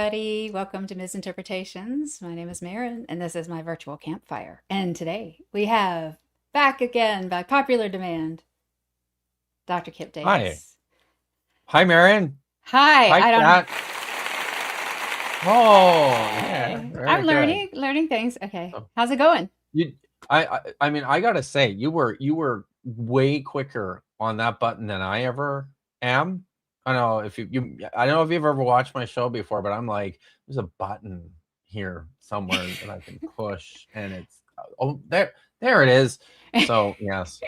everybody. Welcome to Ms.Interpretations. My name is Maren, and this is my virtual campfire. And today we have, back again by popular demand, Dr. Kip Hi. Davis. Hi, Marion. Hi, Hi, I don't. Kat. Oh, yeah, Hey, I'm very good. learning things. Okay, So how's it going? you, I mean, I gotta say, you were way quicker on that button than I ever am. I don't know if I don't know if you've ever watched my show before, but I'm like, there's a button here somewhere that I can push, and it's oh, there it is. So yes,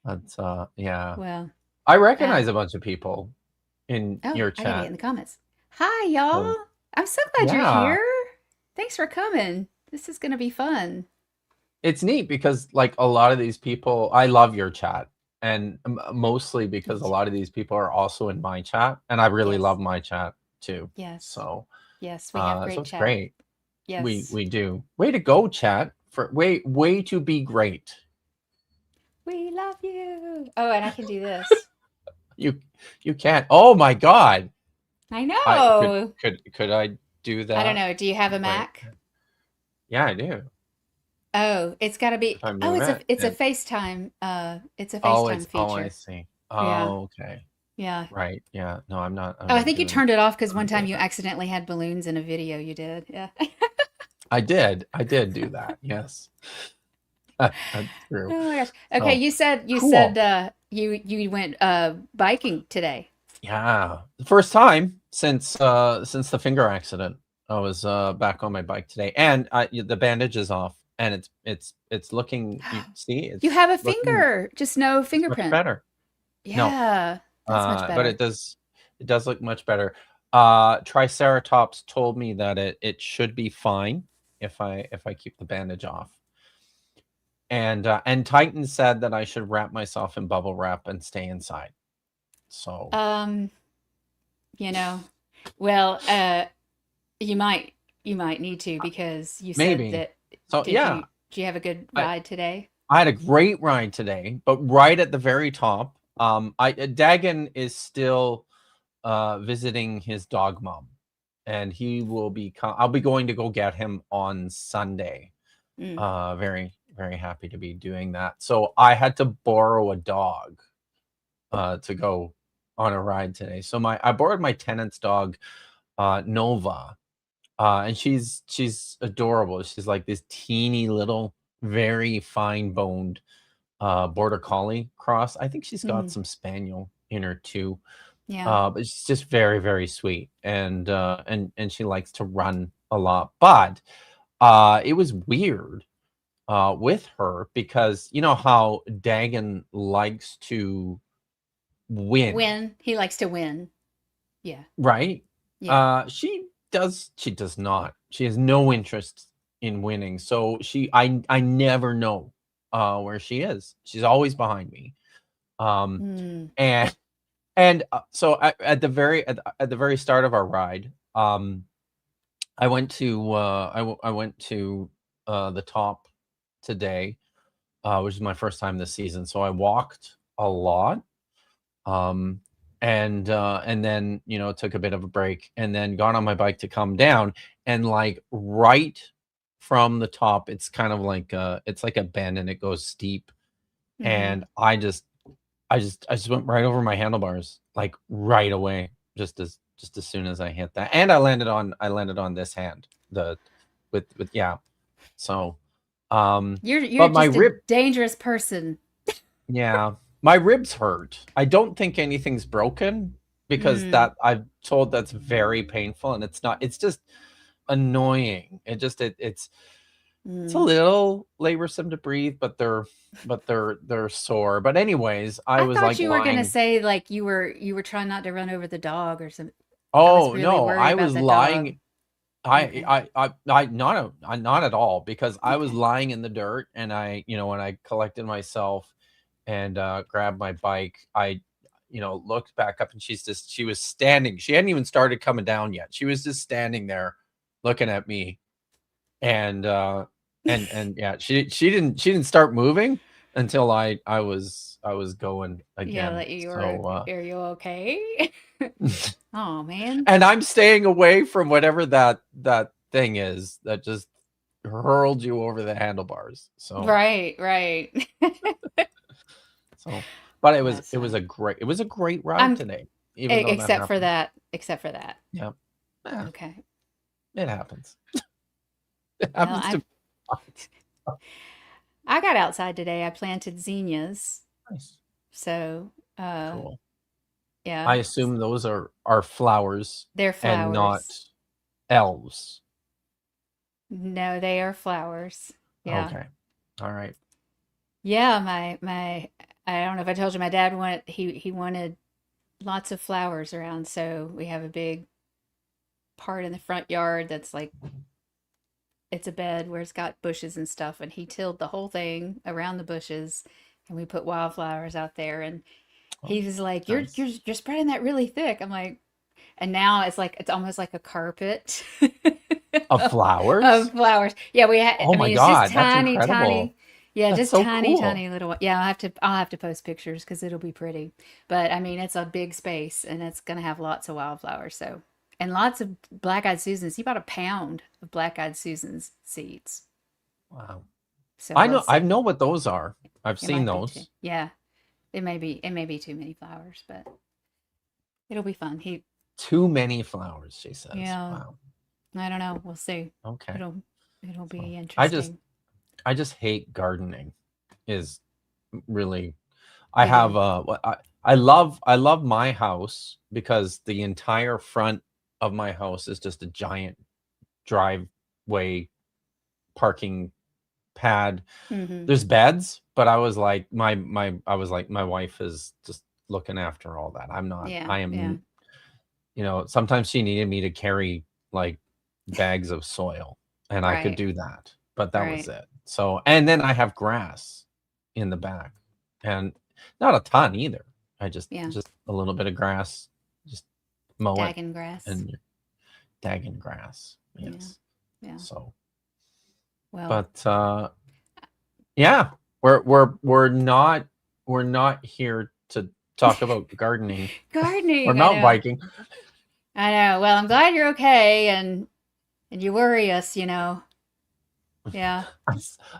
that's yeah. Well, I uh, recognize a bunch of people in oh, your I gotta get in chat. the comments. Hi, y'all. So I'm so glad you're yeah. here. Thanks for coming. This is gonna be fun. It's neat because like a lot of these people, I love your chat, and mostly Me because a too. lot of these people are also in my chat, and I really Yes, love my chat too. yes, So, yes. We have so great it's chat. great. We Yes. we do. Way to go, chat! For way to be great. We love you. Oh, and I can do this. You you can't. Oh my God! I I know. could I do I don't that? know. Do you have a Wait. Mac? Yeah, I do. Oh, it's got to be. If I Oh, move it, it's a and FaceTime. It's a FaceTime I feature. see. Yeah, Oh, okay. yeah. Right. Yeah. No, I'm Oh, I not think you doing turned it off because one I'm time doing you that. accidentally had balloons in a video you did. Yeah. I did. I did do that. Yes. That's true. Oh my gosh. Okay, So you said cool. you went biking today. Yeah. The first time since the finger accident. I was back on my bike today, and the bandage is off, and it's looking, you see, You it's have a looking, finger, just no it's much fingerprint. better. No, Yeah, that's much but better. it does look much better. Triceratops told me that it should be fine if I keep the bandage off. And Titan said that I should wrap myself in bubble wrap and stay inside. So Um, you know, well, you might you might need to because you said maybe. that So yeah, did you have a good I ride today? I had a great ride today, but right at the very top, I Dagon is still visiting his dog mom, and he will be. I'll be going to go get him on Sunday. Mm. Very happy to be doing that. So I had to borrow a dog to go on a ride today. So I borrowed my tenant's dog, Nova, and she's adorable. She's like this teeny little, very fine boned border collie cross. I think she's got Mm. some spaniel in her too. Yeah. But she's just very sweet, and she likes to run a lot. But it was weird with her because you know how Dagon likes to win, Win. He likes to win. Yeah. right? Yeah. She does not. She has no interest in winning. So I never know where she is. She's always behind me. Um Mm. and so at the very start of our ride, I went to the top today, which is my first time this season. So I walked a lot, um, and then took a bit of a break, and then got on my bike to come down, and like right from the top, it's kind of like it's like a bend and it goes steep, Mm-hmm. and I just went right over my handlebars like right away, just as soon as I hit that, and I landed on this hand, the with yeah. So You're but my just a rib, dangerous person. yeah, my ribs hurt. I don't think anything's broken because Mm. that I've told that's very painful, and it's not. It's just annoying. It's a Mm. little laborsome to breathe, but they're sore. But anyways, I I was thought like you were gonna lying. say like you were trying not to run over the dog or something. I was Oh really no, worried I about was the dog. lying. Okay. Not at all, because I was Okay. lying in the dirt, and when I collected myself and grabbed my bike, I looked back up, and she was standing. She hadn't even started coming down yet. She was just standing there looking at me, and yeah, she didn't start moving until I was going Yeah, again. that you were. So Are you okay? Oh man. and I'm staying away from whatever that thing is that just hurled you over the handlebars. So Right, right. so but That's funny. it was a great ride I'm today, even though that except for happened. that. Except for that. Yeah. Yeah, Okay. it happens. It Well, happens to I got outside today. I planted zinnias. nice. So, uh, Cool. yeah, I assume those are flowers they're and not flowers. elves. No, they are flowers. Yeah. Okay. All right. Yeah, my I don't know if I told you my dad wanted he wanted lots of flowers around, so we have a big part in the front yard that's like it's a bed where it's got bushes and stuff, and he tilled the whole thing around the bushes, and we put wildflowers out there, and Oh, he was like, nice. you're spreading that really thick." I'm like, and now it's like it's almost like a carpet Of of flowers? flowers. Yeah, we had. Oh I my mean, it's just God, that's tiny, incredible. tiny. Yeah, That's just so tiny, cool. tiny little. Yeah, I'll have to post pictures because it'll be pretty. But I mean, it's a big space and it's gonna have lots of wildflowers. So and lots of black-eyed Susans. He bought a pound of black-eyed Susans seeds. Wow. So we'll I see. know what those are. I've It seen might be too. those. Yeah, it may be too many flowers, but it'll be fun. Too many flowers, she says. Yeah, Wow. I don't know. We'll see. Okay. It'll So be I just interesting. I just hate gardening is really I You have do. I love my house because the entire front of my house is just a giant driveway parking pad. Mm-hmm. There's beds, but I was like my wife is just looking after all that. Yeah, I yeah. am, sometimes she needed me to carry like bags of soil and I could Right, do that, but that was right. it. So, and then I have grass in the back and not a ton either. I Yeah. just a little bit of grass, just mow it Dagon grass. and dagging grass. Yeah, Yes. yeah. So, Well, but yeah, we're not here to talk about gardening or gardening. I mountain know. biking. I know. Well, I'm glad you're okay, and you worry us. Yeah.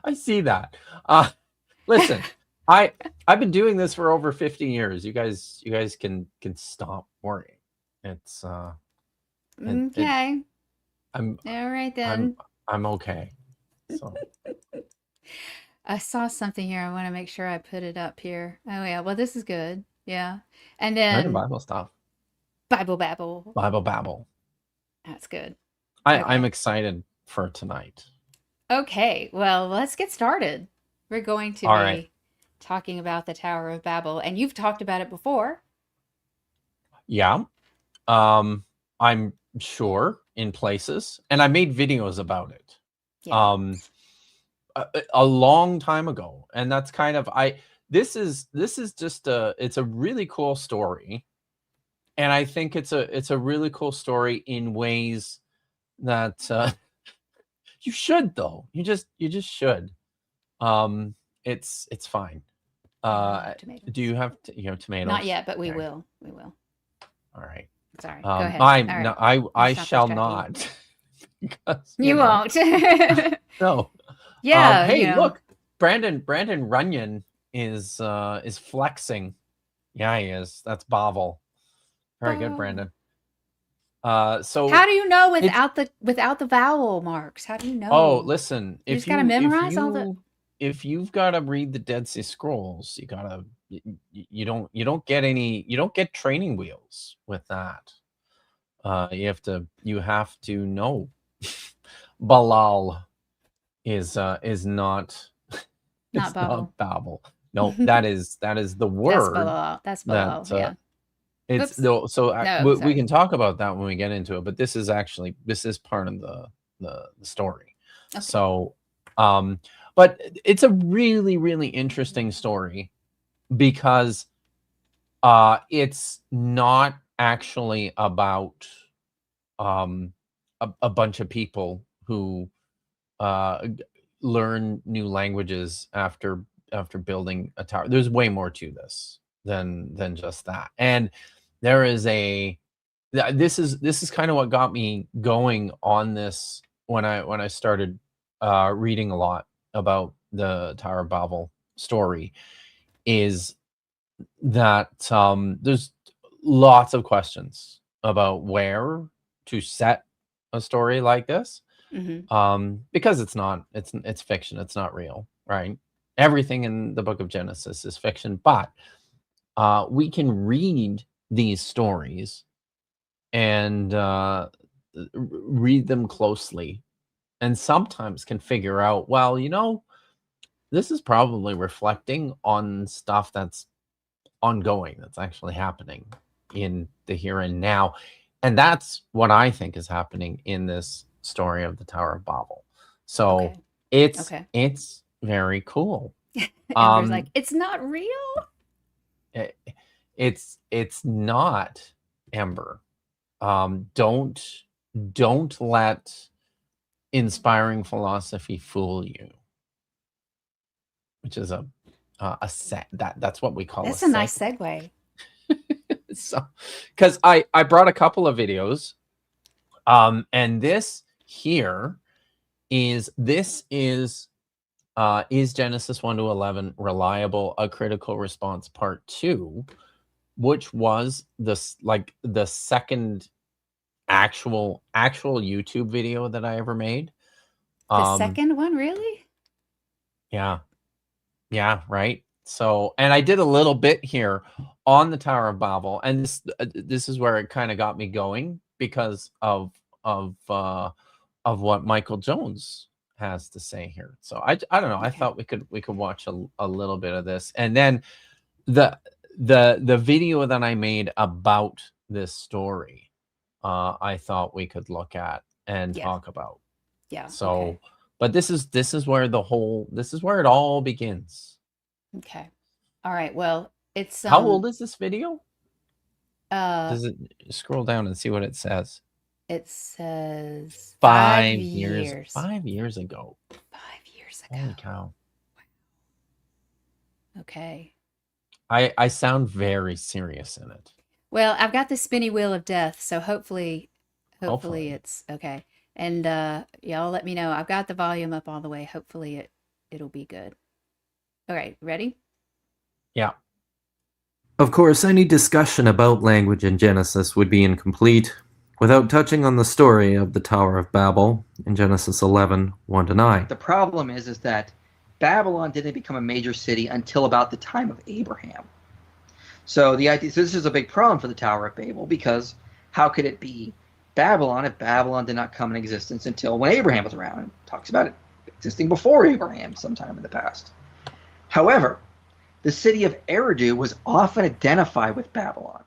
I see that. Uh, listen, I I've been doing this for over 50 years. You guys can stop worrying. It's it Okay. I'm All right I'm then. I'm okay. So I saw something here. I want to make sure I put it up here. Oh yeah. Well, this is good. Yeah. And learning then Bible stuff. Bible Babble. Bible babble. That's good. I'm Okay. excited for tonight. Okay. Well, let's get started. We're going to All right. be talking about the Tower of Babel, and you've talked about it before. Yeah. Um, I'm sure in places, and I made videos about it. Yeah. Um, a long time ago, and that's kind of I. This is just it's a really cool story, and I think it's a really cool story in ways that you should though. You just should. It's fine. Yeah, I Uh, have do tomatoes. you have Not tomatoes? yet, but we Okay. will. We will. All right. Sorry. Go ahead. All right. I Let's not shall distract you. not because You won't. no. Yeah, Hey, look, Brandon Runyon is flexing. Yeah, he is. That's Bavel. Very good, Bubble. Brandon. How So do you know it's without the vowel marks? How do you oh, know? listen, You just gotta memorize all the. if you've got to read the Dead Sea Scrolls, you don't get any you don't get training wheels with that. You have to know Balal is not Not it's not bubble. Babel. No, that is the That's word below. That's that below. Yeah. it's Whoops. no. So No, we sorry. can talk about that when we get into it. But this is part of the story. Okay. So, um, but it's a really interesting story because it's not actually about a bunch of people who uh, learn new languages after after building a tower. There's way more to this than just that. And there is this is kind of what got me going on this when I started reading a lot about the Tower of Babel story, is that there's lots of questions about where to set a story like this, Hmm. because it's fiction, it's not real, right? Everything in the book of Genesis is fiction, but we can read these stories and read them closely, and sometimes can figure out, well, this is probably reflecting on stuff that's ongoing, that's actually happening in the here and now. And that's what I think is happening in this story of the Tower of Babel. So Okay. it's Okay. it's very cool. Amber's like, Um it's not real. it, it's not, Ember. Don't let inspiring philosophy fool you, which is a set that's what we call a That's a segue. nice segue. So, because I brought a couple of videos, and this here is Genesis 1 to 11 reliable? A Critical Response Part 2, which was the second actual YouTube video that I ever made. The Um, second one, really? yeah, yeah, right. So, and I did a little bit here on the Tower of Babel, and this is where it kind of got me going because of what Michael Jones has to say here. So I don't know. I Okay. thought we could watch a little bit of this, and then the the video that I made about this story, I thought we could look at and Yeah. talk about. Yeah. Okay. So, but this is where this is where it all begins. Okay. All right. Well, it's How old is this video? uh Does it scroll down and see what it says? it says 5 5 years, years. 5 years ago. 5 years Holy ago. cow. Okay. I sound very serious in it. Well, I've got the spinny wheel of death, so hopefully Hopefully. it's okay. And y'all let me know. I've got the volume up all the way. Hopefully it'll be good. All right, ready? Yeah. Of course, any discussion about language in Genesis would be incomplete without touching on the story of the Tower of Babel in Genesis 11, 1-9. The problem is that Babylon didn't become a major city until about the time of Abraham. So this is a big problem for the Tower of Babel, because how could it be Babylon if Babylon did not come in existence until when Abraham was around? It talks about it existing before Abraham sometime in the past. However, the city of Eridu was often identified with Babylon.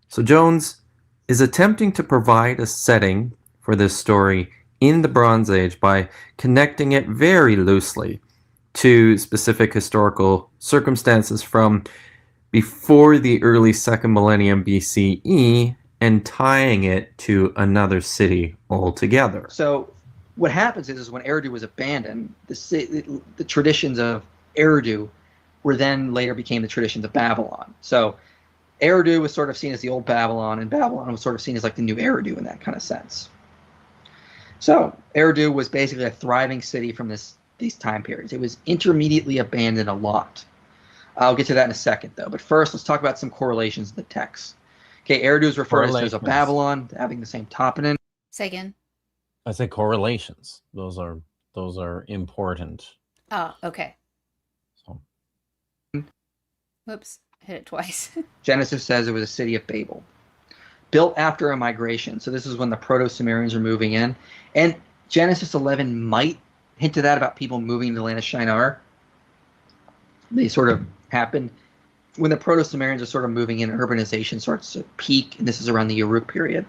So Jones is attempting to provide a setting for this story in the Bronze Age by connecting it very loosely to specific historical circumstances from before the early 2nd millennium BCE and tying it to another city altogether. So what happens is when Eridu was abandoned, the traditions of Eridu were then later became the traditions of Babylon. So Eridu was sort of seen as the old Babylon, and Babylon was sort of seen as like the new Eridu in that kind of sense. So Eridu was basically a thriving city from these time periods. It was intermediately abandoned a lot. I'll get to that in a second, though. But first, let's talk about some correlations in the text. Okay, Eridu is referred to as a Babylon, having the same toponym. Say again. I say correlations. Those are important. Oh, okay. So. Whoops, hit it twice. Genesis says it was a city of Babel, built after a migration. So this is when the Proto-Sumerians are moving in. And Genesis 11 might hint to that about people moving to the land of Shinar. They sort of happened when the Proto-Sumerians are sort of moving in. Urbanization starts to peak, and this is around the Uruk period.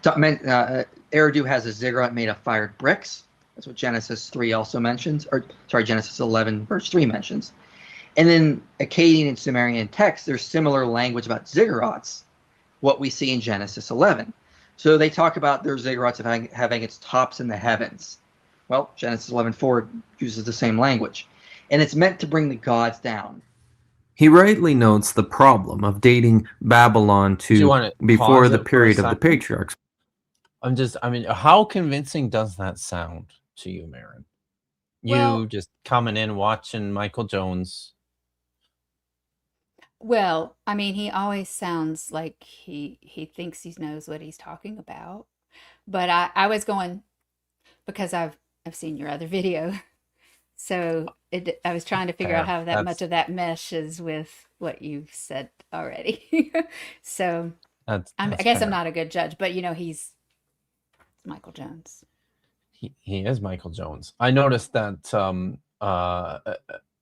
Eridu has a ziggurat made of fired bricks. That's what Genesis 3 also mentions, or sorry, Genesis 11 verse 3 mentions. And then Akkadian and Sumerian texts, there's similar language about ziggurats, what we see in Genesis 11. So they talk about their ziggurats of having its tops in the heavens. Well, Genesis 11:4 uses the same language. and it's meant to bring the gods down. He rightly notes the problem of dating Babylon Do you to want to before pause the it for a period of the second? patriarchs. I mean, how convincing does that sound to you, Marin? You Well, just coming in watching Michael Jones. well, I mean, he always sounds like he thinks he knows what he's talking about. But I was going because I've seen your other video. So I was trying to figure out Fair. how that much That's of that meshes with what you've said already. So I that's guess I'm fair. not a good judge, but he's Michael Jones. He is Michael Jones. I noticed that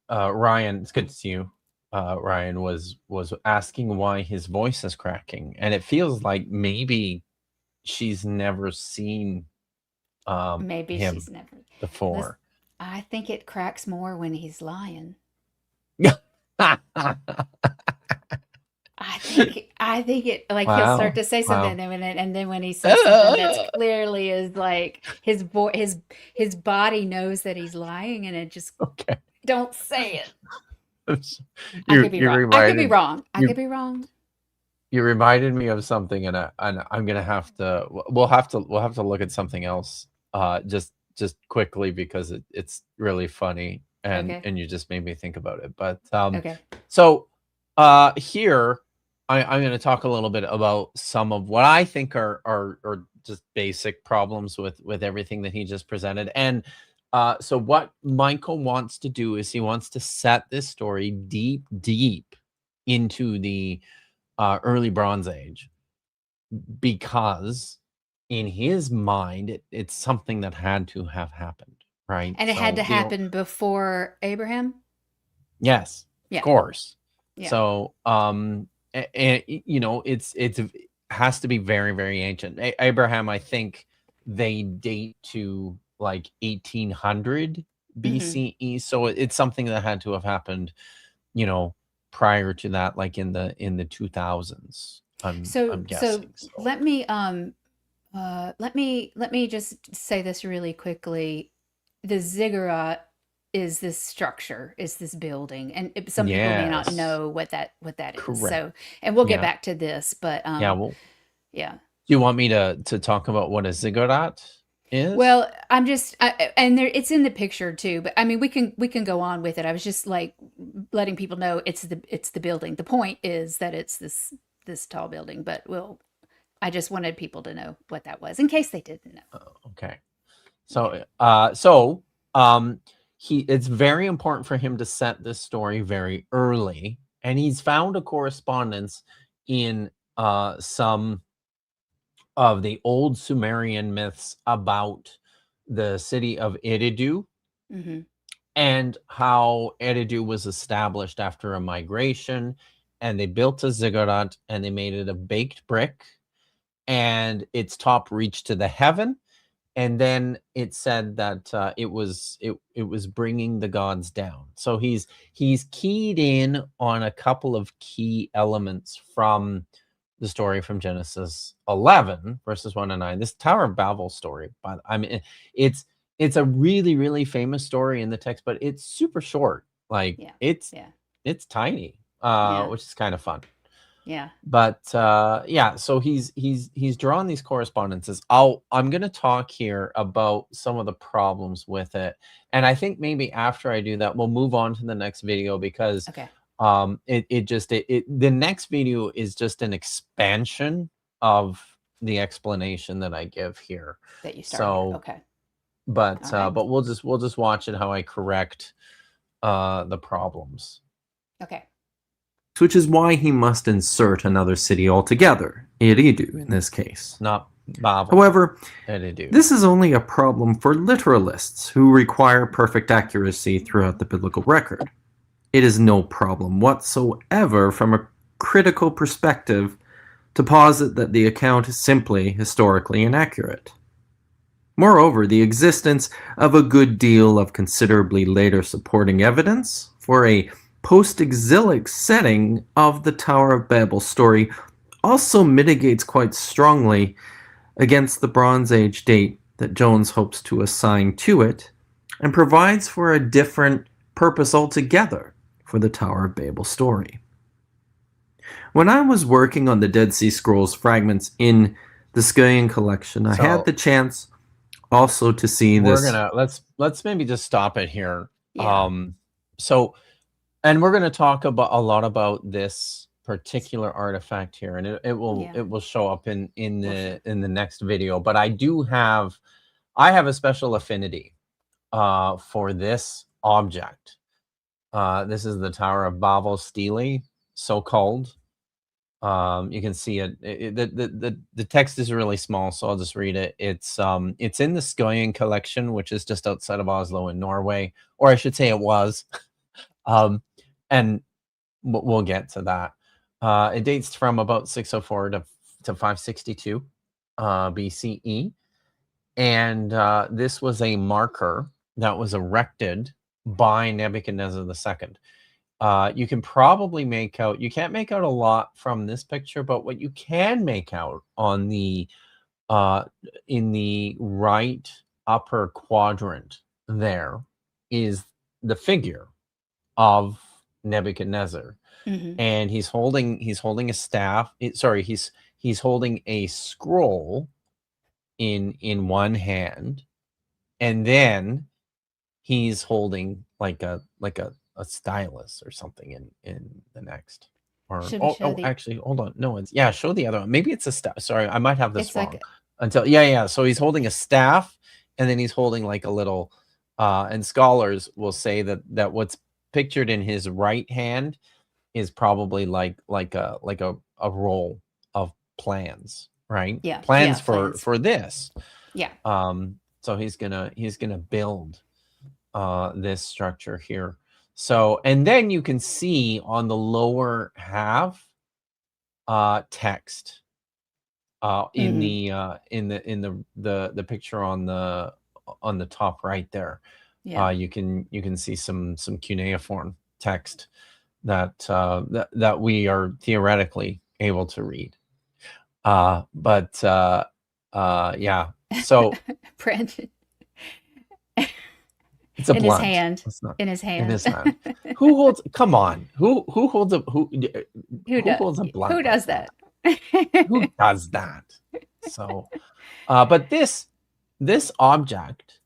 Ryan, it's good to see you. Ryan was asking why his voice is cracking, and it feels like maybe she's never seen Maybe him she's never. Listen, before. I think it cracks more when he's lying. I think it like he'll start Wow. to say Wow. something and then when he says something that's clearly is like his body knows that he's lying and it just Okay. don't say it. I You could be you wrong. I could be reminded wrong. I you could be wrong. you reminded me of something, and I'm gonna have to. We'll have to look at something else. Just quickly because it's really funny, and Okay. you just made me think about it. But Okay. so here I'm going to talk a little bit about some of what I think are just basic problems with everything that he just presented. And so what Michael wants to do is he wants to set this story deep into the early Bronze Age, because in his mind it's something that had to have happened, right? And it had So to happen before Abraham? yes, of Yeah. course. Yeah. So and it's has to be very, very ancient. Abraham, I think they date to like 1800 Mhm. BCE, so it's something that had to have happened, you know, prior to that, like in the 2000s. I'm So guessing. So let me just say this really quickly. The ziggurat is this structure, is this building, and some people may not yes, know what that is. correct. So, and we'll get Yeah, back to this, but yeah. Well, yeah. do you want me to talk about what a ziggurat is? Well, and there it's in the picture too, but I mean we can go on with it. I was just like letting people know it's the building. The point is that it's this tall building, but I just wanted people to know what that was in case they didn't know. Okay. Okay. So it's very important for him to set this story very early, and he's found a correspondence in some of the old Sumerian myths about the city of Eridu Hmm. and how Eridu was established after a migration, and they built a ziggurat and they made it of baked brick, and its top reached to the heaven. And then it said that it was bringing the gods down. So he's keyed in on a couple of key elements from the story from Genesis 11 verses 1 to 9. This Tower of Babel story, but I mean it's a really, really famous story in the text, but it's super short. Like Yeah. it's Yeah. it's tiny, Yeah. which is kind of fun. Yeah. But yeah, so he's drawn these correspondences. I'm going to talk here about some of the problems with it, and I think maybe after I do that we'll move on to the next video, because Okay. the next video is just an expansion of the explanation that I give here. That you start here. So Okay. but All right. but we'll just watch it how I correct the problems. Okay. Which is why he must insert another city altogether, Eridu in this case. Not Babel. However, Eridu. this is only a problem for literalists who require perfect accuracy throughout the biblical record. It is no problem whatsoever from a critical perspective to posit that the account is simply historically inaccurate. Moreover, the existence of a good deal of considerably later supporting evidence for a post-exilic setting of the Tower of Babel story also mitigates quite strongly against the Bronze Age date that Jones hopes to assign to it, and provides for a different purpose altogether for the Tower of Babel story. When I was working on the Dead Sea Scrolls fragments in the Skylian collection, I had the chance also to see we're this. gonna let's maybe just stop it here. Yeah. So, and we're gonna talk about a lot about this particular artifact here, and it will show up in the next video. But I have a special affinity for this object. This is the Tower of Babel stele, so called. You can see it. The text is really small, so I'll just read it. It's in the Skylian collection, which is just outside of Oslo in Norway, or I should say it was. And we'll get to that. It dates from about 604 to 562 BCE, and this was a marker that was erected by Nebuchadnezzar II. You can probably make out, you can't make out a lot from this picture, but what you can make out on the in the right upper quadrant there is the figure of Nebuchadnezzar. And he's holding a staff. He's holding a scroll in one hand, and then he's holding like a stylus or something in the next. Or actually, hold on. No, it's show the other one. Maybe it's a staff. Sorry, I might have this wrong. So he's holding a staff, and then he's holding like a little. And scholars will say that what's pictured in his right hand is probably like a roll of plans, right? Yeah. Plans plans. for this. Yeah. So he's gonna build this structure here. So, and then you can see on the lower half text in the picture on the top right there. Yeah. You can see some cuneiform text that we are theoretically able to read. Yeah. So Brandon. It's a in blunt. his hand. In his hand. Who holds? Come on. Who holds a who holds a blunt? Who does that? Who does that? So, but this object,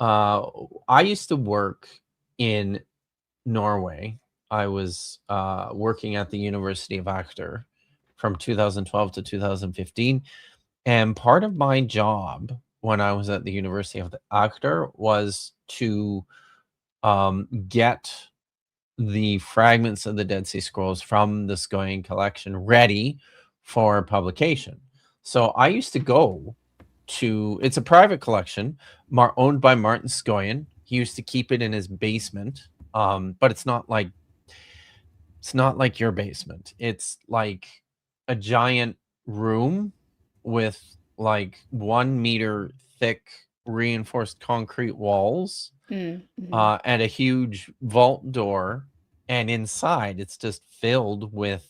I used to work in Norway. I was working at the University of Agder from 2012 to 2015, and part of my job when I was at the University of Agder was to get the fragments of the Dead Sea Scrolls from the Skylian collection ready for publication. So I used to go to, it's a private collection owned by Martin Skylian. He used to keep it in his basement, but it's not like your basement. It's like a giant room with like 1 meter thick reinforced concrete walls and a huge vault door, and inside it's just filled with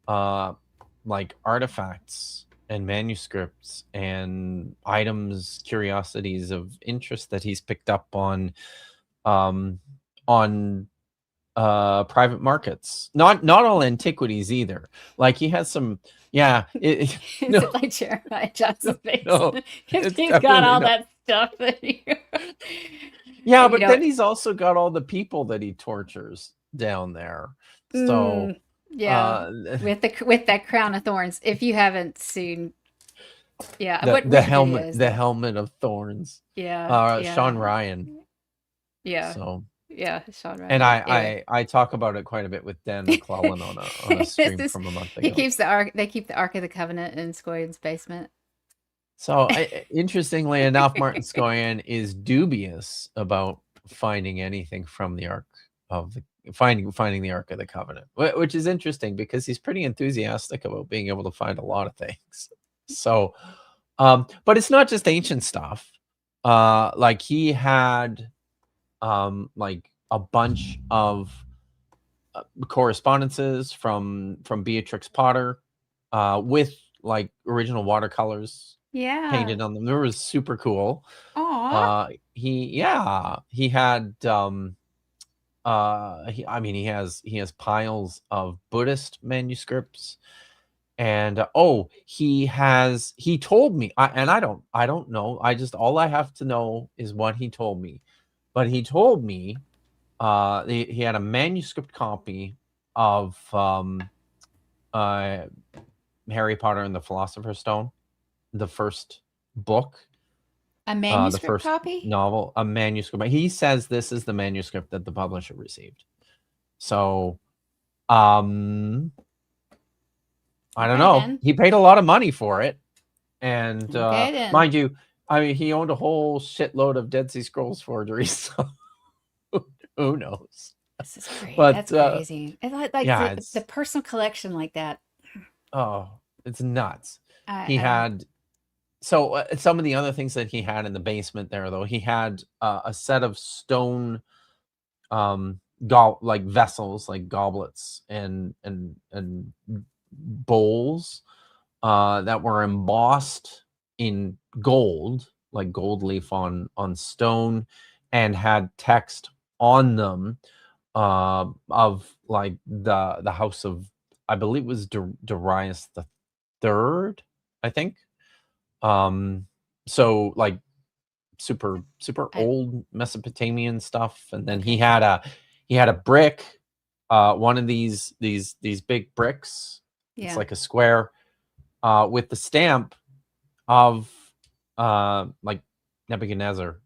like artifacts and manuscripts and items, curiosities of interest that he's picked up on private markets. Not all antiquities either. Like he has some. Yeah. Is it like Jeremiah Johnson's face? No, If he's got all that stuff that yeah, but then he's also got all the people that he tortures down there. So yeah, with that crown of thorns. If you haven't seen, the helmet of thorns. Yeah, Sean Ryan. Yeah. So. Yeah, Sean Ryan. And I talk about it quite a bit with Dan McClellan on a stream from a month ago. He keeps the Ark. They keep the Ark of the Covenant in Skylian's basement. So interestingly enough, Martin Skylian is dubious about finding anything from the Ark of the finding the Ark of the Covenant, which is interesting because he's pretty enthusiastic about being able to find a lot of things. So, but it's not just ancient stuff. Like he had. Like a bunch of correspondences from Beatrix Potter with like original watercolors painted on them. It was super cool. Aww. He had he has piles of Buddhist manuscripts, and he told me, and I don't know, all I have to know is what he told me, but he told me he had a manuscript copy of Harry Potter and the Philosopher's Stone, the first book, A the manuscript first copy? novel, a manuscript. He says this is the manuscript that the publisher received. So, I don't Okay, know. then. He paid a lot of money for it, and Okay, then. mind you, I mean, he owned a whole shitload of Dead Sea Scrolls forgeries. So who knows? This is crazy. But That's crazy. It's like yeah, the personal collection like that. it's nuts. He I had some of the other things that he had in the basement there, though. He had a set of stone like vessels, like goblets and bowls that were embossed in gold, like gold leaf on stone, and had text on them of like the house of, I believe it was Darius the Third, I think. So like super I old Mesopotamian stuff, and then okay. he had a brick, one of these big bricks. It's Yeah. like a square with the stamp of like Nebuchadnezzar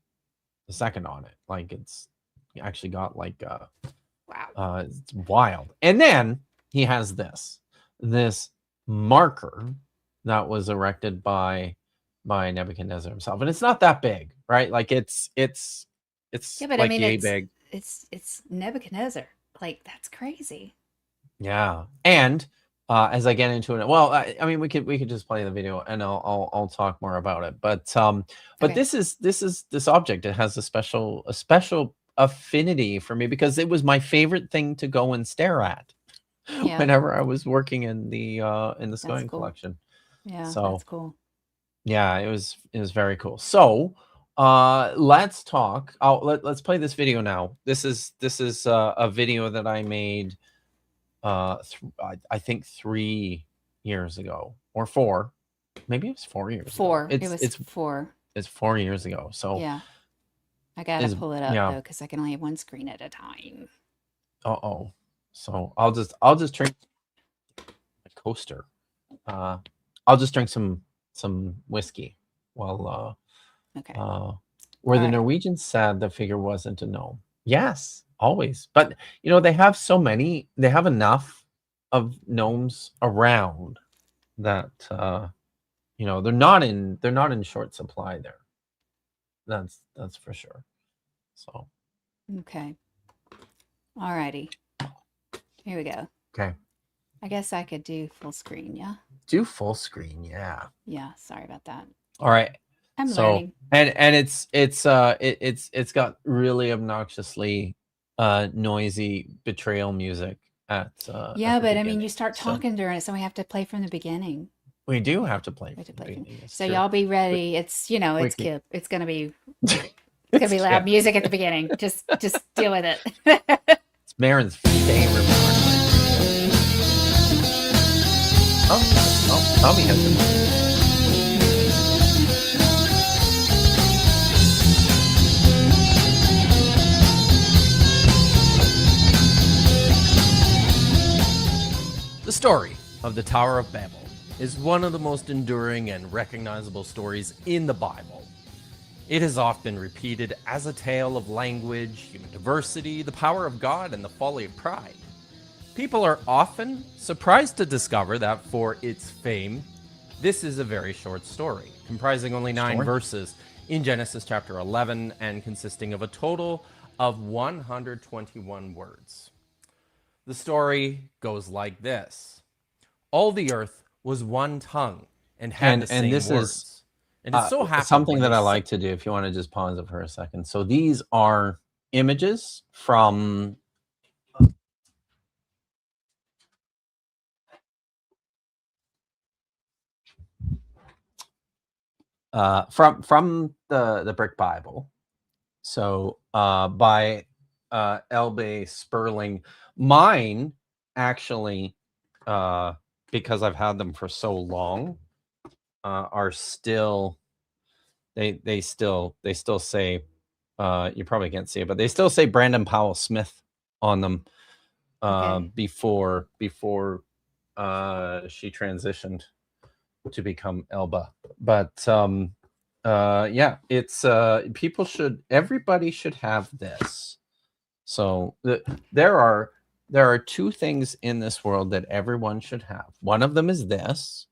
the second on it. Like it's actually got like Wow. it's wild. And then he has this marker that was erected by Nebuchadnezzar himself, and it's not that big, right? Like it's Yeah, but I like mean yay big. it's Nebuchadnezzar. Like that's crazy. Yeah. And as I get into it, well, I mean, we could just play the video, and I'll talk more about it. But Okay. this object. It has a special affinity for me because it was my favorite thing to go and stare at Yeah. whenever I was working in the Scotian cool. collection. Yeah, So that's cool. yeah, it was very cool. So let's talk. Let's play this video now. This is a video that I made I think 3 years ago or 4. Maybe it was 4 years Four. ago. It was 4. It's 4 years ago. So Yeah. I gotta pull it up yeah. though, because I can only have one screen at a time. So I'll just drink a coaster. I'll just drink some whiskey while Okay. where the Alright. Norwegians said the figure wasn't a gnome. Yes, always. But you know, they have enough of gnomes around that you know, they're not in short supply there. That's for sure. So Okay. Alrighty. Here we go. okay. I guess I could do full screen, yeah? Do full screen, yeah. Yeah, sorry about that. All right. I'm learning. And it's got really obnoxiously noisy betrayal music at Yeah, at the but I mean, you beginning. start talking during it, so we have to play from the beginning. We do have to play. We have to from the play from. beginning, it's So true. y'all be ready. It's we it's can- Kip. It's gonna be It's loud Kip. music at the beginning. Just deal with it. It's Marin's favorite part. Oh, Tommy has it. The story of the Tower of Babel is one of the most enduring and recognizable stories in the Bible. It has often been repeated as a tale of language, human diversity, the power of God, and the folly of pride. People are often surprised to discover that for its fame, this is a very short story, comprising only 9 verses in Genesis chapter 11 and consisting of a total of 121 words. The story goes like this. All the earth was one tongue and had the same this words. is And it so happened something when that they I sa- like to do, if you want to just pause it for a second. So these are images from from the Brick Bible. So by Elbe Sperling. Mine actually, because I've had them for so long, are still they still say, you probably can't see it, but they still say Brandon Powell Smith on them. Okay. Before she transitioned to become Elba. But yeah, it's everybody should have this. So there are two things in this world that everyone should have. One of them is this,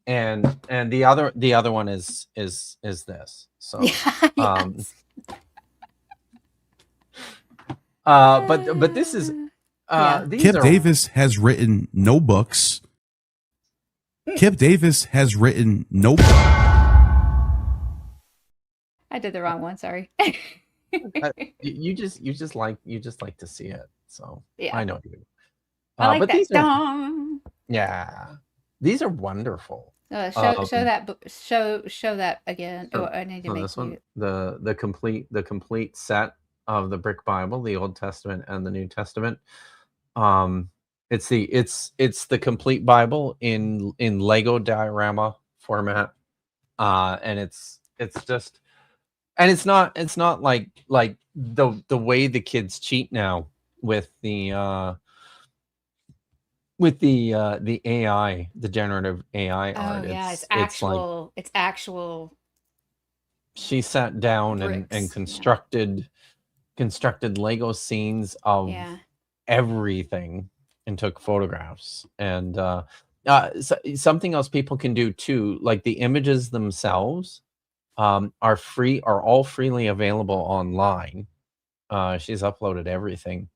and the other one is this. So Yes. but this is Yeah. these Kip are Davis has written no books. Kip Davis has written no books. I did the wrong one. Sorry. you just like to see it. So Yeah. I know you. I like but that. these are, Dong. yeah, these are wonderful. Show that again. So, Oh, I need to so make this you. one, the complete set of the Brick Bible, the Old Testament and the New Testament. It's the complete Bible in Lego diorama format, and it's just, and it's not like the way the kids cheat now with the AI, the generative AI art. Oh yeah, It's like it's actual she sat down and bricks. constructed Lego scenes of Yeah. everything and took photographs. And something else people can do too, like the images themselves are all freely available online. She's uploaded everything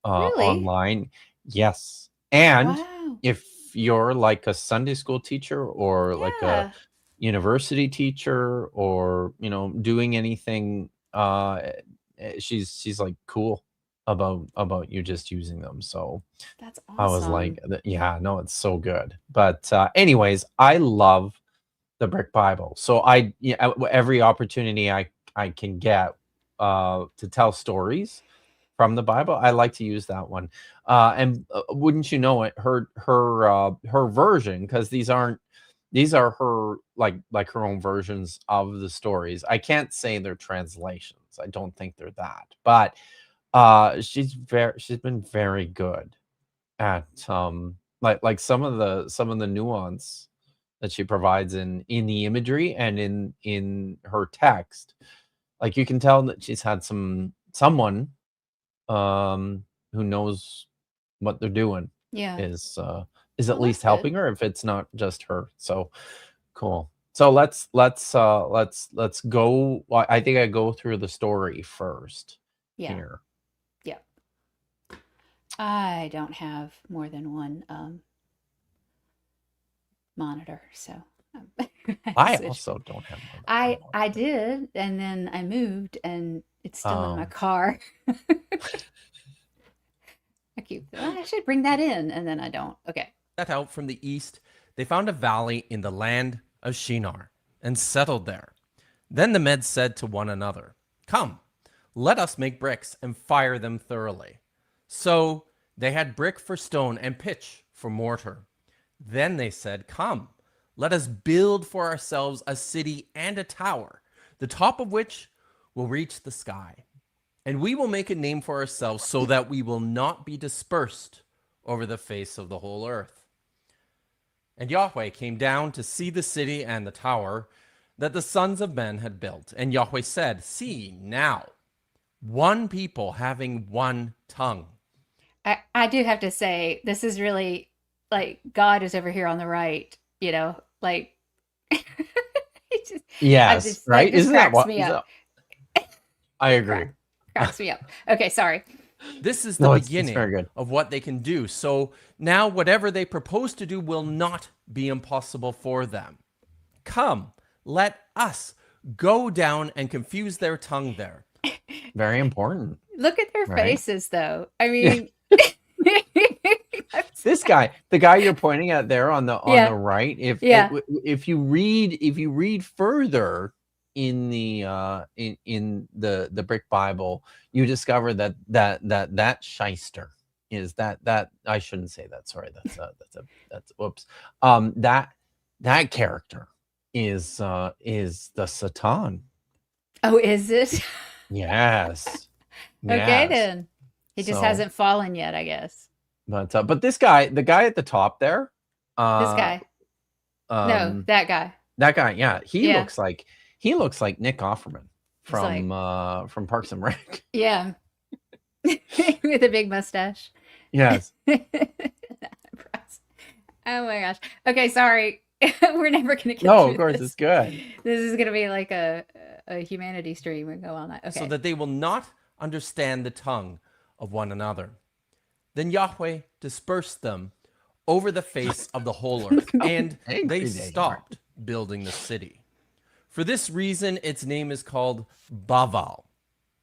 Really? online. Yes. And Wow. if you're like a Sunday school teacher or like a Yeah. university teacher, or doing anything, she's like cool about you just using them. So That's I was like, awesome. yeah, no, it's so good. But anyways, I love the Brick Bible. So every opportunity I can get to tell stories from the Bible, I like to use that one. And wouldn't you know it, her version, because these are her like her own versions of the stories. I can't say they're translations. I don't think they're that. But she's been very good at like some of the nuance that she provides in the imagery and in her text. Like you can tell that she's had someone who knows what they're doing Yeah. is Well, at least that's good. helping her, if it's not just her. So cool. So let's go. Well, I think I go through the story first. Yeah. Here. Yeah. I don't have more than one monitor, so I switched. also don't have one. I did, and then I moved, and it's still in my car. I should bring that in, and then I don't. Okay. Set out from the east, they found a valley in the land of Shinar and settled there. Then the Meds said to one another, "Come, let us make bricks and fire them thoroughly." So they had brick for stone and pitch for mortar. Then they said, "Come, let us build for ourselves a city and a tower, the top of which will reach the sky. And we will make a name for ourselves so that we will not be dispersed over the face of the whole earth." And Yahweh came down to see the city and the tower that the sons of men had built. And Yahweh said, "See now, one people having one tongue." I do have to say, this is really like God is over here on the right, like it just, Yes, right? This Isn't that cracks what? me up. I agree. Cracks me up. Okay, sorry. This is the No, it's beginning very good. of what they can do. So now whatever they propose to do will not be impossible for them. Come, let us go down and confuse their tongue there. Very important. Look at their Right. faces, though. I mean, This guy, the guy you're pointing at there on the Yeah. right, Yeah. if you read further, in the Brick Bible, you discover that shyster is that I shouldn't say that. Sorry, that's whoops. That character is the Satan. Oh, is it? Yes. Okay, Yes. then. He just So, hasn't fallen yet, I guess. but this guy, the guy at the top there, This guy. No, that guy. that guy, yeah, Yeah. looks like Nick Offerman He's like, from Parks and Rec. yeah. With a big mustache. Yes. Oh my gosh. Okay, sorry. We're never gonna get No, through of course this. it's good. This is gonna be like a humanity stream and go all night. Okay. So that they will not understand the tongue of one another. Then Yahweh dispersed them over the face of the whole earth, and Angry they day, stopped building the city. For this reason, its name is called Baval,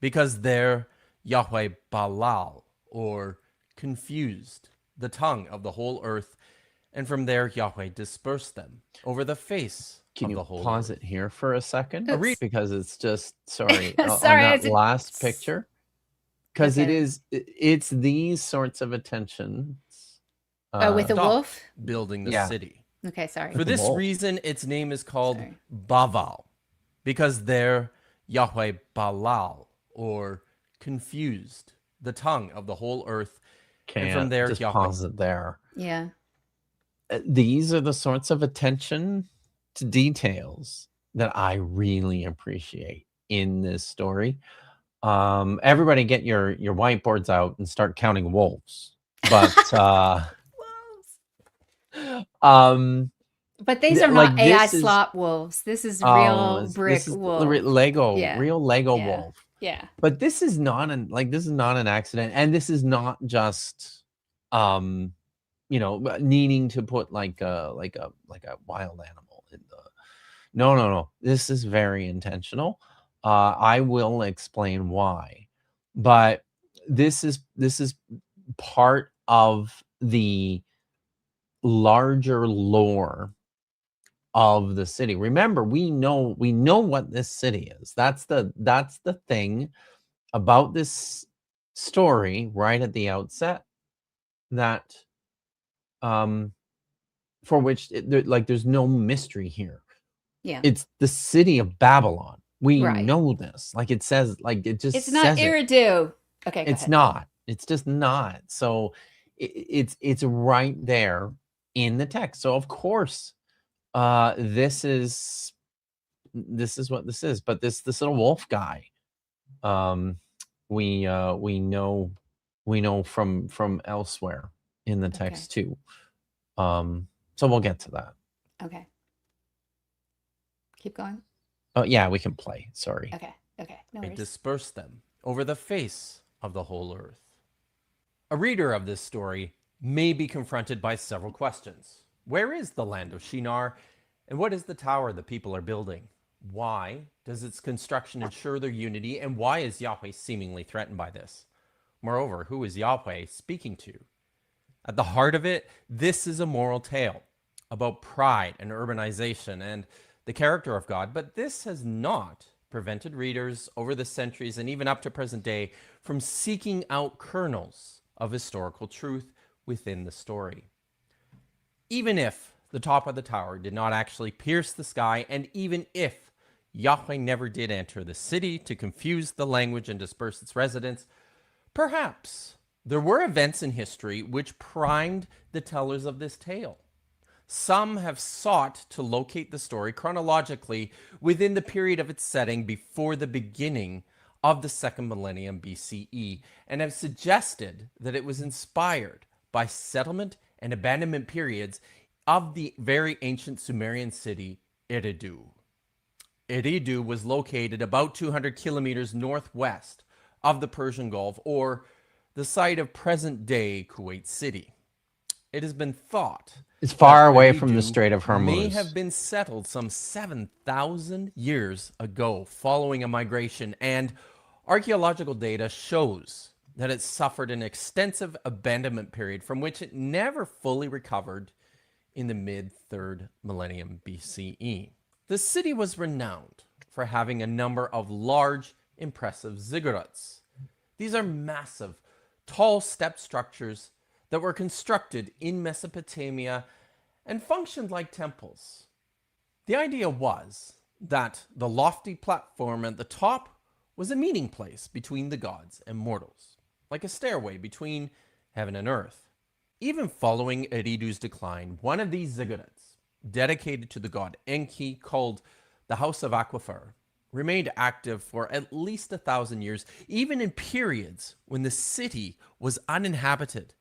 because there Yahweh Balal, or confused, the tongue of the whole earth, and from there Yahweh dispersed them over the face Can of you the whole pause earth. it here for a second? Oops. Because it's just sorry, Sorry, on it's that a- last picture. Because Okay. it's these sorts of attentions. Oh, with the Stop wolf? building the Yeah. city. Okay, sorry. For the this wolf. reason, its name is called Sorry. Baval, because there Yahweh Balal, or confused, the tongue of the whole earth, and from there just Yahweh. pause it there. Yeah. These are the sorts of attention to details that I really appreciate in this story. Everybody get your whiteboards out and start counting wolves. But But these are like not AI this is slop wolves. This is oh, real this brick is wolf. Lego, Yeah. real Lego Yeah. wolf. Yeah. But this is not an accident, and this is not just needing to put like a wild animal in the no. This is very intentional. I will explain why, but this is part of the larger lore of the city. Remember, we know what this city is. That's the thing about this story right at the outset, that for which there's no mystery here. Yeah. It's the city of Babylon. We Right. know this. Like it says, like it just It's not says it. Eridu. Okay, go It's ahead. not. It's just not. So it's right there in the text. So of course, this is what this is. But this little wolf guy, we know from elsewhere in the text too. So we'll get to that. Okay. Keep going. Oh yeah, we can play. Sorry. Okay. Okay. No It worries. dispersed them over the face of the whole earth. A reader of this story may be confronted by several questions. Where is the land of Shinar, and what is the tower the people are building? Why does its construction ensure their unity, and why is Yahweh seemingly threatened by this? Moreover, who is Yahweh speaking to? At the heart of it, this is a moral tale about pride and urbanization and the character of God, but this has not prevented readers over the centuries and even up to present day from seeking out kernels of historical truth within the story. Even if the top of the tower did not actually pierce the sky, and even if Yahweh never did enter the city to confuse the language and disperse its residents, perhaps there were events in history which primed the tellers of this tale. Some have sought to locate the story chronologically within the period of its setting before the beginning of the second millennium BCE, and have suggested that it was inspired by settlement and abandonment periods of the very ancient Sumerian city Eridu. Eridu was located about 200 kilometers northwest of the Persian Gulf, or the site of present-day Kuwait City. It has been thought It's far that away from the Eridu Strait of Hormuz. may have been settled some 7,000 years ago following a migration, and archaeological data shows that it suffered an extensive abandonment period from which it never fully recovered in the mid-3rd millennium BCE. The city was renowned for having a number of large, impressive ziggurats. These are massive, tall step structures that were constructed in Mesopotamia and functioned like temples. The idea was that the lofty platform at the top was a meeting place between the gods and mortals, like a stairway between heaven and earth. Even following Eridu's decline, one of these ziggurats, dedicated to the god Enki, called the House of Aquifer, remained active for at least 1,000 years, even in periods when the city was uninhabited.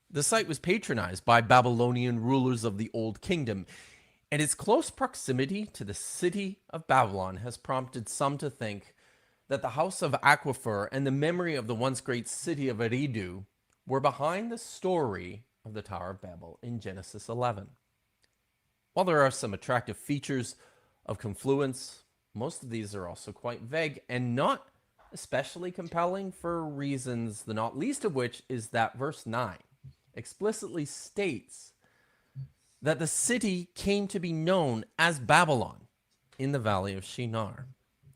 The site was patronized by Babylonian rulers of the Old Kingdom, and its close proximity to the city of Babylon has prompted some to think that the House of Aquifer and the memory of the once great city of Eridu were behind the story of the Tower of Babel in Genesis 11. While there are some attractive features of confluence, most of these are also quite vague and not especially compelling for reasons, the not least of which is that verse 9 explicitly states that the city came to be known as Babylon in the valley of Shinar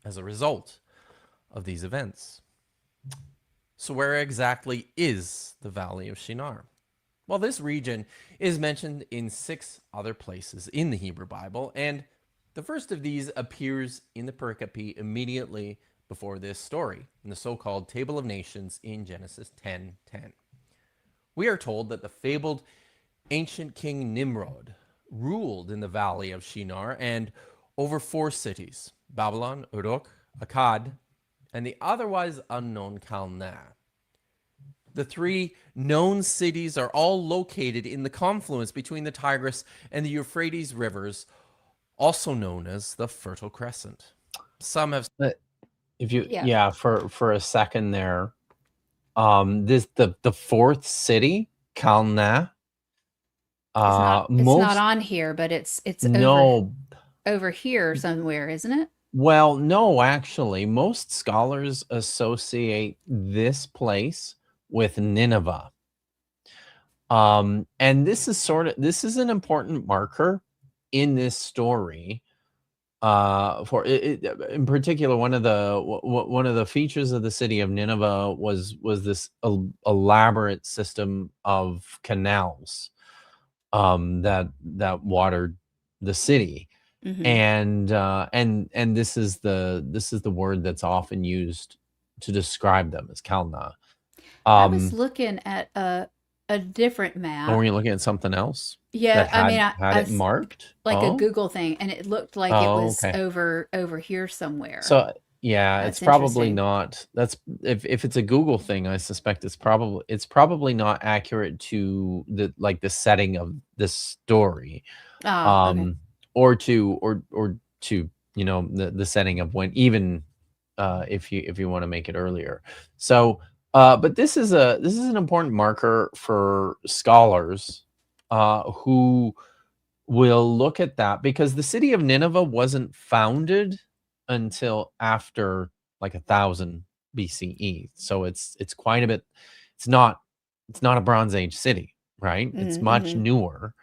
as a result of these events. So where exactly is the valley of Shinar? Well, this region is mentioned in 6 other places in the Hebrew Bible, and the first of these appears in the pericope immediately before this story, in the so-called Table of Nations in Genesis 10:10. We are told that the fabled ancient king Nimrod ruled in the valley of Shinar and over 4 cities, Babylon, Uruk, Akkad, and the otherwise unknown Calneh. The 3 known cities are all located in the confluence between the Tigris and the Euphrates rivers, also known as the Fertile Crescent. Some have If you Yeah. for a second there, this the fourth city, Calneh, It's not most on here, but it's no, over here somewhere, isn't it? well, no, actually, most scholars associate this place with Nineveh. And this is an important marker in this story. For it, in particular, one of the features of the city of Nineveh was this elaborate system of canals that watered the city, Mm-hmm. and this is the word that's often used to describe them as Kalna. I was looking at a different Or were map. you looking at something else Yeah, that I mean, had it marked? like a Oh, Google thing, and it looked like it oh, was okay. over here somewhere. So yeah, it's That's probably interesting. not. That's if it's a Google thing, I suspect it's probably not accurate to the setting of this story, Ah, okay. um, or to the setting of when even if you want to make it earlier. So, but this is an important marker for scholars who will look at that because the city of Nineveh wasn't founded until after like 1,000 BCE. So it's quite a bit. It's not a Bronze Age city, right? It's much Mm-hmm. newer.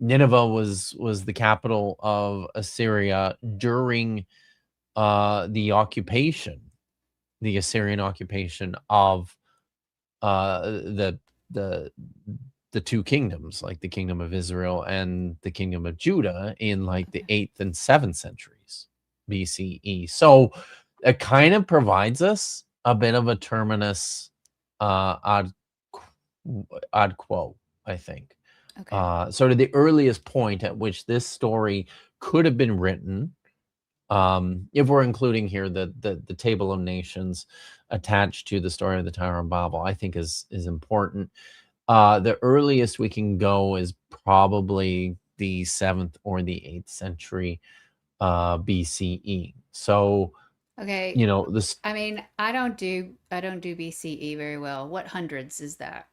Nineveh was the capital of Assyria during the Assyrian occupation of the the the 2 kingdoms, like the kingdom of Israel and the kingdom of Judah in like the Okay. 8th and 7th centuries BCE. So it kind of provides us a bit of a terminus ad quo, I think. Okay. Sort of the earliest point at which this story could have been written, if we're including here the Table of Nations attached to the story of the Tower of Babel, I think is important. The earliest we can go is probably the 7th or the 8th century BCE. So, Okay. this I mean, I don't do BCE very well. What hundreds is that?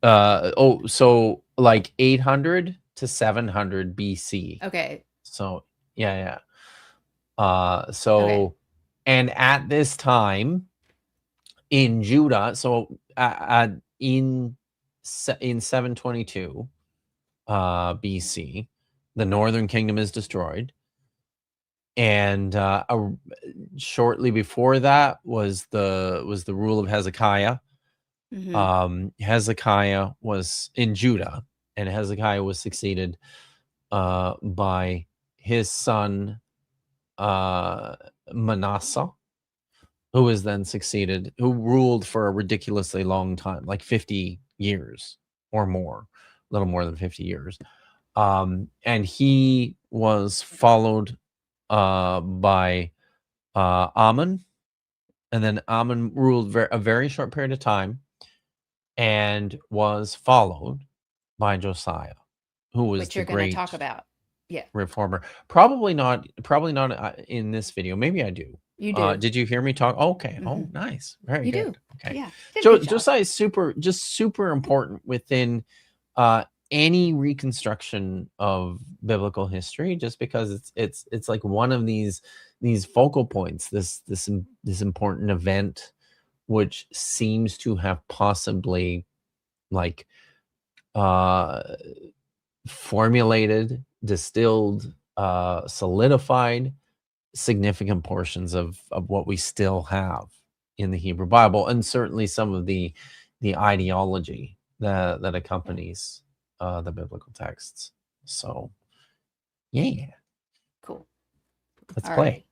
so like 800 to 700 BC. Okay. So, yeah. Okay. And at this time in Judah, so in 722 BC, the northern kingdom is destroyed. and shortly before that was the rule of Hezekiah. Hezekiah was in Judah, and Hezekiah was succeeded by his son Manasseh, who was then succeeded, who ruled for a ridiculously long time, like 50 years or more, a little more than 50 years. And he was followed by Ammon, and then Ammon ruled a very short period of time, and was followed by Josiah, who was Which the you're going to great talk about. Yeah, reformer. Probably not in this video. Maybe I do. you do. Did you hear me talk? Okay. Oh, Mhm. nice. Very You good. do. Okay. Yeah, did a good job. Josiah is super important within any reconstruction of biblical history, just because it's like one of these focal points, this important event, which seems to have possibly like formulated, distilled, solidified significant portions of what we still have in the Hebrew Bible, and certainly some of the ideology that accompanies the biblical texts. So, yeah, Cool. let's All play. right.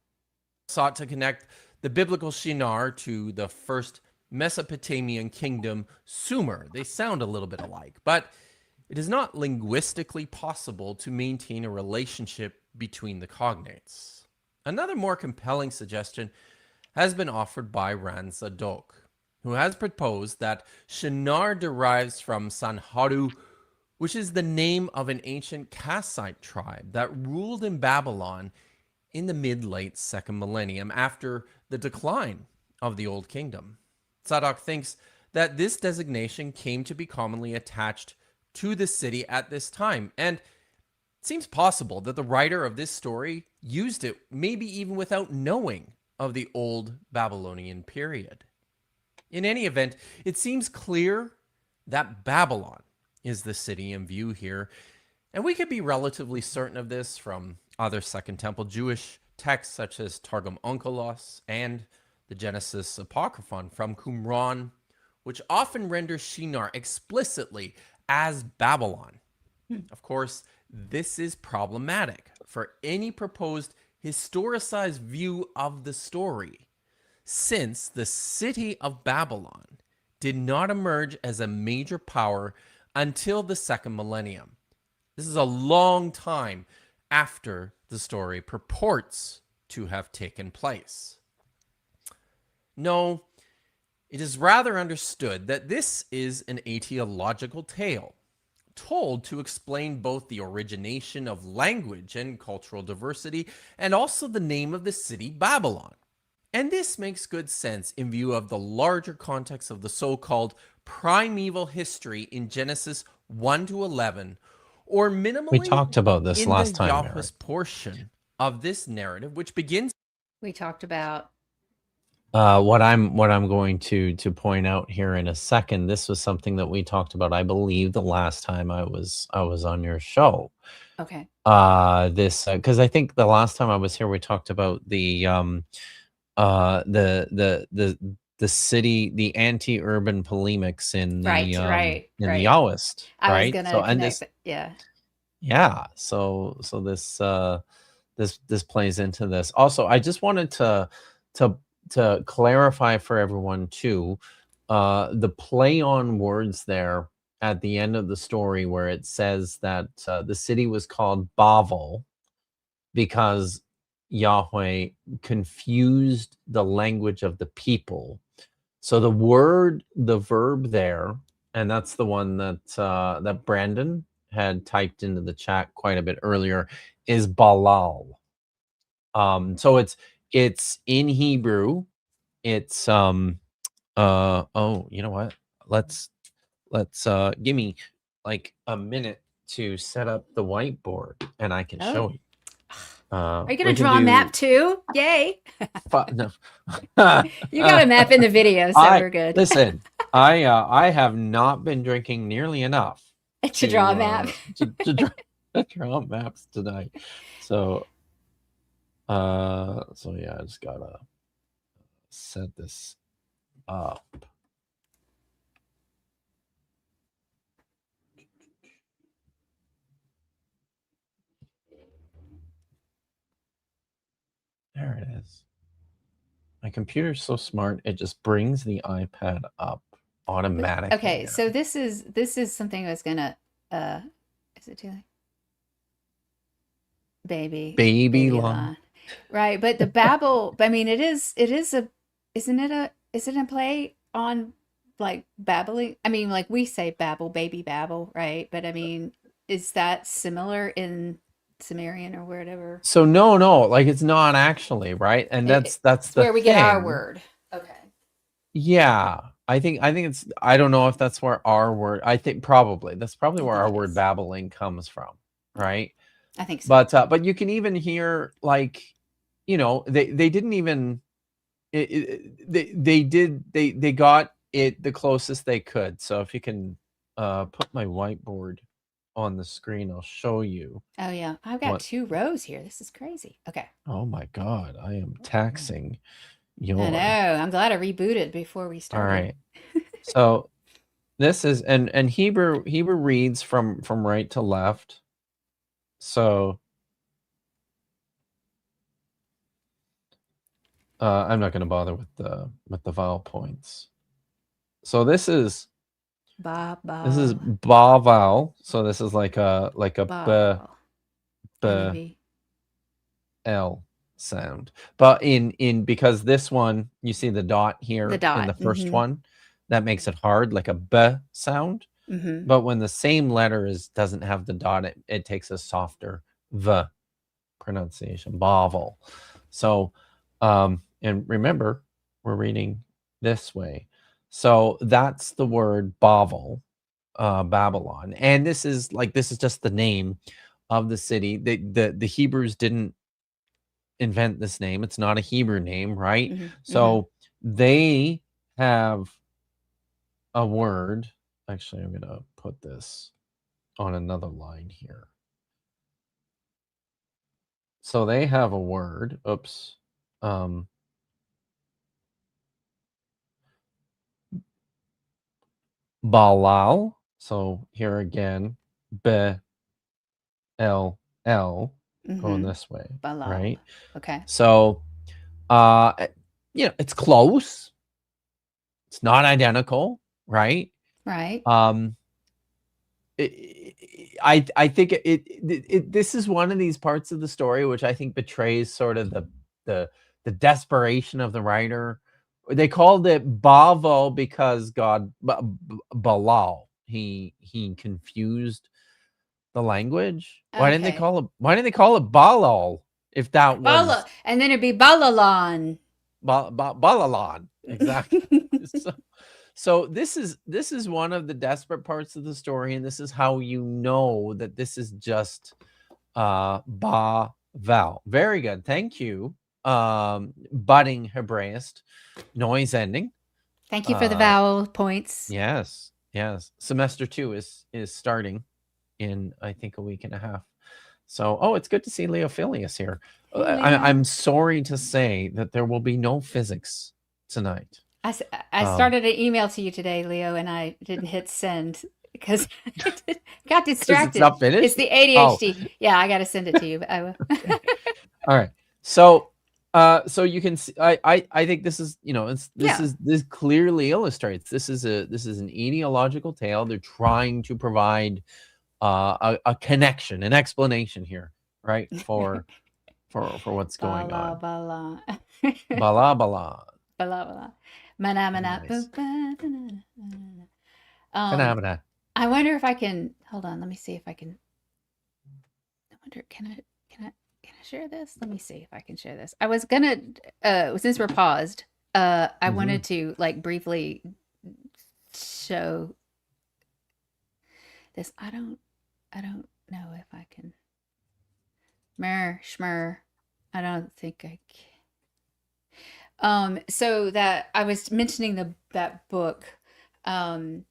Sought to connect the biblical Shinar to the first Mesopotamian kingdom, Sumer. They sound a little bit alike, but it is not linguistically possible to maintain a relationship between the cognates. Another more compelling suggestion has been offered by Ran Zadok, who has proposed that Shinar derives from Sanharu, which is the name of an ancient Kassite tribe that ruled in Babylon in the mid-late second millennium after the decline of the Old Kingdom. Zadok thinks that this designation came to be commonly attached to the city at this time, and it seems possible that the writer of this story used it maybe even without knowing of the Old Babylonian period. In any event, it seems clear that Babylon is the city in view here, and we could be relatively certain of this from other Second Temple Jewish texts such as Targum Onkelos and the Genesis Apocryphon from Qumran, which often renders Shinar explicitly as Babylon. Of course, this is problematic for any proposed historicized view of the story, since the city of Babylon did not emerge as a major power until the second millennium. This is a long time after the story purports to have taken place. No, it is rather understood that this is an etiological tale, told to explain both the origination of language and cultural diversity, and also the name of the city Babylon. And this makes good sense in view of the larger context of the so-called primeval history in Genesis 1 to 11, or minimally We talked about this in last the time, Yahweh's Eric. portion of this narrative, which begins. We talked about. What I'm going to point out here in a second. This was something that we talked about, I believe, the last time I was on your show. Okay. This because I think the last time I was here, we talked about the city, the anti-urban polemics in the Right. in the Yaoist, I was right? gonna So and connect. this, Yeah. yeah. So this this plays into this. Also, I just wanted to clarify for everyone too, the play on words there at the end of the story where it says that the city was called Bavel because Yahweh confused the language of the people. So the verb there, and that's the one that that Brandon had typed into the chat quite a bit earlier, is balal. So it's in Hebrew. It's oh, you know what? Let's give me like a minute to set up the whiteboard and I can show you. Are you gonna draw a map too? Yay! No. You got a map in the video, so we're good. Listen, I have not been drinking nearly enough to draw a map. to draw maps tonight. So So yeah, I just gotta set this up. There it is. My computer's so smart, it just brings the iPad up automatically. Okay, now. so this is something I was gonna is it too late? Baby Babylon. Lon. Right, but the Babel, I mean isn't it a play on like babbling? I mean, like we say Babel, baby Babel, right? But I mean, is that similar in Sumerian or whatever? So no, like it's not actually, right? And that's It's the where we get our thing. word. Okay. Yeah. I think it's, I don't know if that's where our word, I think probably that's probably I where think our it word is. babbling comes from, right? I think so. But you can even hear, like, you know, they didn't even they got it the closest they could. So if you can put my whiteboard on the screen, I'll show you. Oh yeah, I've got What? 2 rows here. This is crazy. Okay. Oh my god, I am taxing I your. know. I'm glad I rebooted before we All started. right. So this is, and Hebrew reads from right to left. So I'm not going to bother with the vowel points. So this is Ba ba vowel. So this is like a ba. b Maybe. l sound. But in because this one, you see the dot here The dot. in the first Mhm. one, that makes it hard, like a b sound. Mhm. But when the same letter doesn't have the dot, it takes a softer v pronunciation, bavel. So, and remember, we're reading this way. So that's the word Bavel, Babylon. And this is just the name of the city. The Hebrews didn't invent this name. It's not a Hebrew name, right? Mhm. So they have a word. Actually, I'm going to put this on another line here. So they have a word. Oops. Balal. So here again, B L L, going this way, Balal. right? Okay. So, you know, it's close. It's not identical, right? Right. I think this is one of these parts of the story which I think betrays sort of the desperation of the writer. They called it Bavo because God Balal. He confused the language. Why didn't they Okay. call it Balal if that Bala, was and then it'd be Balalon. Balalan? Exactly. So this is one of the desperate parts of the story, and this is how you know that this is just ba val. Very good. Thank you. Budding Hebraist, noise ending. Thank you for the vowel points. Yes. Semester 2 is starting in, I think, a week and a half. So, it's good to see Leophilius here. Hey, Leo. I'm sorry to say that there will be no physics tonight. I started an email to you today, Leo, and I didn't hit send because I got distracted. It's not finished? It's the ADHD. Yeah, I got to send it to you. But I will. Okay. All right. So you can see, I think this is, you know, this clearly illustrates this is an etiological tale. They're trying to provide a connection, an explanation here, right? For what's going on. Bala. Bala bala. Bala. Mana mana. Nice. Phenomena. I wonder if I can hold on. Let me see if I can. I wonder, can I share this? Let me see if I can share this. I was gonna since we're paused, I wanted to like briefly show this. I don't know if I can. Schmer. I don't think I can. So that I was mentioning that book. I'll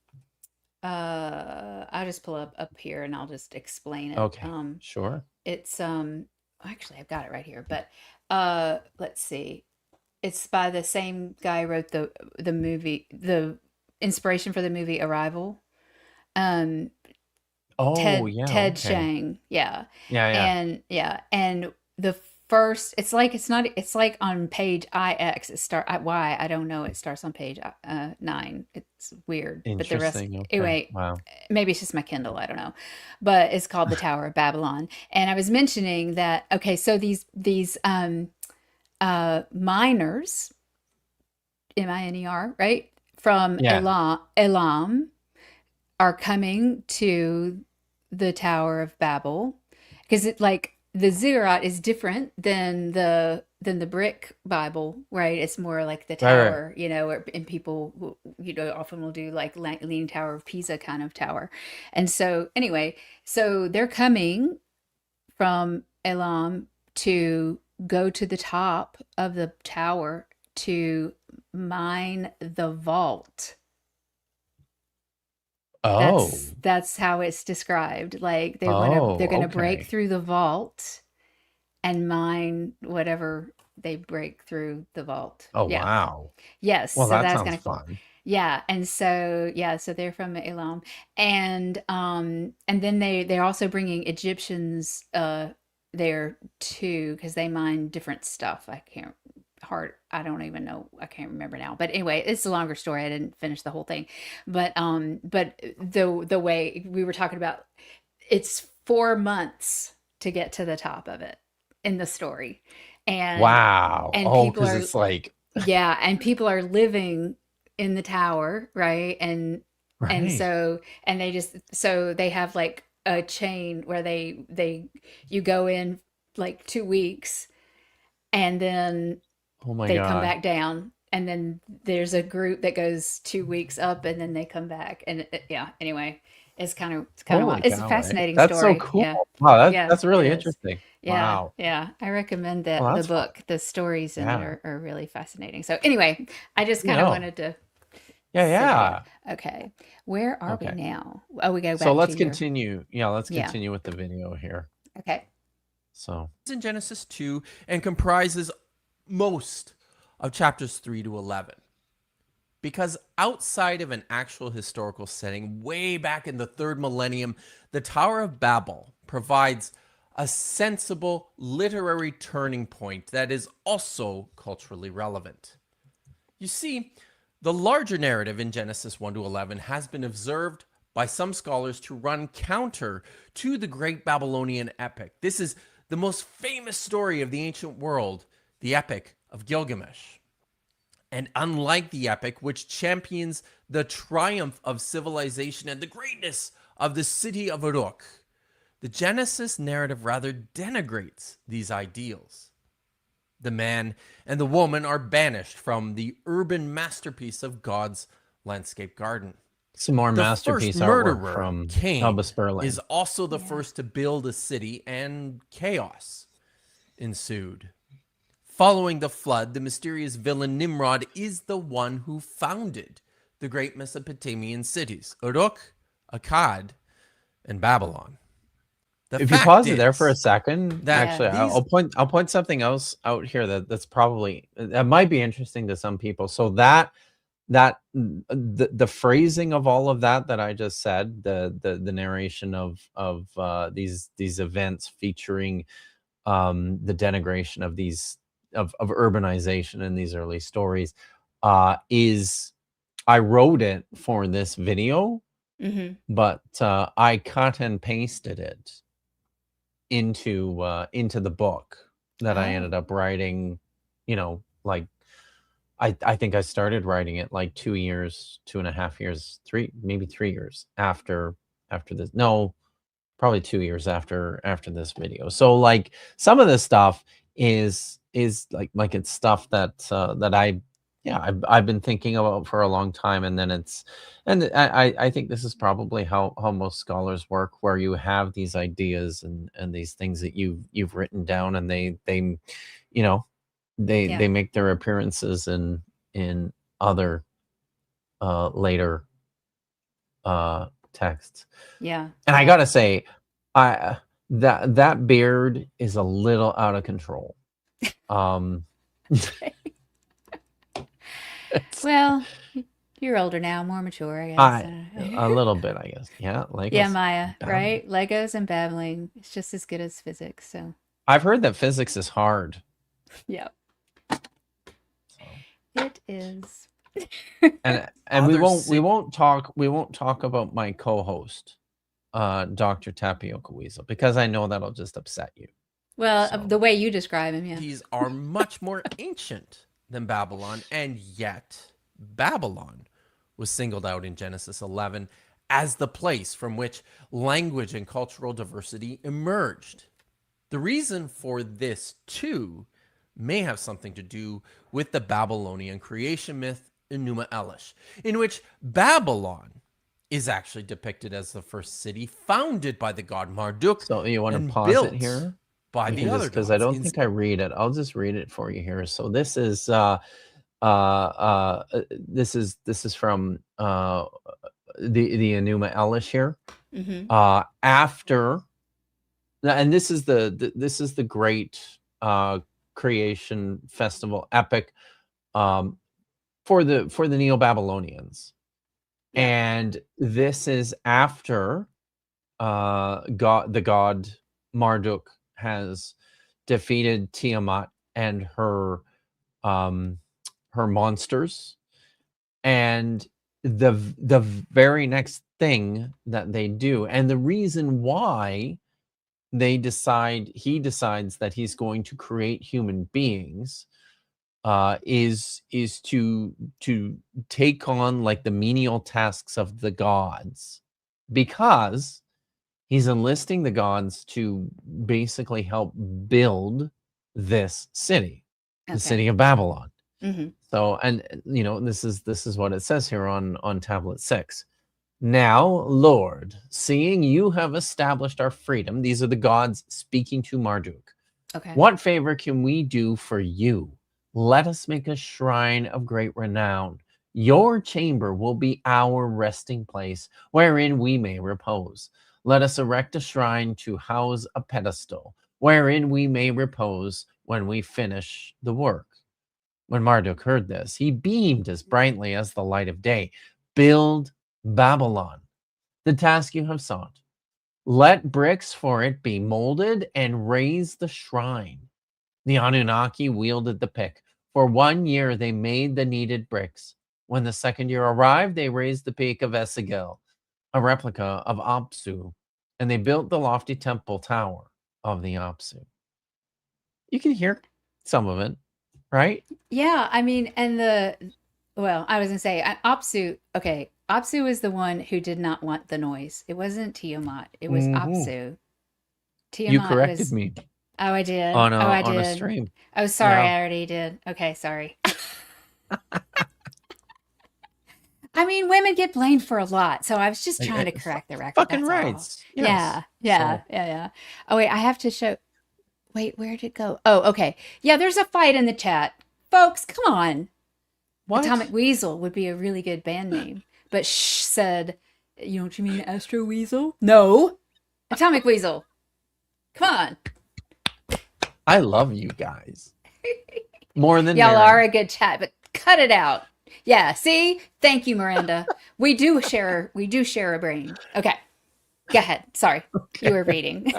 just pull up here and I'll just explain it. Okay. Sure. It's actually I've got it right here, but let's see. It's by the same guy who wrote the movie, the inspiration for the movie Arrival. Um, Oh, yeah, Ted okay. Chiang, yeah, Yeah. and the first, it's like it's not, it's like on page IX. Y. I don't know. It starts on page 9. It's weird, but the rest Interesting. Okay. anyway. Wow. Maybe it's just my Kindle. I don't know, but it's called the Tower of Babylon. And I was mentioning that. Okay, so these miners, Miner, right, from Yeah. Elam are coming to the Tower of Babel, because it, like, the ziggurat is different than the brick Bible, right? It's more like the Right. tower, and people, often will do like Leaning Tower of Pisa kind of tower. And so anyway, so they're coming from Elam to go to the top of the tower to mine the vault. Oh. That's how it's described. Like they're Oh, gonna break okay. through the vault and mine whatever they break through the vault. Oh, Yeah. wow. Yes. Well, So that that's sounds kind of cool. fun. Yeah. And so so they're from Elam, and then they're also bringing Egyptians there too, because they mine different stuff. I don't even know. I can't remember now. But anyway, it's a longer story. I didn't finish the whole thing. But the way we were talking about, it's 4 months to get to the top of it in the story. And Wow. and Oh, people because are, it's like, yeah, and people are living in the tower, right? And right. so, and they have like a chain where you go in like 2 weeks, and then Oh my they come God. back down, and then there's a group that goes 2 weeks up, and then they come back, and yeah, anyway, it's kind of Holy it's a cow, eh? fascinating That's so story. cool. Yeah. Wow, Yeah, that's it really is. interesting. Yeah, Wow. yeah, I recommend Well, the that's fun. book. The stories in it Yeah. are really fascinating. So anyway, I just kind of No. wanted to say that. Yeah. Yeah. Okay, where are we Okay. now? Oh, we go So back to let's your. continue. Yeah, let's Yeah. continue with the video here. Okay. So, In Genesis 2 and comprises most of chapters 3 to 11. Because outside of an actual historical setting, way back in the 3rd millennium, the Tower of Babel provides a sensible literary turning point that is also culturally relevant. You see, the larger narrative in Genesis 1 to 11 has been observed by some scholars to run counter to the great Babylonian epic. This is the most famous story of the ancient world, the Epic of Gilgamesh. And unlike the epic, which champions the triumph of civilization and the greatness of the city of Uruk, the Genesis narrative rather denigrates these ideals. The man and the woman are banished from the urban masterpiece of God's landscape garden. some more The first masterpiece artwork murderer, from Cain, Elba Sperling. is also the Yeah. first to build a city, and chaos ensued. Following the flood, the mysterious villain Nimrod is the one who founded the great Mesopotamian cities, Uruk, Akkad, and Babylon. The If you fact pause it there for a is second, that Yeah. actually, I'll point something else out here that's probably that might be interesting to some people. So the phrasing of all of that I just said, the narration of these events featuring the denigration of these of urbanization in these early stories, is I wrote it for this video, Mm-hmm. but I cut and pasted it into the book that I ended Oh. up writing. Like I think I started writing it like 2 years, 2.5 years, 3 years after this. No, probably 2 years after this video. So like some of this stuff is like it's stuff that I've been thinking about for a long time, and then I think this is probably how most scholars work, where you have these ideas and these things that you've written down, and they you know Yeah. they make their appearances in other later texts. Yeah. And I Yeah. gotta say, I that beard is a little out of control. Um, it's, Well, you're older now, more mature, I guess. I a little bit, I guess. Yeah, Yeah, Legos. Maya, Babbling. right? Legos and babbling. It's just as good as physics. So, I've heard that physics is hard. yeah, So. it is. And we Other won't talk about my co-host, Dr. Tapioca Weasel, because I know that'll just upset you. Well, So. the way you describe him, yeah. These are much more ancient than Babylon, and yet Babylon was singled out in Genesis 11 as the place from which language and cultural diversity emerged. The reason for this, too, may have something to do with the Babylonian creation myth Enuma Elish, in which Babylon is actually depicted as the first city founded by the god Marduk So you want to and pause built it here? by You the can other just, because I gods. don't think I read it. I'll just read it for you here. So this is this is from the Enuma Elish here. Mm-hmm. After, and this is the great creation festival epic for the Neo-Babylonians. Yeah. And this is after the god Marduk has defeated Tiamat and her monsters. And the very next thing that they do, and the reason why he decides that he's going to create human beings, is to take on like the menial tasks of the gods, because he's enlisting the gods to basically help build this city, the city of Babylon. Mm-hmm. So, and this is what it says here on tablet 6. Now, Lord, seeing you have established our freedom, these are the gods speaking to Marduk. Okay. What favor can we do for you? Let us make a shrine of great renown. Your chamber will be our resting place, wherein we may repose. Let us erect a shrine to house a pedestal, wherein we may repose when we finish the work. When Marduk heard this, he beamed as brightly as the light of day. Build Babylon, the task you have sought. Let bricks for it be molded and raise the shrine. The Anunnaki wielded the pick. For 1 year, they made the needed bricks. When the second year arrived, they raised the peak of Esagil, a replica of Apsu, and they built the lofty temple tower of the Apsu. You can hear some of it, right? Yeah, I mean, and well, I was gonna say, Apsu. Okay, Apsu is the one who did not want the noise. It wasn't Tiamat. It was Apsu. Tiamat You corrected was. me Oh, I did. on I a did. stream. Oh, sorry, Yeah. I already did. Okay, sorry. I mean, women get blamed for a lot, so I was just trying to correct the record. Fucking That's all. rights. Yes. Yeah. Oh wait, I have to show. Wait, where did it go? Oh, okay. Yeah, there's a fight in the chat, folks. Come on. What? Atomic Weasel would be a really good band name, but Shh said, "You don't you mean Astro Weasel?" No, Atomic Weasel. Come on. I love you guys more than Y'all Mary. are a good chat, but cut it out. Yeah, see? Thank you, Miranda. We do share a brain. Okay. Go ahead. Sorry. Okay. You were reading.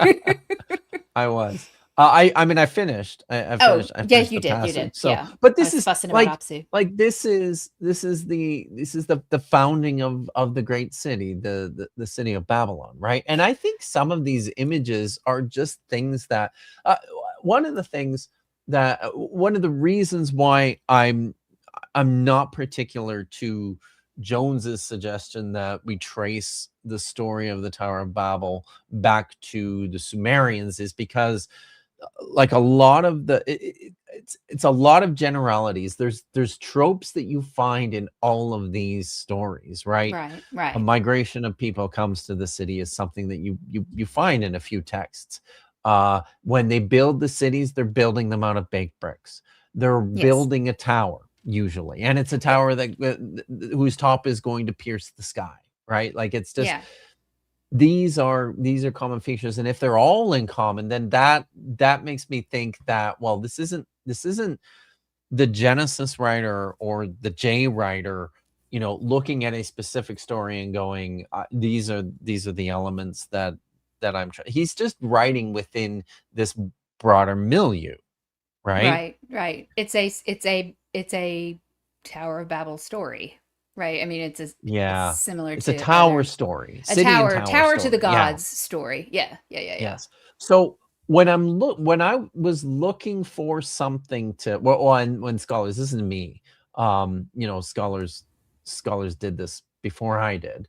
I was. I mean, I finished. I finished. I yeah, finished you the did. You passage. did. So, Yeah. but this I was is fussing about like Apsu. this is the founding of the great city, the city of Babylon, right? And I think some of these images are just things that one of the reasons why I'm not particular to Jones's suggestion that we trace the story of the Tower of Babel back to the Sumerians is because, like, a lot of it's a lot of generalities. There's tropes that you find in all of these stories, right? Right. A migration of people comes to the city is something that you find in a few texts. When they build the cities, they're building them out of baked bricks. They're building a tower usually, and it's a tower that whose top is going to pierce the sky, right? Like, it's just these are common features, and if they're all in common, then that makes me think that, well, this isn't the Genesis writer or the J writer, looking at a specific story and going, these are the elements that I'm trying. He's just writing within this broader milieu, right? Right. It's a Tower of Babel story, right? I mean, it's Yeah. similar It's a to tower other story, a city and tower tower to the story. Yeah. gods story. Yeah. Yes. So when I was looking for something to, when scholars, this is me, scholars did this before I did.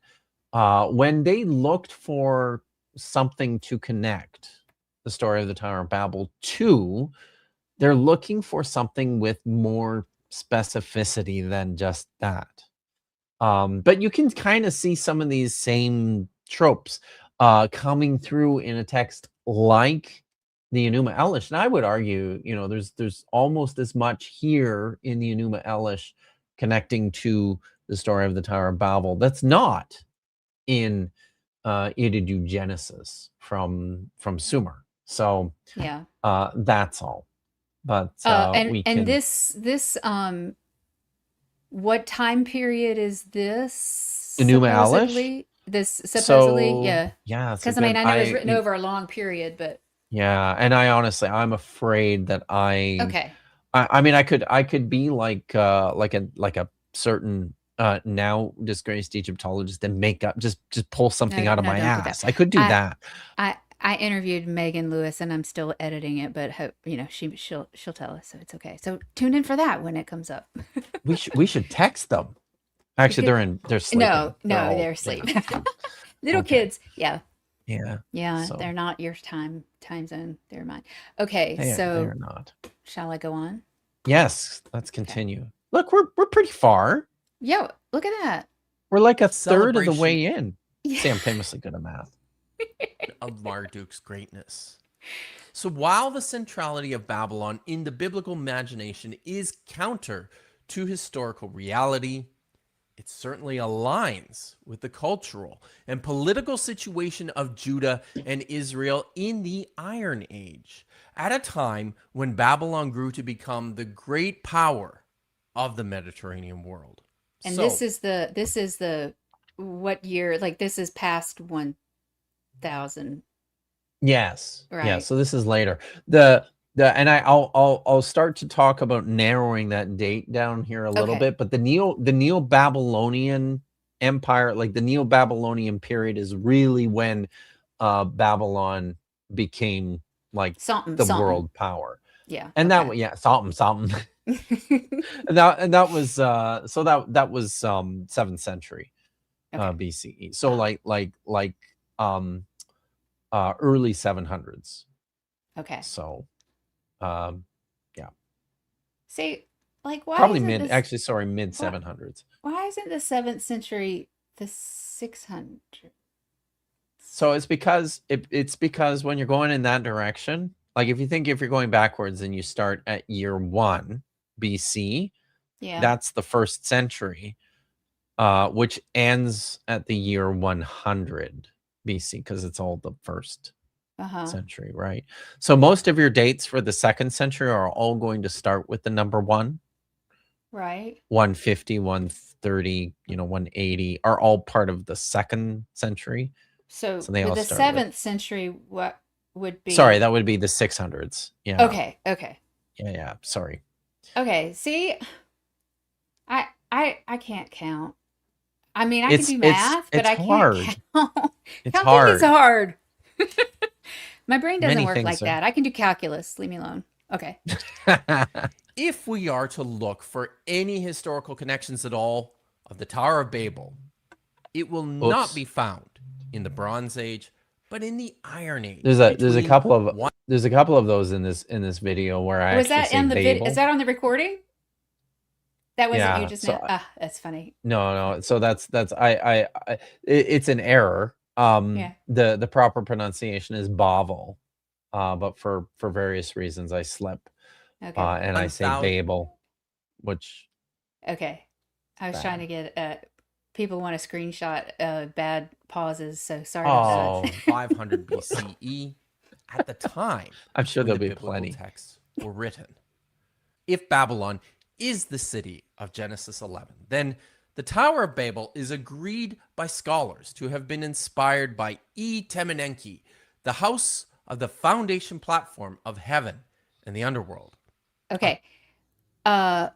When they looked for something to connect the story of the Tower of Babel to, they're looking for something with more specificity than just that. But you can kind of see some of these same tropes coming through in a text like the Enuma Elish. And I would argue, there's almost as much here in the Enuma Elish connecting to the story of the Tower of Babel that's not in Iridu Genesis from Sumer. So Yeah. that's all. But we can. And this what time period is this? Enuma Elish? Supposedly? This supposedly, yeah. Yeah. Because I mean, I know it's written over a long period, but yeah, and I'm afraid that okay. I mean, I could be like a certain now disgraced Egyptologist and make up just pull something out of my don't do that. ass. I could do that. I interviewed Megan Lewis and I'm still editing it, but hope she'll tell us, so it's okay. So tune in for that when it comes up. we should text them. Actually, they're sleeping. No, they're asleep. Little kids, yeah. So, they're not your time zone. They're mine. Okay, so they're not. Shall I go on? Yes, let's continue. Okay. Look, we're pretty far. Yo, look at that. We're like a third of the way in. Yeah. See, I'm famously good at math. Of Marduk's greatness. So while the centrality of Babylon in the biblical imagination is counter to historical reality, it certainly aligns with the cultural and political situation of Judah and Israel in the Iron Age, at a time when Babylon grew to become the great power of the Mediterranean world. And this is the what year? Like this is past 1000. Yes. Right. Yeah. So this is later. And I'll start to talk about narrowing that date down here a little bit. But the Neo-Babylonian Empire, like the Neo-Babylonian period, is really when Babylon became like the world power. Yeah. And something. and that was so that was 7th century BCE. So early 700s. Okay. So yeah. See, like why probably mid 700s. Why isn't the 7th century the 600s? So it's because when you're going in that direction, like if you're going backwards and you start at year 1 BC, that's the 1st century, which ends at the year 100 BC, because it's all the 1st century, right? So most of your dates for the 2nd century are all going to start with the number 1. Right. 150, 130, 180 are all part of the 2nd century. So they all the start 7th century, what would be? Sorry, that would be the 600s. Yeah. Okay. Yeah. Sorry. Okay. See, I can't count. I mean, I can do math, but I can't count. It's hard. It's hard. My brain doesn't work like that. I can do calculus. Leave me alone. Okay. If we are to look for any historical connections at all of the Tower of Babel, it will not be found in the Bronze Age, but in the Iron Age. There's a couple of those in this video where I was actually that say in the Babel. Is that on the recording? That wasn't you just now. That's funny. No. So it's an error. The proper pronunciation is Bavel, but for various reasons I slip. Okay. And I say Babel, which. Okay. I was trying to get people want to screenshot bad pauses, so sorry about that. 500 BCE. At the time, I'm sure there'll be plenty. Texts were written. if Babylon is the city of Genesis 11, then the Tower of Babel is agreed by scholars to have been inspired by Temenenki, the house of the foundation platform of heaven and the underworld. Okay. Uh,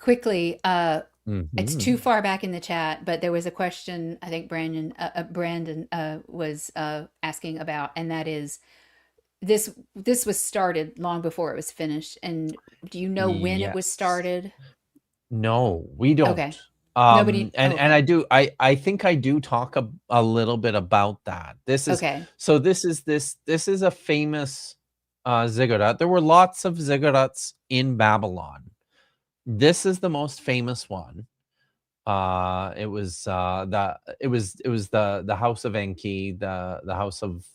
quickly, it's too Mhm. far back in the chat, but there was a question I think Brandon was asking about, and that is this was started long before it was finished. And do you know when it was Yes. started? No, we don't. Okay. Nobody. And Okay. I think I do talk a little bit about that. Okay. This is a famous ziggurat. There were lots of ziggurats in Babylon. This is the most famous one. It was the house of Enki, the house of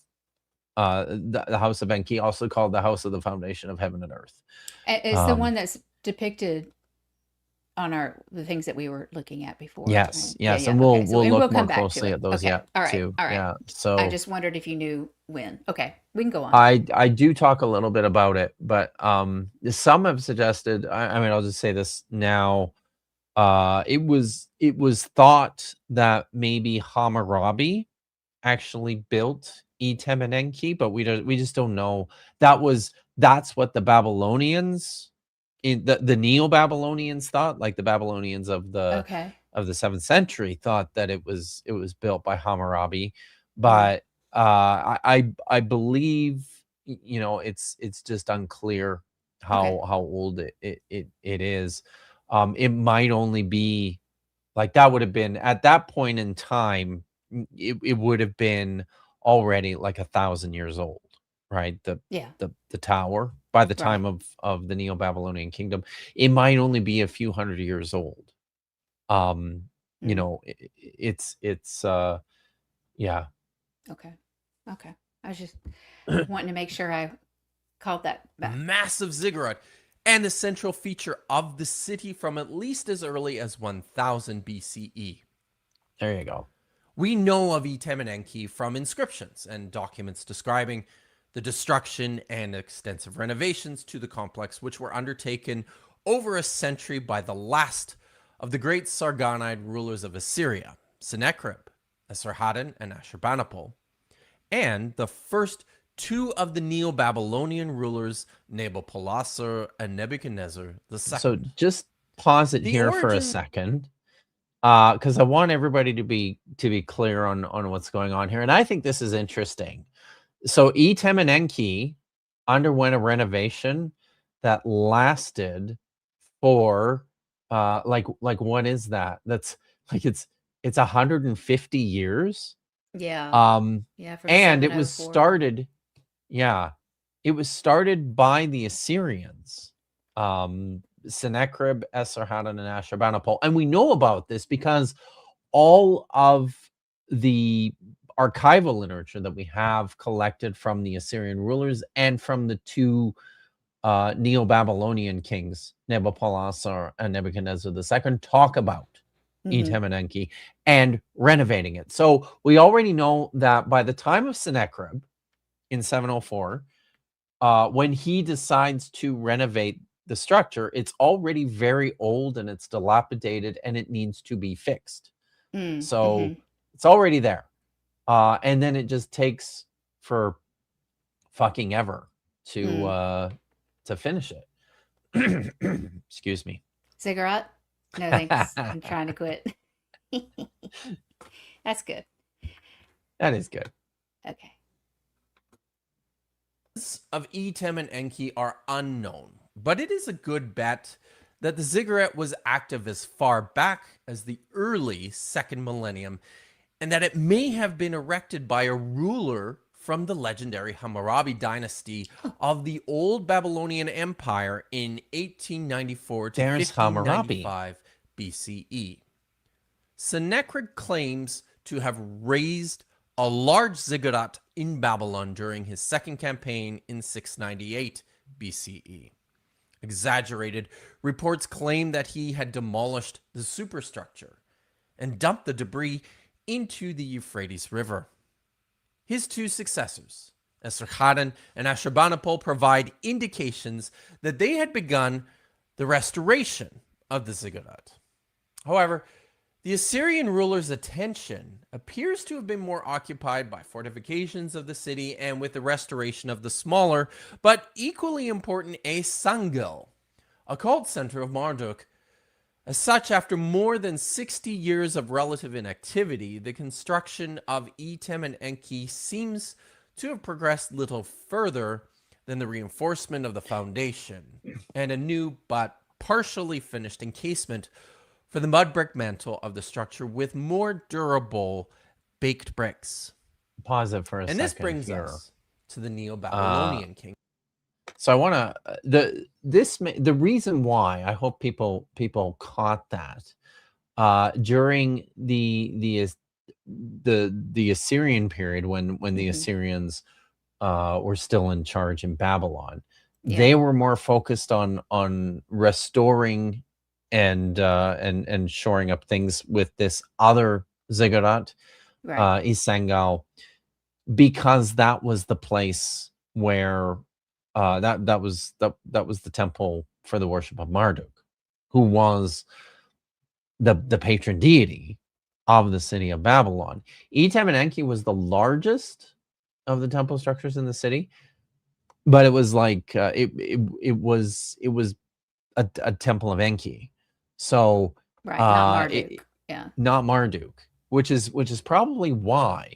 the house of Enki, also called the house of the foundation of heaven and earth. It's the one that's depicted on the things that we were looking at before, Yes, right? Yeah, yes, yeah. and Okay. we'll And we'll look more come back to closely it. at those Okay. yet All right. too. All right. Yeah. I So just wondered if you knew when. Okay. We can go on. I do talk a little bit about it, but some have suggested, I mean, I'll just say this now. It was thought that maybe Hammurabi actually built Temenenki, but we just don't know. That's what the Babylonians, in the Neo-Babylonians thought, like the Babylonians of the Okay. 7th century thought that it was built by Hammurabi. Mm. But I believe, it's just unclear Okay. how old it is. It might only be, like, that would have been at that point in time, it would have been already like 1,000 years old, right? Yeah. The tower, by the time Right. of the Neo-Babylonian kingdom, it might only be a few hundred years old. Um, Mm. it's yeah. Okay. Okay. I was just wanting to make sure I called that back. Massive ziggurat, and a central feature of the city from at least as early as 1000 BCE. There you go. We know of Temenenki from inscriptions and documents describing the destruction and extensive renovations to the complex, which were undertaken over a century by the last of the great Sargonide rulers of Assyria, Sennacherib, Esarhaddon, and Ashurbanipal, and the first two of the Neo-Babylonian rulers, Nabopolassar and Nebuchadnezzar II. So just pause it The here for a origin- second, because I want everybody to be clear on what's going on here, and I think this is interesting. So Temenenki underwent a renovation that lasted for like what is that? That's like it's 150 years. Yeah. Yeah. From And it was 704. started, yeah, it was started by the Assyrians, Sennacherib, Esarhaddon, and Ashurbanipal. And we know about this because all of the archival literature that we have collected from the Assyrian rulers and from the two Neo-Babylonian kings, Nabopolassar and Nebuchadnezzar II, talk about Temenenki and renovating it. So we already know that by the time of Sennacherib in 704, when he decides to renovate the structure, it's already very old and it's dilapidated and it needs to be fixed. So it's already there. And then it just takes for fucking ever to finish it. Excuse me. Ziggurat? No, thanks. I'm trying to quit. That's good. That is good. Okay. Of Temenenki are unknown, but it is a good bet that the ziggurat was active as far back as the early 2nd millennium, and that it may have been erected by a ruler from the legendary Hammurabi dynasty of the Old Babylonian Empire in 1894 to There's Hammurabi. 1595 BCE. Sennacherib claims to have raised a large ziggurat in Babylon during his second campaign in 698 BCE. Exaggerated reports claim that he had demolished the superstructure and dumped the debris into the Euphrates River. His two successors, Esarhaddon and Ashurbanipal provide indications that they had begun the restoration of the ziggurat. However, the Assyrian ruler's attention appears to have been more occupied by fortifications of the city and with the restoration of the smaller, but equally important Esangil, a cult center of Marduk. As such, after more than 60 years of relative inactivity, the construction of Etem and Enki seems to have progressed little further than the reinforcement of the foundation and a new but partially finished encasement for the mud brick mantle of the structure with more durable baked bricks. Pause it for a And second this brings here. us to the Neo-Babylonian king. So I want to the reason why I hope people caught that during the Assyrian period when the Assyrians were still in charge in Babylon, they were more focused on restoring and shoring up things with this other ziggurat, Isangal, because that was the place where that was the temple for the worship of Marduk, who was the patron deity of the city of Babylon. Etem and Enki was the largest of the temple structures in the city, but it was like it was a temple of Enki, so not Marduk. not Marduk, which is probably why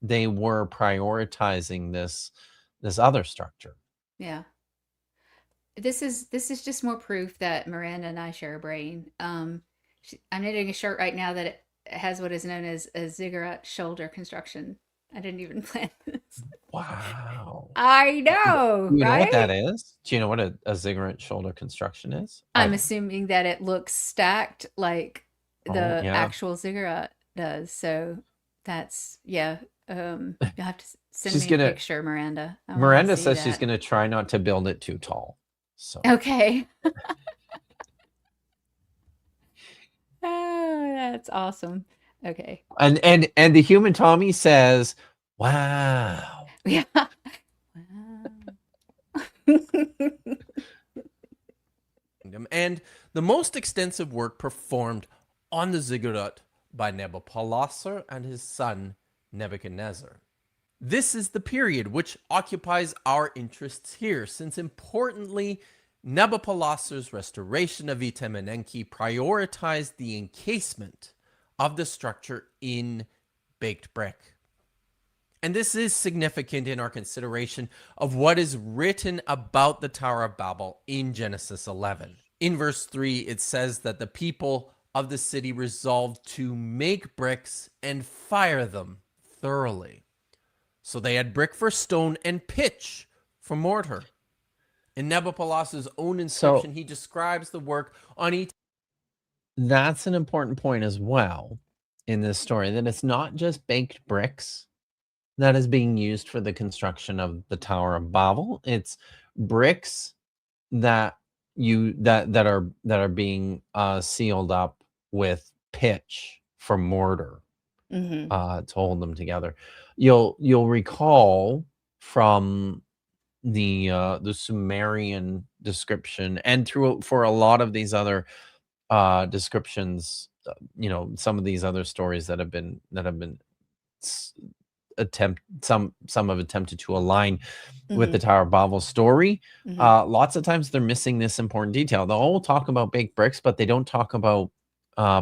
they were prioritizing this other structure. Yeah. This is just more proof that Miranda and I share a brain. I'm knitting a shirt right now that it has what is known as a ziggurat shoulder construction. I didn't even plan this. Wow. I know, you know right? what that is? Do you know what a ziggurat shoulder construction is? I'm assuming that it looks stacked like the actual ziggurat does. So that's, you'll have to send me a picture, Miranda. Miranda says she's going to try not to build it too tall. So okay. Oh, that's awesome. Okay. And the human Tommy says, "Wow." Yeah. And the most extensive work performed on the ziggurat by Nabopolassar and his son Nebuchadnezzar. This is the period which occupies our interests here, since importantly, Nabopolassar's restoration of Etem and Enki prioritized the encasement of the structure in baked brick. And this is significant in our consideration of what is written about the Tower of Babel in Genesis 11. In verse 3, it says that the people of the city resolved to make bricks and fire them thoroughly. So they had brick for stone and pitch for mortar. In Nabopolassar's own inscription, he describes the work on each. That's an important point as well in this story, that it's not just baked bricks that is being used for the construction of the Tower of Babel. It's bricks that are being sealed up with pitch for mortar to hold them together. You'll recall from the Sumerian description, and for a lot of these other descriptions, some of these other stories that have been some have attempted to align with the Tower of Babel story. Lots of times they're missing this important detail. They'll all talk about baked bricks, but they don't talk about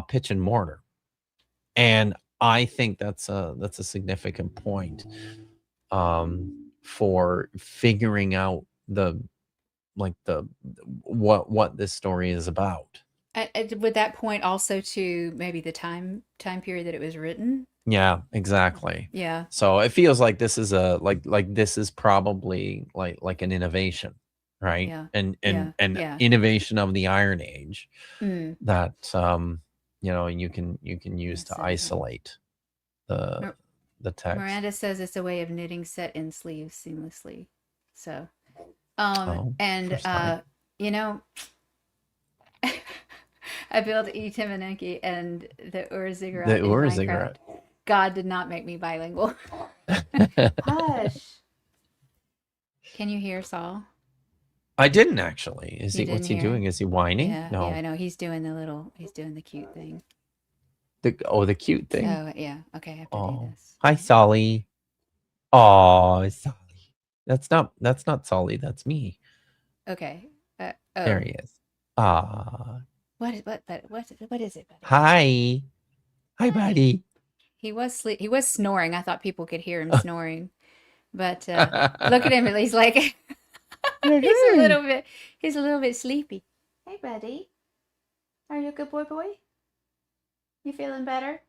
pitch and mortar. And I think that's a significant point for figuring out what this story is about. Would that point also to maybe the time period that it was written? Yeah, exactly. Yeah. So it feels like this is this is probably like an innovation, right? Yeah. And innovation of the Iron Age that you can use to isolate the text. Miranda says it's a way of knitting set in sleeves seamlessly. So I built Etem and Enki and the Ur-Ziggurat in Minecraft. God did not make me bilingual. Hush. Can you hear Saul? I didn't actually. Is You he? What's didn't he hear? doing? Is he whining? Yeah, No. I know. He's doing the cute thing. The cute thing. Oh, yeah. Okay, I have to do Oh, this. hi, Solly. Oh, Solly. That's not Solly. That's me. Okay. There Oh, he is. Ah, what is it, buddy? hi, hi, buddy. He was snoring. I thought people could hear him snoring. But look at him. He's like he's a little bit sleepy. Hey, buddy. Are you a good boy? You feeling better?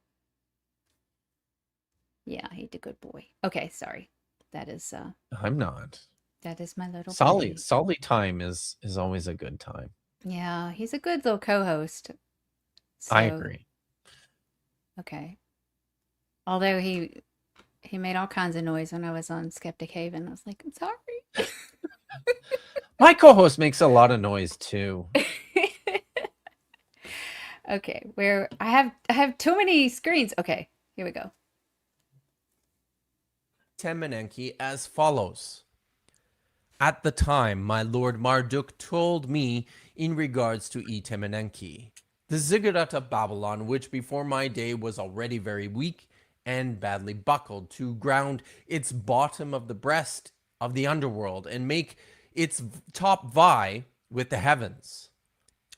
Yeah, he's a good boy. Okay, sorry. That is I'm not. my little Solly. buddy. Solly time is always a good time. Yeah, he's a good little co-host. I So, agree. okay. Although he made all kinds of noise when I was on Skeptic Haven. I was like, I'm sorry. My co-host makes a lot of noise too. Okay, where I have too many screens. Okay, here we go. Temenenki as follows. At the time, my lord Marduk told me in regards to Temenenki, the ziggurat of Babylon, which before my day was already very weak and badly buckled, to ground its bottom of the breast of the underworld and make its top vie with the heavens.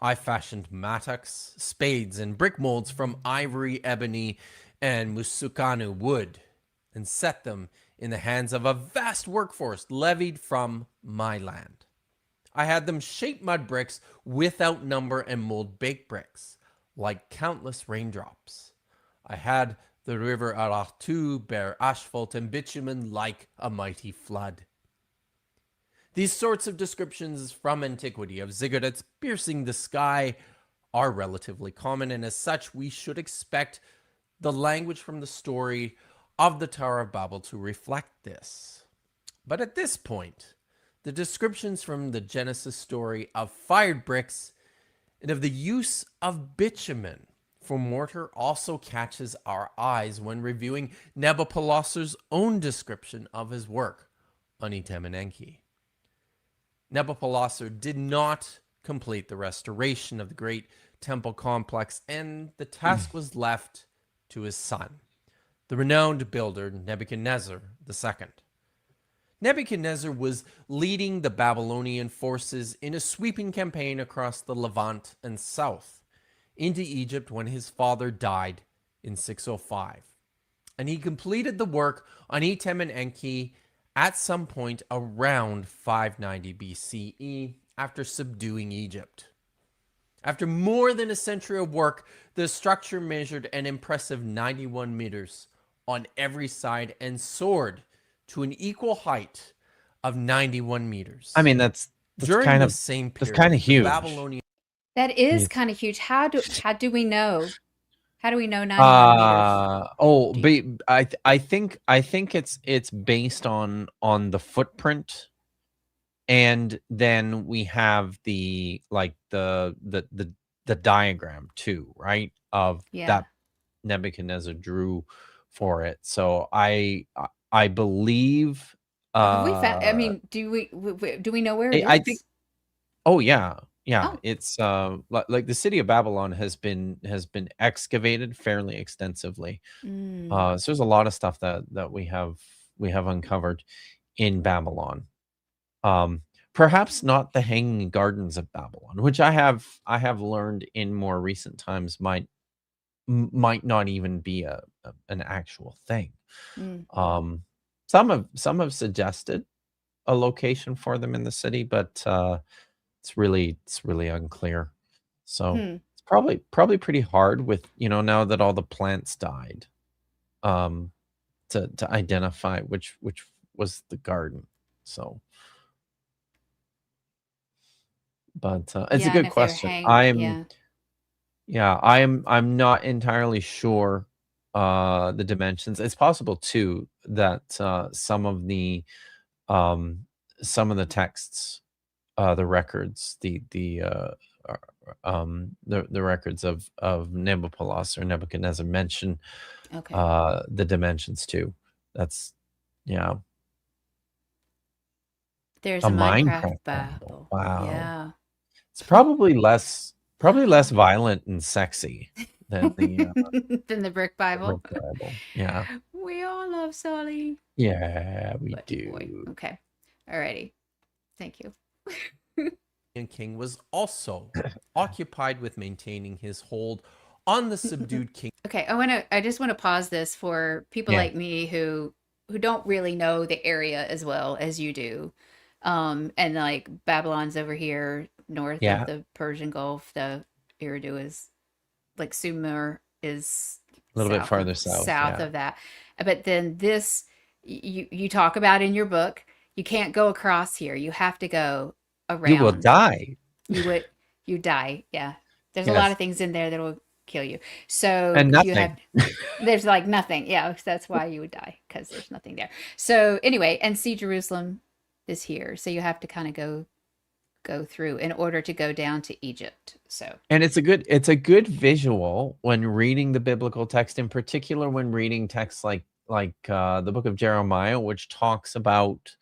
I fashioned mattocks, spades, and brick molds from ivory, ebony, and musukanu wood, and set them in the hands of a vast workforce levied from my land. I had them shape mud bricks without number and mold baked bricks, like countless raindrops. I had the river Aratu bear asphalt and bitumen like a mighty flood. These sorts of descriptions from antiquity of ziggurats piercing the sky are relatively common, and as such, we should expect the language from the story of the Tower of Babel to reflect this. But at this point, the descriptions from the Genesis story of fired bricks and of the use of bitumen for mortar also catches our eyes when reviewing Nabopolassar's own description of his work on Temenenki. Nabopolassar did not complete the restoration of the great temple complex, and the task was left to his son, the renowned builder Nebuchadnezzar II. Nebuchadnezzar was leading the Babylonian forces in a sweeping campaign across the Levant and south into Egypt when his father died in 605. And he completed the work on Temenenki at some point around 590 BCE after subduing Egypt. After more than a century of work, the structure measured an impressive 91 meters on every side and soared to an equal height of 91 meters. I mean, that's During kind this of same that's period, kind of the huge. Babylonian That is Yeah. kind of huge. How do we know? How do we know 91 meters? I think it's based on the footprint, and then we have the diagram too, right? Of Yeah. that Nebuchadnezzar drew for it. So I believe Have we found? I mean, do we know where it is? I think. Oh yeah. Oh. It's like the city of Babylon has been excavated fairly extensively. So there's a lot of stuff that we have uncovered in Babylon. Perhaps not the Hanging Gardens of Babylon, which I have learned in more recent times might not even be an actual thing. Some have suggested a location for them in the city, but it's really unclear. So it's probably pretty hard with, now that all the plants died, to identify which was the garden. So, but it's a good question. I'm not entirely sure the dimensions. It's possible too that some of the texts, the records, the records of Nabopolassar or Nebuchadnezzar mention the dimensions too. That's There's A a Minecraft Minecraft Bible. Bible. Wow. Yeah. It's probably less violent and sexy than the Than the Brick Bible. Brick Bible. Yeah. We all love Sully. Yeah, we Lucky boy. do. Okay. Alrighty. Thank you. King was also occupied with maintaining his hold on the subdued king. Okay, I just want to pause this for people Yeah. like me who don't really know the area as well as you do. And like Babylon's over here north Yeah. of the Persian Gulf. The Eridu is like Sumer is A little bit farther south. south Yeah. of that. But then this you talk about in your book, you can't go across here. You have to go around. You will die. You die. Yeah. There's a Yes. lot of things in there that will kill you. So And you nothing. have there's like nothing. Yeah, that's why you would die, because there's nothing there. So anyway, and see, Jerusalem is here. So you have to kind of go through in order to go down to Egypt. So And it's a good visual when reading the biblical text, in particular when reading texts like the book of Jeremiah, which talks about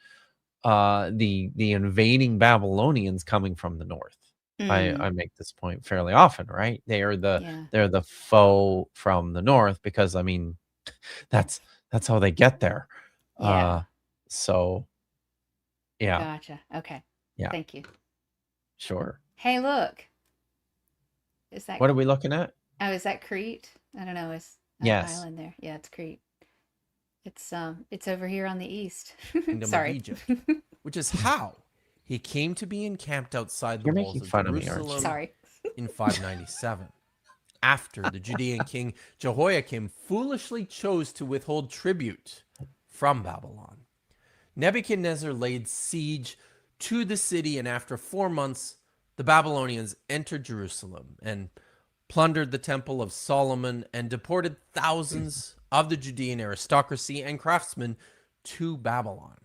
the invading Babylonians coming from the north. I make this point fairly often, right? They're the foe from the north, because I mean that's how they get there. Yeah. So yeah, Gotcha. Okay. Yeah. Thank you. sure. Hey, look. Is that What are we looking at? Oh, is that Crete? I don't know. Is that Yes. island there? Yeah, it's Crete. It's over here on the east. Kingdom of Sorry. Egypt, which is how he came to be encamped outside the You're walls making of fun of me, aren't Jerusalem you? Sorry. in 597. After the Judean king Jehoiakim foolishly chose to withhold tribute from Babylon, Nebuchadnezzar laid siege to the city, and after 4 months, the Babylonians entered Jerusalem and plundered the temple of Solomon and deported thousands of the Judean aristocracy and craftsmen to Babylon.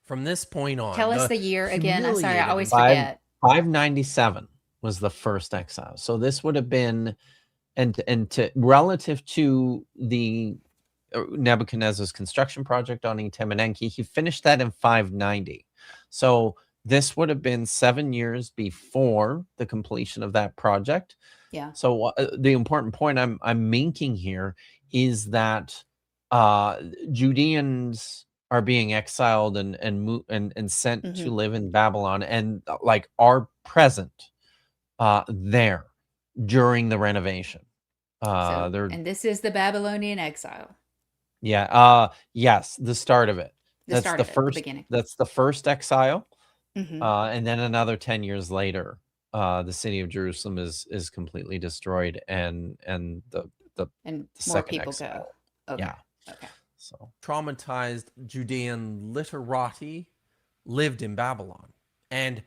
From this point on, Tell us the year again. I'm sorry, I always Five- forget. 597 was the first exile. So this would have been, relative to the Nebuchadnezzar's construction project on Etemenenki, he finished that in 590. So this would have been 7 years before the completion of that project. Yeah. So the important point I'm making here is that Judeans are being exiled and sent to live in Babylon, and like are present there during the renovation. And this is the Babylonian exile. Yeah. Yes, the start of it. The beginning. That's the first exile. Mhm. And then another 10 years later, the city of Jerusalem is completely destroyed, and the And more second people exile. go. Okay. Yeah. Okay. So traumatized Judean literati lived in Babylon and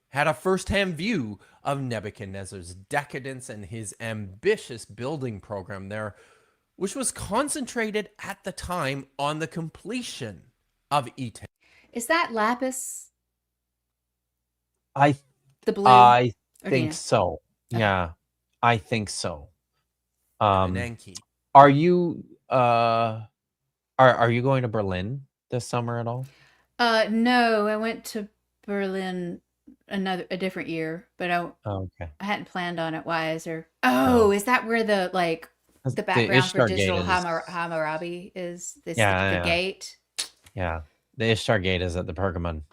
had a first-hand view of Nebuchadnezzar's decadence and his ambitious building program there, which was concentrated at the time on the completion of Eden. Is that lapis? I The blue? I Or do you think know? so. Okay. Yeah, I think so. Enki. Are you are you going to Berlin this summer at all? No, I went to Berlin a different year, but Oh, okay. I hadn't planned on it. Why is there? Oh. Oh, is that where the That's the background for Ishtar Gate digital is- Hammurabi is? This Yeah, the yeah. gate? Yeah, the Ishtar Gate is at the Pergamon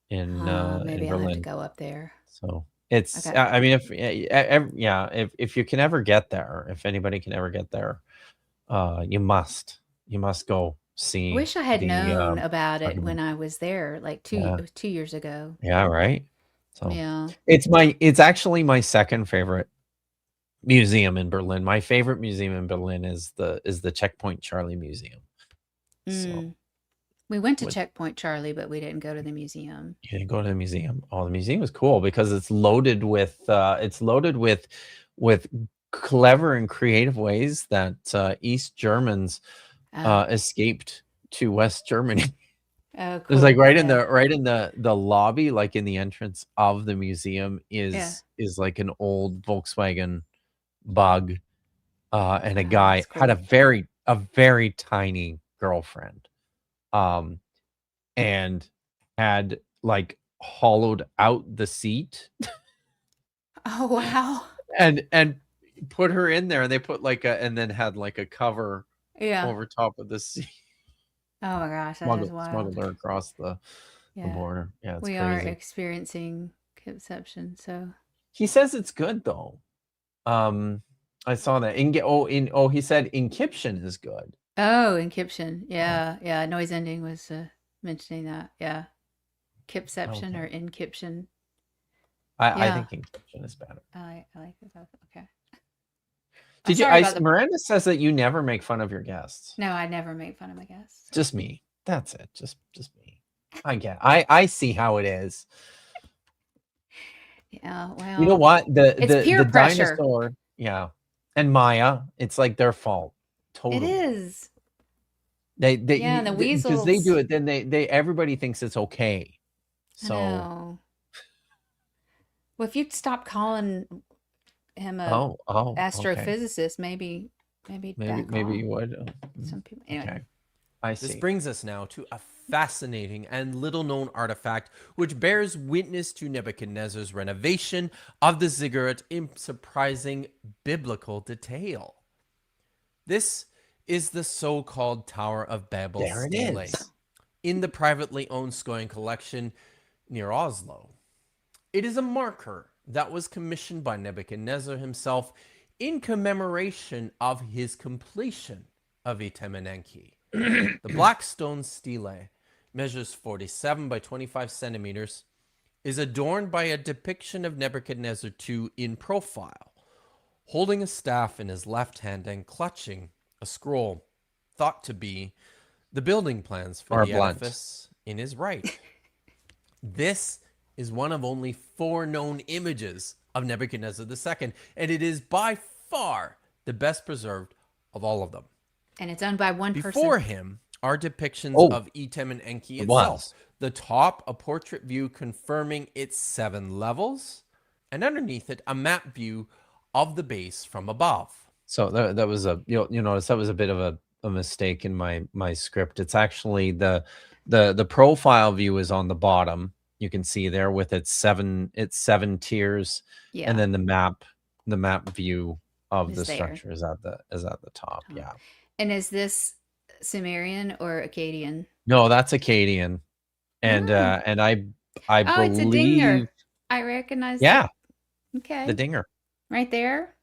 in Maybe in I'll have to Berlin. go up there. So it's Okay. I mean, if you can ever get there, if anybody can ever get there, you must go see. I wish I had the, known about it Pergamon. when I was there, like Yeah. 2 years ago. Yeah, right. So Yeah. it's actually my second favorite museum in Berlin. My favorite museum in Berlin is the Checkpoint Charlie Museum. So Mm. We went to What- Checkpoint Charlie, but we didn't go to the museum. you didn't go to the museum. Oh, the museum is cool because it's loaded with clever and creative ways that East Germans escaped to West Germany. Oh, cool. There's like right in Yeah. the lobby, like in the entrance of the museum Yeah. is like an old Volkswagen Bug, and a Wow, guy that's had cool. a very tiny girlfriend, and had like hollowed out the seat Oh wow. and put her in there. And they put and then had like a cover Yeah. over top of the seat. Oh my gosh, that is Smuggled wild. her across the Yeah. border. Yeah, it's We are crazy. experiencing conception, so He says it's good though. I saw that. He said encryption is good. oh, encryption. Yeah, yeah. Noise ending was mentioning that. Yeah. Kipception or encryption. I Yeah. think encryption is better. I like it. Okay. Did you? Sorry about the. Miranda says that you never make fun of your guests. No, I never make fun of my guests. Just me. That's it. Just me. I see how it is. Yeah. Well. You know what? It's peer the pressure. dinosaur. Yeah. And Maya, it's like their fault. Totally. It is. They Yeah, and the because they do weasels. it, then they everybody thinks it's okay. I So know. Well, if you'd stop calling him a oh okay. astrophysicist, maybe back maybe off. you would. Some people. Anyway. Okay. I see. This brings us now to a fascinating and little known artifact which bears witness to Nebuchadnezzar's renovation of the ziggurat in surprising biblical detail. This is the so-called Tower of Babel There it stele is. in the privately owned Skoyen collection near Oslo. It is a marker that was commissioned by Nebuchadnezzar himself in commemoration of his completion of Itemenenki. The black stone stele measures 47 by 25 centimeters, is adorned by a depiction of Nebuchadnezzar II in profile, holding a staff in his left hand and clutching a scroll thought to be the building plans for the edifice in his right. This is one of only 4 known images of Nebuchadnezzar II, and it is by far the best preserved of all of them. And it's owned by one person. Before him are depictions of Itemenenki itself. The top, a portrait view confirming its 7 levels, and underneath it, a map view of the base from above. So that was you'll notice that was a bit of a mistake in my script. It's actually the profile view is on the bottom. You can see there with its 7 tiers, Yeah. and then the map view of Is the there. structure is at the top. Oh. Yeah. And is this Sumerian or Akkadian? No, that's Akkadian, and I Oh, believe it's a dinger. I recognize. yeah, Okay. the dinger, right there.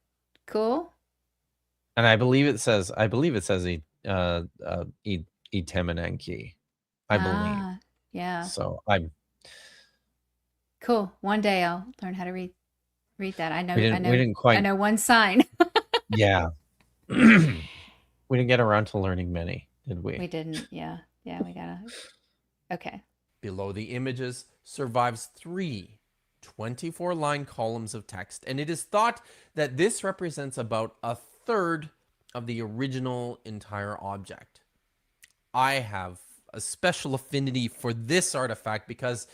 Cool. and I believe it says Itemenenki. I believe. Yeah. So I'm. Cool. One day I'll learn how to read that. I know. We didn't quite. I know one sign. Yeah. We didn't get around to learning many, did we? We didn't. Yeah. Yeah. We gotta. Okay. Below the images survives 3 24-line columns of text, and it is thought that this represents about a third of the original entire object. I have a special affinity for this artifact because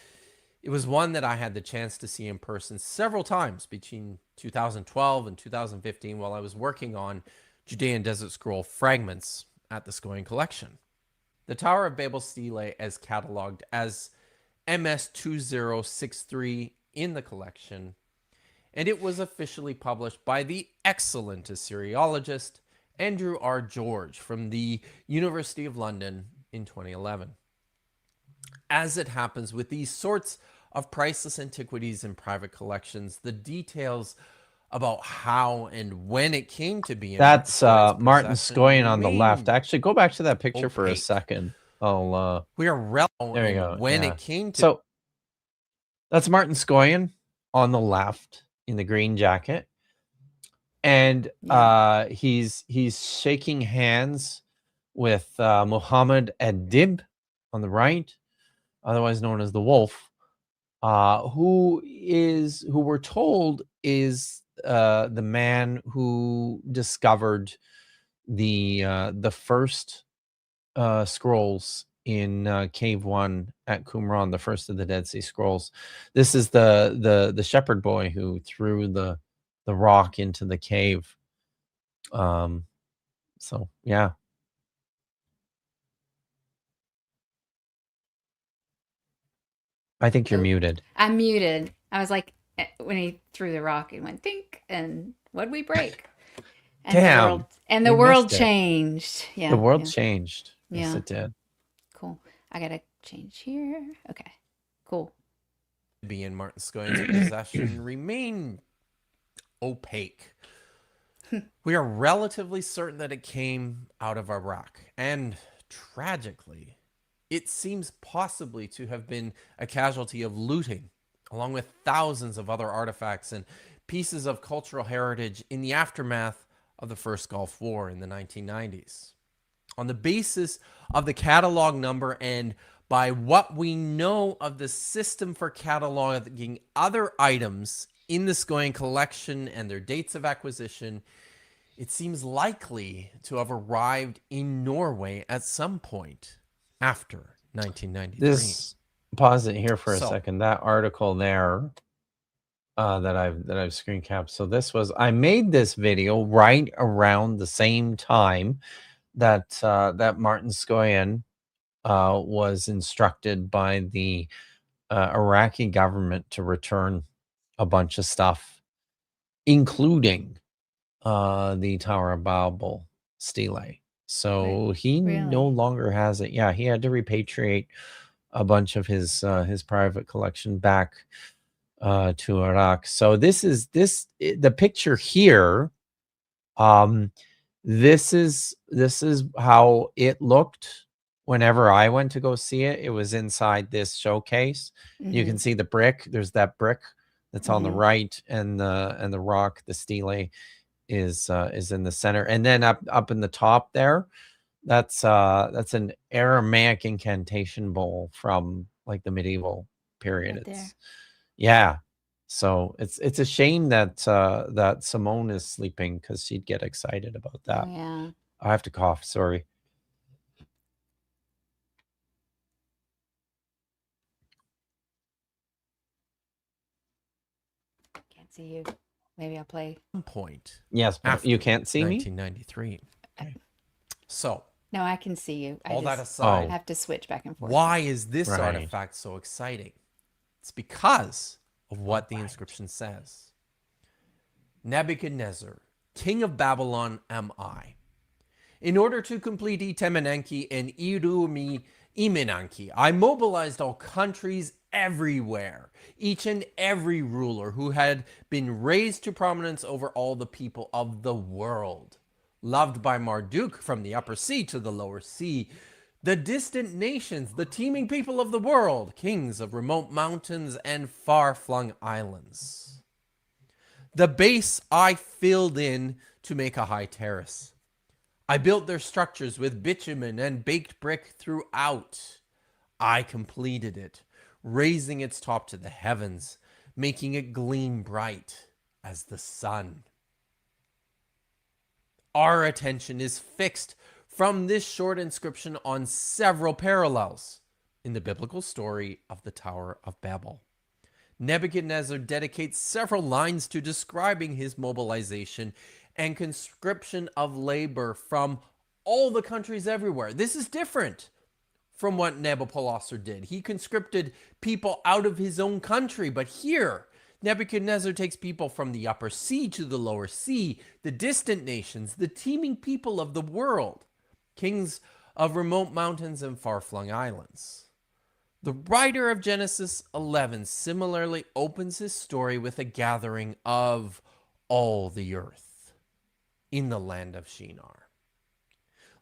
it was one that I had the chance to see in person several times between 2012 and 2015 while I was working on Judean Desert Scroll fragments at the Skoyen collection. The Tower of Babel stele is cataloged as MS2063 in the collection, and it was officially published by the excellent Assyriologist Andrew R. George from the University of London in 2011. As it happens with these sorts of priceless antiquities in private collections, the details about how and when it came to be in that's Martin possession Skoyen on the left. remain Actually, go back to that picture for a opaque. second. I'll We are there you go. when Yeah. it came to So that's Martin Skoyen on the left in the green jacket, and he's shaking hands with Muhammad Adib on the right, otherwise known as the Wolf, who we're told is the man who discovered the first scrolls in Cave 1 at Qumran, the first of the Dead Sea Scrolls. This is the shepherd boy who threw the rock into the cave. So yeah. I think you're Oh, muted. I'm muted. I was like, when he threw the rock, it went think, and what'd we break? And Damn, the we world missed it. changed. The Yeah, world yeah, changed. Yes, yeah. it did. Cool. I gotta change here. Okay, cool. Be in Martin Scoyne's possession remain opaque. We are relatively certain that it came out of Iraq, and tragically, it seems possibly to have been a casualty of looting, along with thousands of other artifacts and pieces of cultural heritage in the aftermath of the first Gulf War in the 1990s. On the basis of the catalog number and by what we know of the system for cataloging other items in the Scoian collection and their dates of acquisition, it seems likely to have arrived in Norway at some point after 1993. This pause it here for a So- second. That article there that I've screen capped. So this was I made this video right around the same time that that Martin Scoyan was instructed by the Iraqi government to return a bunch of stuff, including the Tower of Babel stele. So he no Really? longer has it. Yeah, he had to repatriate a bunch of his private collection back to Iraq. So the picture here. This is how it looked whenever I went to go see it. It was inside this showcase. You can see the brick. There's that brick that's on the right, and the rock, the stele, is in the center. And then up in the top there, that's an Aramaic incantation bowl from like the medieval period. Right there. It's yeah. So it's a shame that that Simone is sleeping because she'd get excited about that. Oh yeah. I have to cough. Sorry. Can't see you. Maybe I'll play. Point. Yes, but After you can't see me. 1993. Okay. So, No, I can see you. I all that just aside, have to switch back and forth. why is this Right. artifact so exciting? It's because of what the inscription says. Nebuchadnezzar, king of Babylon, am I. In order to complete Itemenenki and Irumi Imenanki, I mobilized all countries everywhere, each and every ruler who had been raised to prominence over all the people of the world. Loved by Marduk from the upper sea to the lower sea, the distant nations, the teeming people of the world, kings of remote mountains and far-flung islands. The base I filled in to make a high terrace. I built their structures with bitumen and baked brick throughout. I completed it, raising its top to the heavens, making it gleam bright as the sun. Our attention is fixed from this short inscription on several parallels in the biblical story of the Tower of Babel. Nebuchadnezzar dedicates several lines to describing his mobilization and conscription of labor from all the countries everywhere. This is different from what Nebuchadnezzar did. He conscripted people out of his own country, but here Nebuchadnezzar takes people from the upper sea to the lower sea, the distant nations, the teeming people of the world, kings of remote mountains and far-flung islands. The writer of Genesis 11 similarly opens his story with a gathering of all the earth in the land of Shinar.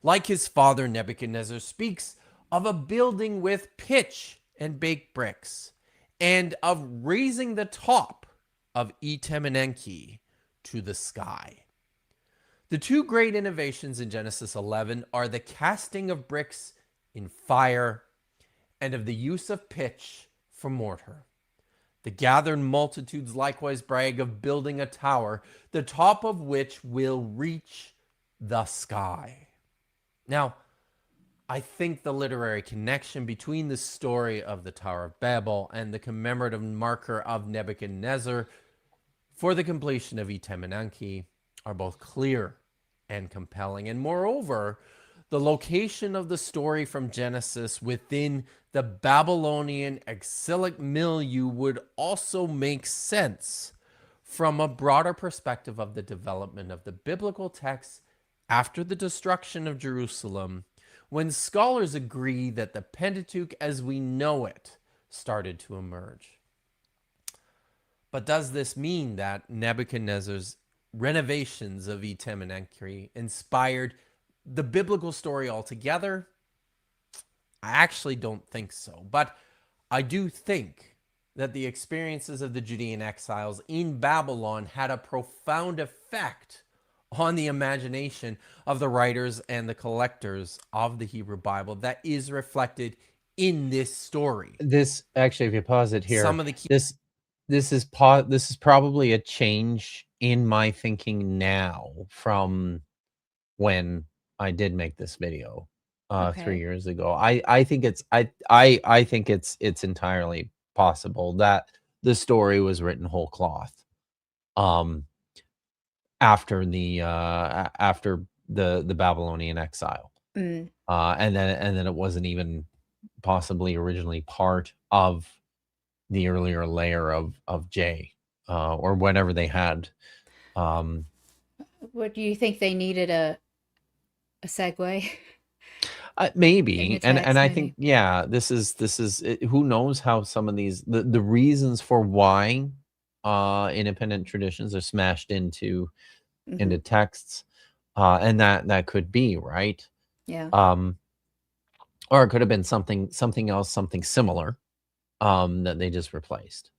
Like his father, Nebuchadnezzar speaks of a building with pitch and baked bricks, and of raising the top of Itemenenki to the sky. The two great innovations in Genesis 11 are the casting of bricks in fire and of the use of pitch for mortar. The gathered multitudes likewise brag of building a tower, the top of which will reach the sky. Now, I think the literary connection between the story of the Tower of Babel and the commemorative marker of Nebuchadnezzar for the completion of Itemenanki are both clear and compelling. And moreover, the location of the story from Genesis within the Babylonian exilic milieu would also make sense from a broader perspective of the development of the biblical text after the destruction of Jerusalem, when scholars agree that the Pentateuch as we know it started to emerge. But does this mean that Nebuchadnezzar's renovations of Etem and Enki inspired the biblical story altogether? I actually don't think so. But I do think that the experiences of the Judean exiles in Babylon had a profound effect on the imagination of the writers and the collectors of the Hebrew Bible that is reflected in this story. This actually, if you pause it here, Some of the key this is probably a change in my thinking now from when I did make this video 3 Okay. years ago. I think I think it's entirely possible that the story was written whole cloth um after the Babylonian exile. Mm. And then it wasn't even possibly originally part of the earlier layer of J, or whatever they had. What do you think, they needed a segue in the Maybe, and text, I maybe? think, yeah, this is who knows how some of these the reasons for why independent traditions are smashed into Hmm. texts, and that could be right. Yeah. Or it could have been something else, something similar, that they just replaced.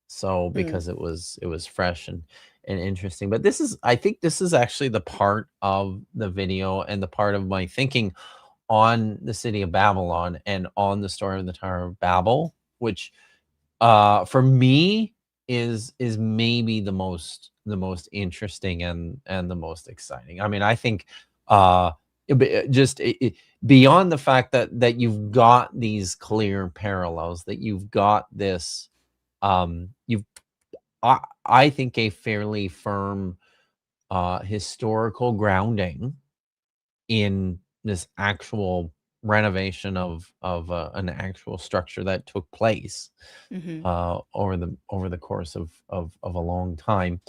So Mm. because it was fresh and interesting. But I think this is actually the part of the video and the part of my thinking on the city of Babylon and on the story of the Tower of Babel, which for me is maybe the most interesting and the most exciting. I mean, I think beyond the fact that you've got these clear parallels, that you've got this you've I think a fairly firm historical grounding in this actual renovation of an actual structure that took place Hmm. over the course of a long time,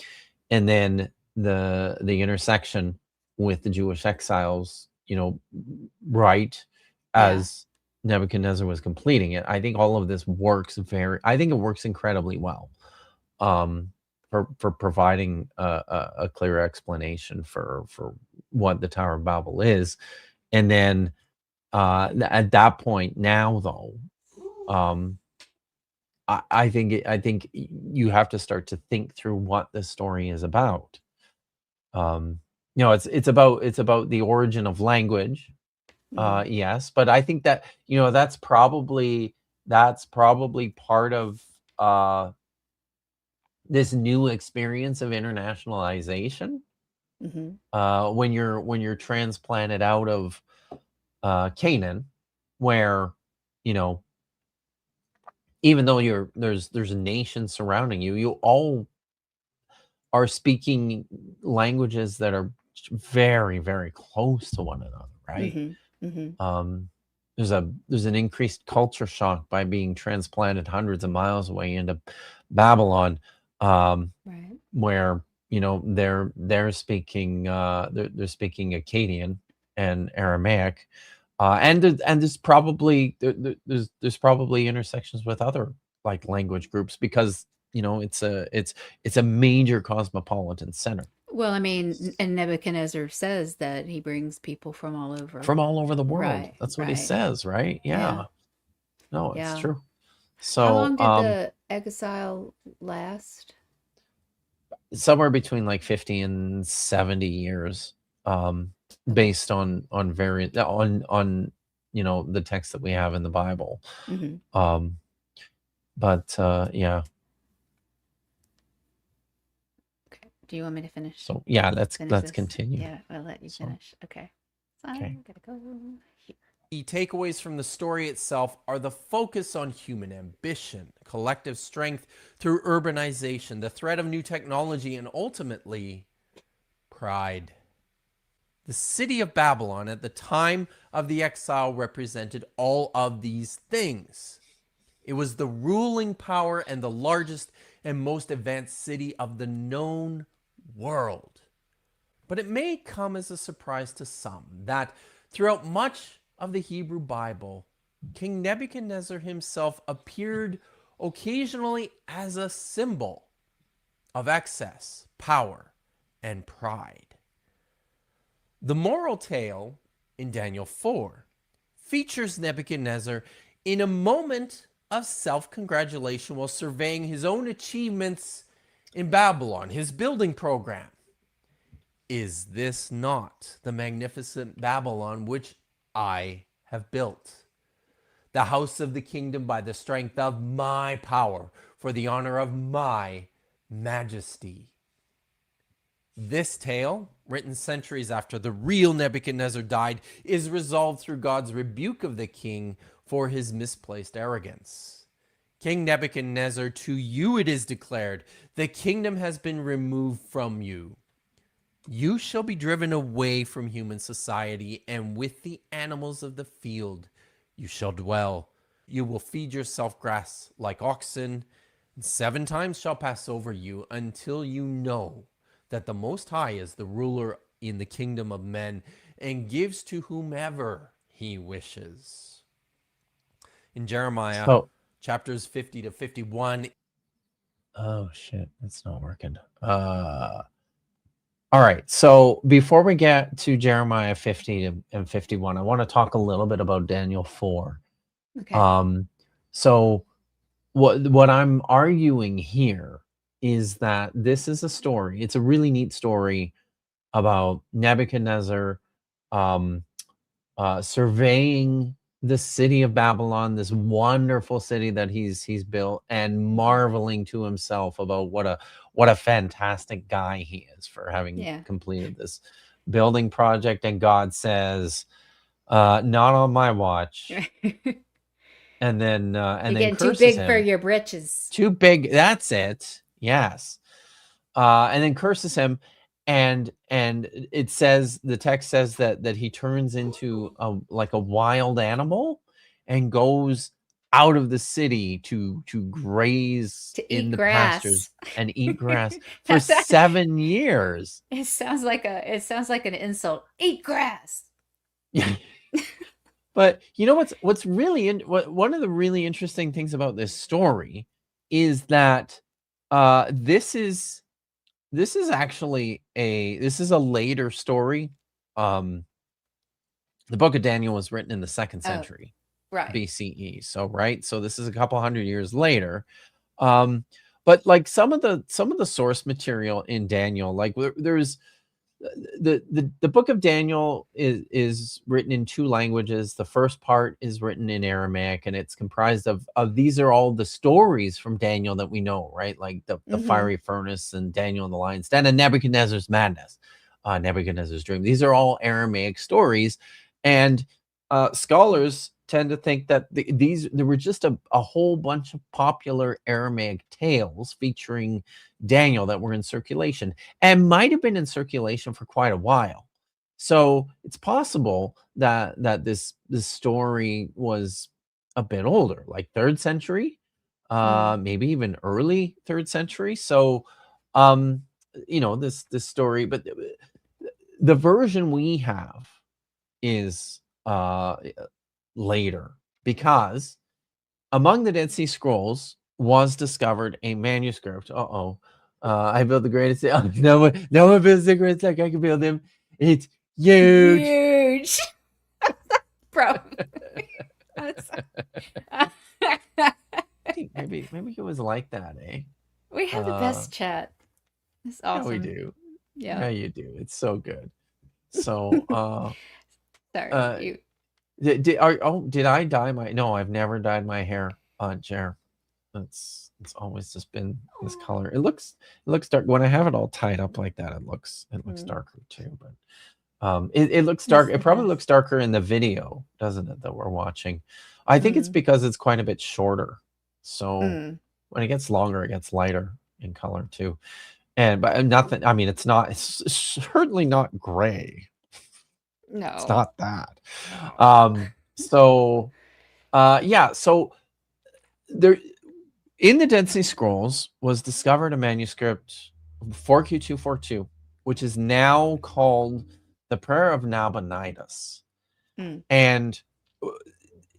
and then the intersection with the Jewish exiles, right Yeah. as Nebuchadnezzar was completing it. I think all of this works I think it works incredibly well, um, for providing a clear explanation for what the Tower of Babel is. And then at that point now, though, um, I think you have to start to think through what the story is about. Um, it's about the origin of language, Hmm. yes, but I think that that's probably part of this new experience of internationalization, Hmm. when you're transplanted out of Canaan, where you know even though there's a nation surrounding you, you all are speaking languages that are very, very close to one another, right? Hmm. Hmm. Um, there's an increased culture shock by being transplanted hundreds of miles away into Babylon, Right. where they're speaking they're speaking Akkadian and Aramaic, and there's probably intersections with other like language groups, because it's a major cosmopolitan center Well, I mean, and Nebuchadnezzar says that he brings people from all over. from all over the world. Right. That's what he Right. says, right? Yeah. Yeah, no, it's Yeah. true. How So long did the exile last? somewhere between like 50 and 70 years, um Okay. based on variant on the text that we have in the Bible. Hmm. um but yeah, Okay. Do you want me to so yeah, finish let's this? continue. Yeah, I'll let you So finish. Okay. So okay. I gotta go here. key takeaways from the story itself are the focus on human ambition, collective strength through urbanization, the threat of new technology, and ultimately, pride. The city of Babylon at the time of the exile represented all of these things. It was the ruling power and the largest and most advanced city of the known world. But it may come as a surprise to some that throughout much of the Hebrew Bible, King Nebuchadnezzar himself appeared occasionally as a symbol of excess, power, and pride. The moral tale in Daniel 4 features Nebuchadnezzar in a moment of self-congratulation while surveying his own achievements in Babylon, his building program. Is this not the magnificent Babylon which I have built? The house of the kingdom by the strength of my power, for the honor of my majesty. This tale, written centuries after the real Nebuchadnezzar died, is resolved through God's rebuke of the king for his misplaced arrogance. King Nebuchadnezzar, to you it is declared, the kingdom has been removed from you. You shall be driven away from human society, and with the animals of the field you shall dwell. You will feed yourself grass like oxen, and 7 times shall pass over you until you know that the Most High is the ruler in the kingdom of men and gives to whomever he wishes. In Jeremiah So, chapters 50 to 51. oh shit, it's not working. All right. So before we get to Jeremiah 50 and 51, I want to talk a little bit about Daniel 4. Okay. So what I'm arguing here is that this is a story. It's a really neat story about Nebuchadnezzar surveying the city of Babylon, this wonderful city that he's built, and marveling to himself about what a fantastic guy he is for having Yeah. completed this building project. And God says, not on my watch. And then You're then getting too curses big for him. your britches. Too big. That's it. Yes. And then curses him. And it says, the text says that he turns into like a wild animal and goes out of the city to graze To in eat the grass. pastures and eat grass for 7 years. It sounds like an insult. Eat grass. But you know what's really one of the really interesting things about this story is that this is actually this is a later story. The book of Daniel was written in the 2nd century Right. BCE. So right, so this is a couple hundred years later. But like some of the source material in Daniel, like there's the book of Daniel is written in 2 languages. The first part is written in Aramaic, and it's comprised of these are all the stories from Daniel that we know, right? Like the fiery furnace and Daniel and the lion's den and Nebuchadnezzar's madness, Nebuchadnezzar's dream. These are all Aramaic stories, and scholars tend to think that there were just a whole bunch of popular Aramaic tales featuring Daniel that were in circulation and might have been in circulation for quite a while. So it's possible that this story was a bit older, like 3rd century, maybe even early 3rd century. So this story, but the version we have is later, because among the Dead Sea Scrolls was discovered a manuscript. I built the greatest. No one builds the greatest like I can build him. It's huge. Huge. Bro. maybe it was like that, eh? We have the best chat. It's awesome. Yeah, we do. Yeah, you do. It's so good. So sorry. did I dye my? No, I've never dyed my hair, Jer. It's always just been this color. It looks dark when I have it all tied up like that. It looks darker too, but it looks dark. It probably looks darker in the video, doesn't it, that we're watching? I think it's because it's quite a bit shorter. So when it gets longer, it gets lighter in color too. But nothing. I mean, it's certainly not gray. No. It's not that. So there in the Dead Sea Scrolls was discovered a manuscript 4Q242, which is now called the Prayer of Nabonidus. Mm. And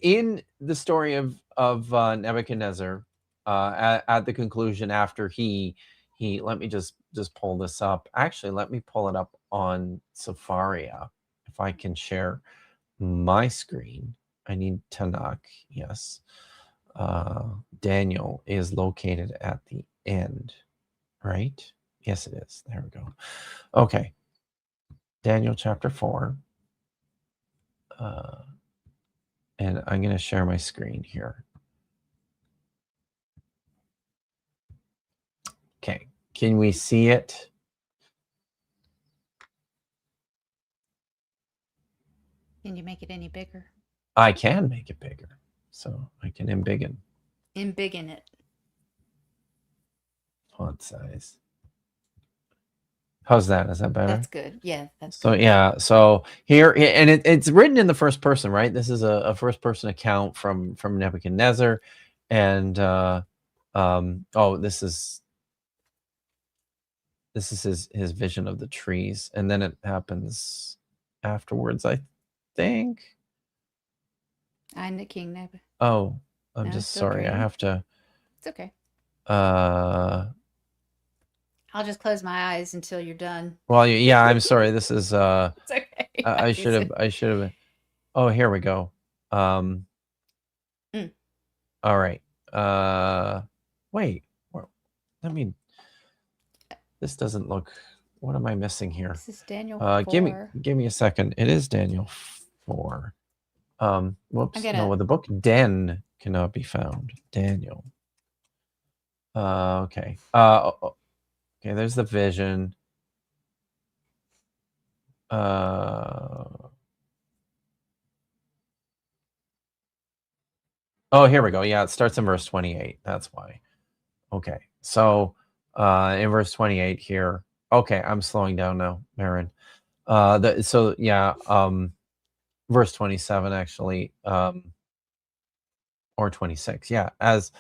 in the story of Nebuchadnezzar, at the conclusion, after he let me just pull this up. Actually, let me pull it up on Safaria if I can share my screen. I need Tanakh. Yes. Daniel is located at the end, right? Yes, it is. There we go. Okay. Daniel chapter 4. And I'm going to share my screen here. Okay. Can we see it? Can you make it any bigger? I can make it bigger. So I can embiggen. Embiggen it. Font size. How's that? Is that better? That's good. Yeah, that's So good. yeah, so here, and it's written in the first person, right? This is a first person account from Nebuchadnezzar, and this is his vision of the trees, and then it happens afterwards, I think. I'm the king, Neb. Oh, I'm No, just still sorry. I dreaming. have to. It's okay. I'll just close my eyes until you're done. Well, yeah, I'm sorry. This is It's okay. I should have. Oh, here we go. Mm. All right. Wait. Let me. This doesn't look. What am I missing here? This is Daniel 4. Give me a second. It is Daniel 4. Whoops. No, the book Den cannot be found. Daniel. Okay. Okay. There's the vision. Oh, here we go. Yeah, it starts in verse 28. That's why. Okay. So in verse 28 here. Okay, I'm slowing down now, Marin. Verse 27 actually, or 26. Yeah, as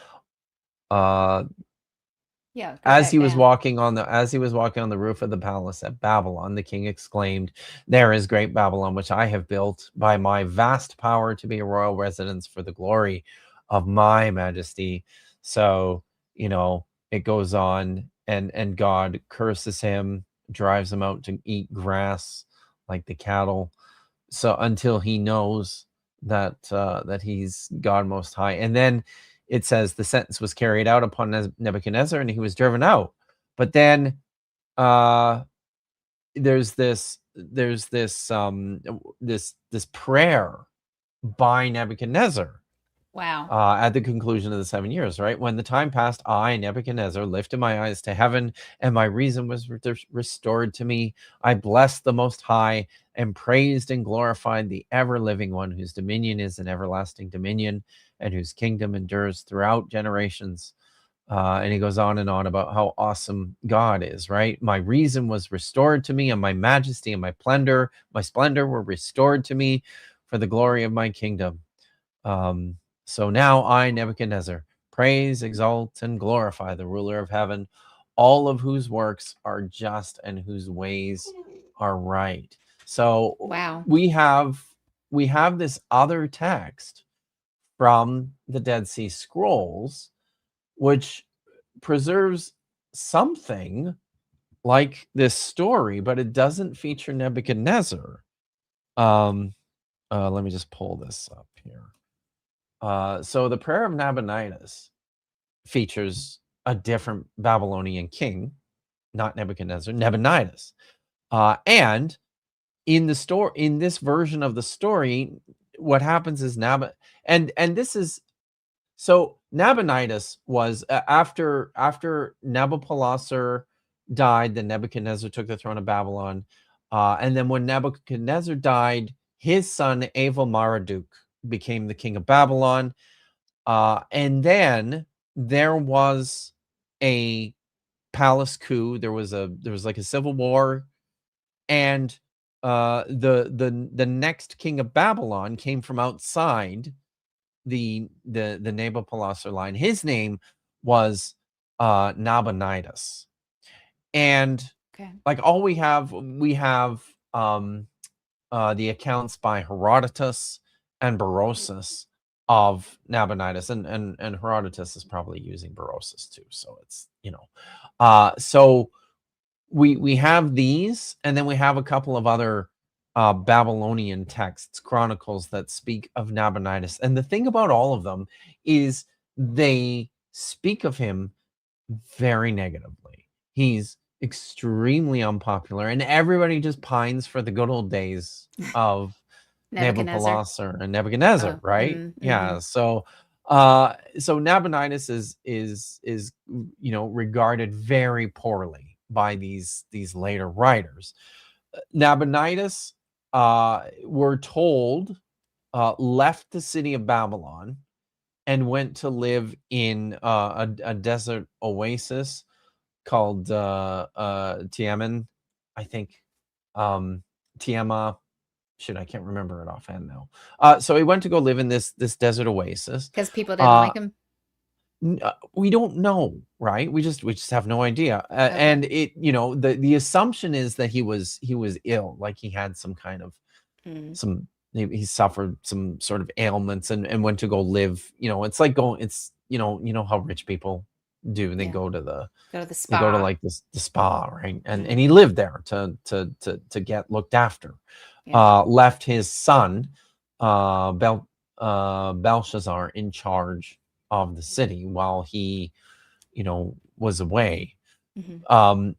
he was walking on the roof of the palace at Babylon, the king exclaimed, "There is great Babylon, which I have built by my vast power to be a royal residence for the glory of my majesty." So, it goes on, and God curses him, drives him out to eat grass like the cattle, so until he knows that he's God Most High. And then it says the sentence was carried out upon Nebuchadnezzar, and he was driven out. But then there's this prayer by Nebuchadnezzar. Wow. At the conclusion of the 7 years, right? When the time passed, I, Nebuchadnezzar, lifted my eyes to heaven, and my reason was restored to me. I blessed the Most High and praised and glorified the ever-living one, whose dominion is an everlasting dominion and whose kingdom endures throughout generations. And he goes on and on about how awesome God is, right? My reason was restored to me, and my majesty and my splendor were restored to me for the glory of my kingdom. So now I, Nebuchadnezzar, praise, exalt, and glorify the ruler of heaven, all of whose works are just and whose ways are right. So wow, we have this other text from the Dead Sea Scrolls, which preserves something like this story, but it doesn't feature Nebuchadnezzar. Let me just pull this up here. So the Prayer of Nabonidus features a different Babylonian king, not Nebuchadnezzar, Nabonidus. And in this version of the story, what happens is Nabonidus was after Nabopolassar died, then Nebuchadnezzar took the throne of Babylon. And then when Nebuchadnezzar died, his son Avil-Marduk became the king of Babylon. And then there was a palace coup. There was like a civil war, and the next king of Babylon came from outside the Nabopolassar line. His name was Nabonidus. And Okay. like all we have the accounts by Herodotus and Berosus of Nabonidus, and Herodotus is probably using Berosus too. So it's, so we have these, and then we have a couple of other Babylonian texts, chronicles that speak of Nabonidus. And the thing about all of them is they speak of him very negatively. He's extremely unpopular, and everybody just pines for the good old days of Nebuchadnezzar. Nabopolassar and Nebuchadnezzar, Oh, right? mm-hmm. Yeah. So Nabonidus is regarded very poorly by these later writers. Nabonidus, we're told, left the city of Babylon and went to live in a desert oasis called Tiamin, I think. Tiama. Shit, I can't remember it offhand now. So he went to go live in this desert oasis. Because people didn't like him. We don't know, right? We just have no idea. Okay. And it, the assumption is that he was ill, like he had some kind of he suffered some sort of ailments and went to go live. It's like how rich people do. They go to the spa. They go to like the spa, right? And he lived there to get looked after. Yeah. Left his son Belshazzar in charge of the city while he was away.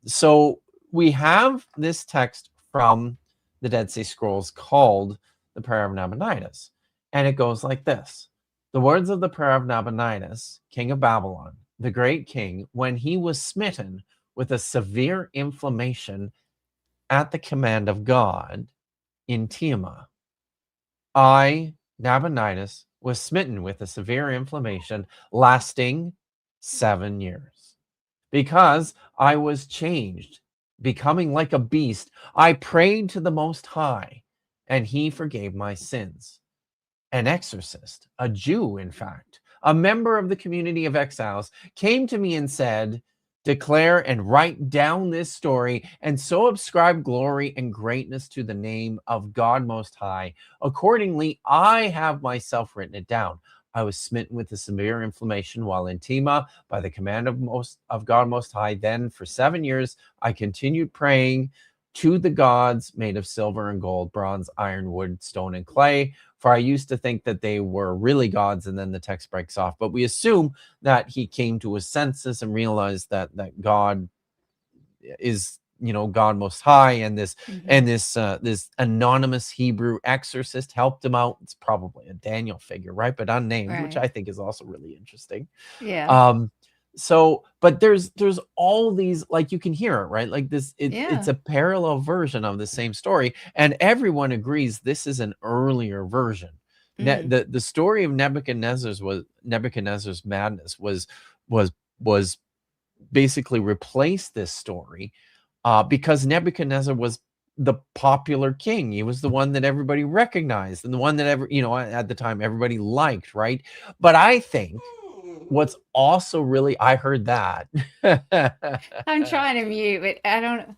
So we have this text from the Dead Sea Scrolls called the Prayer of Nabonidus, and it goes like this: the words of the prayer of Nabonidus, king of Babylon, the great king, when he was smitten with a severe inflammation at the command of God in Tiama. I, Nabonidus, was smitten with a severe inflammation lasting 7 years. Because I was changed, becoming like a beast, I prayed to the Most High, and he forgave my sins. An exorcist, a Jew, in fact, a member of the community of exiles, came to me and said, declare and write down this story, and so ascribe glory and greatness to the name of God Most High. Accordingly, I have myself written it down. I was smitten with a severe inflammation while in Tima by the command of God Most High. Then for 7 years, I continued praying to the gods made of silver and gold, bronze, iron, wood, stone, and clay. For I used to think that they were really gods, and then the text breaks off. But we assume that he came to his senses and realized that God is, God Most High, and this this anonymous Hebrew exorcist helped him out. It's probably a Daniel figure, right? But unnamed, which I think is also really interesting. Yeah. So, but there's all these, like, you can hear it, right? Like this, it's a parallel version of the same story, and everyone agrees this is an earlier version. The story of Nebuchadnezzar's madness was basically replaced this story because Nebuchadnezzar was the popular king. He was the one that everybody recognized and the one that at the time everybody liked, right? But I think what's also really, I heard that. I'm trying to mute, but I don't.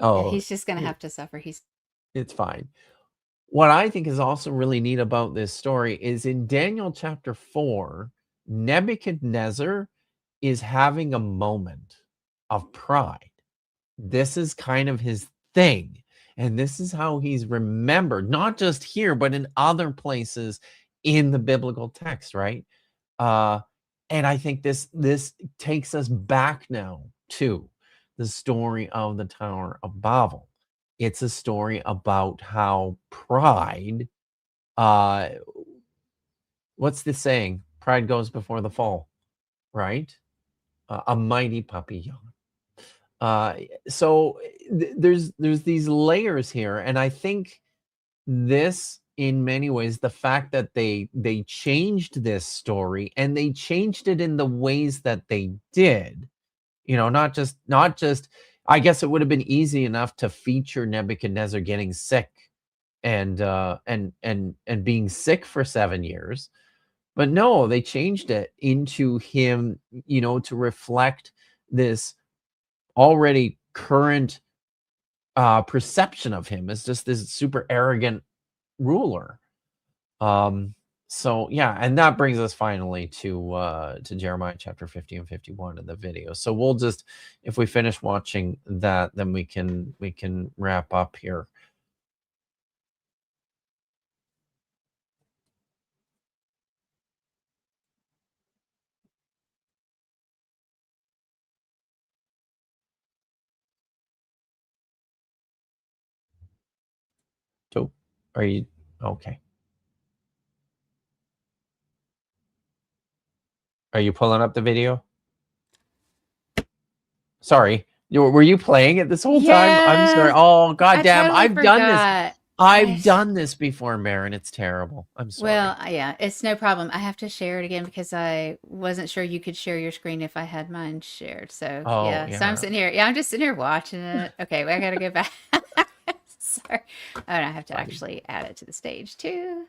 Oh, he's just gonna have to suffer. It's fine. What I think is also really neat about this story is in Daniel chapter 4, Nebuchadnezzar is having a moment of pride. This is kind of his thing. And this is how he's remembered, not just here, but in other places in the biblical text, right? And I think this takes us back now to the story of the Tower of Babel. It's a story about how pride, what's the saying? Pride goes before the fall, right? A mighty puppy yawn. So there's these layers here, and I think this, in many ways, the fact that they changed this story and they changed it in the ways that they did, not just I guess it would have been easy enough to feature Nebuchadnezzar getting sick and being sick for 7 years. But no, they changed it into him, to reflect this already current perception of him as just this super arrogant ruler. So yeah, and that brings us finally to Jeremiah chapter 50 and 51 in the video. So we'll just, if we finish watching that, then we can wrap up here. So are you okay? Are you pulling up the video? Sorry. Were you playing it this whole time? I'm sorry. Yeah, Oh, I goddamn. totally I've done this. forgot. I've done this before, Marin. It's terrible. I'm sorry. Well, yeah, it's no problem. I have to share it again because I wasn't sure you could share your screen if I had mine shared. So Oh, yeah, so I'm yeah. sitting here. Yeah, I'm just sitting here watching it. Okay, well, I gotta go back. Sorry. Oh, and I have to Funny. actually add it to the stage too.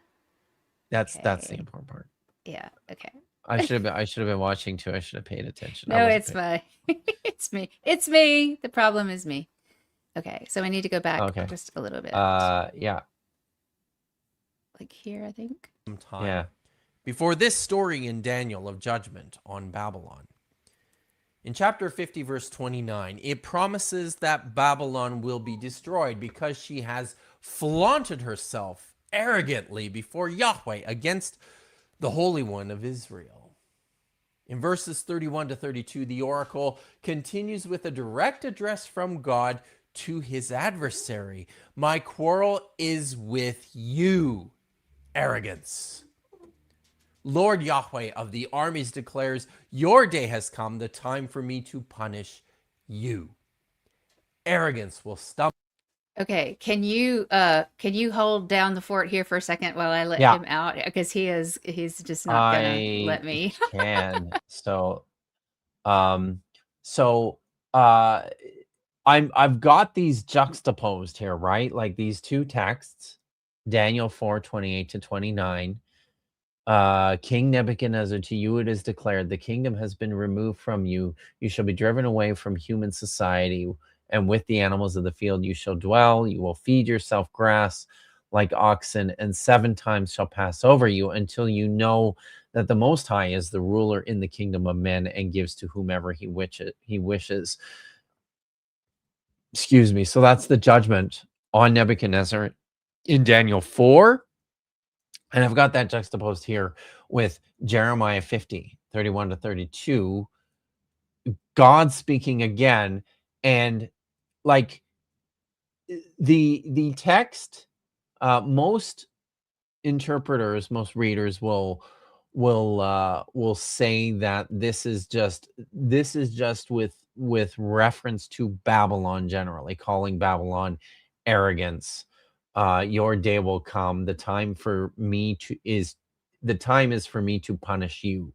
That's the Okay. important part. Yeah. Okay. I should have been watching too. I should have paid attention. I No, wasn't it's paying- my, it's me. It's me. The problem is me. Okay, so I need to go back Okay. just a little bit, Yeah. like here, I think. Some time Yeah. before this story in Daniel of judgment on Babylon. In chapter 50, verse 29, it promises that Babylon will be destroyed because she has flaunted herself arrogantly before Yahweh against the Holy One of Israel. In verses 31 to 32, the oracle continues with a direct address from God to his adversary. My quarrel is with you, arrogance. Lord Yahweh of the armies declares, your day has come, the time for me to punish you. Arrogance will stumble. Okay, can you hold down the fort here for a second while I let Yeah. him out? Because he's just not gonna let I me. can. So I've got these juxtaposed here, right? Like these two texts, Daniel 4:28 to 29. King Nebuchadnezzar, to you it is declared, the kingdom has been removed from you. You shall be driven away from human society, and with the animals of the field you shall dwell. You will feed yourself grass like oxen, and 7 times shall pass over you until you know that the Most High is the ruler in the kingdom of men and gives to whomever he wishes. Excuse me. So that's the judgment on Nebuchadnezzar in Daniel 4. And I've got that juxtaposed here with Jeremiah 50, 31 to 32. God speaking again. And like the text, most interpreters, most readers will say that this is just with reference to Babylon generally, calling Babylon arrogance. Your day will come. The time is for me to punish you.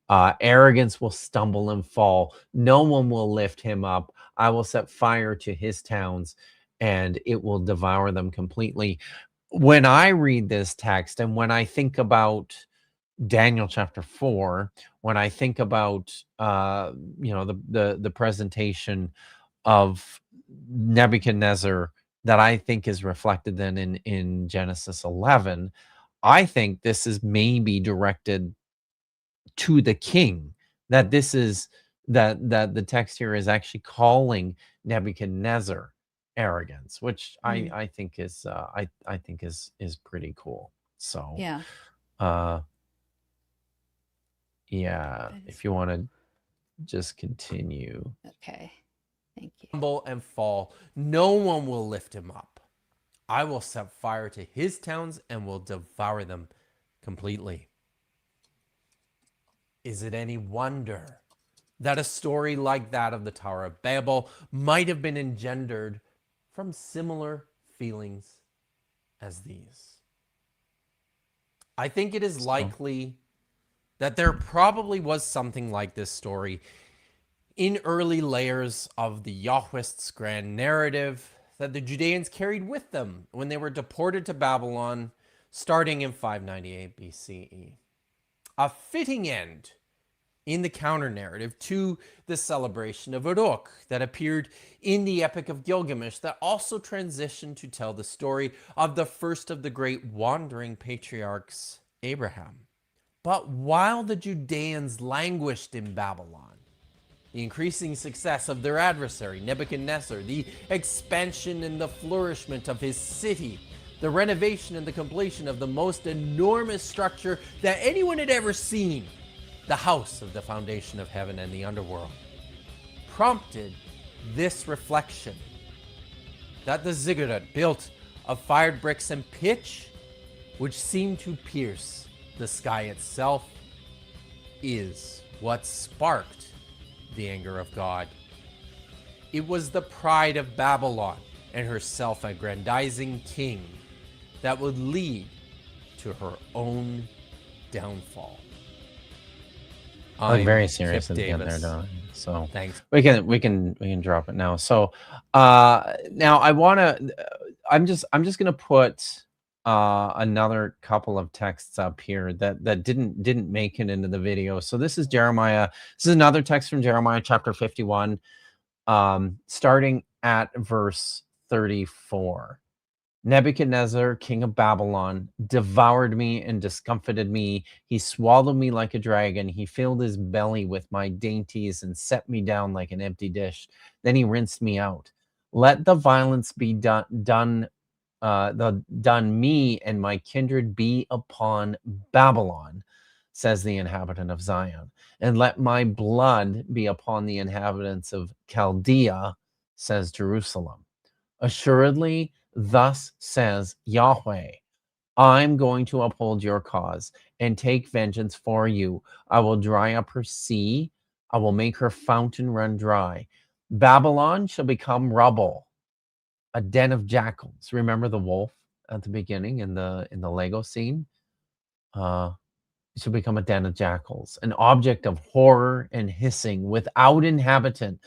Arrogance will stumble and fall. No one will lift him up. I will set fire to his towns, and it will devour them completely. When I read this text, and when I think about Daniel chapter 4, when I think about the presentation of Nebuchadnezzar that I think is reflected then in Genesis 11, I think this is maybe directed to the king, that this is that the text here is actually calling Nebuchadnezzar arrogance, which I think is I think is pretty cool. So Yeah. Yeah, That is if you want to just continue. okay. Thank you. Stumble and fall. No one will lift him up. I will set fire to his towns and will devour them completely. Is it any wonder that a story like that of the Tower of Babel might have been engendered from similar feelings as these? I think it is likely that there probably was something like this story in early layers of the Yahwist's grand narrative that the Judeans carried with them when they were deported to Babylon starting in 598 BCE. A fitting end in the counter-narrative to the celebration of Uruk that appeared in the Epic of Gilgamesh that also transitioned to tell the story of the first of the great wandering patriarchs, Abraham. But while the Judeans languished in Babylon, the increasing success of their adversary, Nebuchadnezzar, the expansion and the flourishment of his city, the renovation and the completion of the most enormous structure that anyone had ever seen, the house of the foundation of heaven and the underworld, prompted this reflection that the ziggurat built of fired bricks and pitch, which seemed to pierce the sky itself, is what sparked the anger of God. It was the pride of Babylon and her self-aggrandizing king that would lead to her own downfall. I'm I'm very serious Kip at the end there, Davis. Don. So Thanks. we can drop it now. So now I'm just gonna put another couple of texts up here that didn't make it into the video. So this is Jeremiah. This is another text from Jeremiah chapter 51, starting at verse 34. Nebuchadnezzar, king of Babylon, devoured me and discomfited me. He swallowed me like a dragon. He filled his belly with my dainties and set me down like an empty dish. Then he rinsed me out. Let the violence be done me and my kindred be upon Babylon, says the inhabitant of Zion. And let my blood be upon the inhabitants of Chaldea, says Jerusalem. Assuredly, thus says Yahweh, I'm going to uphold your cause and take vengeance for you. I will dry up her sea. I will make her fountain run dry. Babylon shall become rubble, a den of jackals. Remember the wolf at the beginning in the Lego scene? It shall become a den of jackals, an object of horror and hissing, without inhabitant.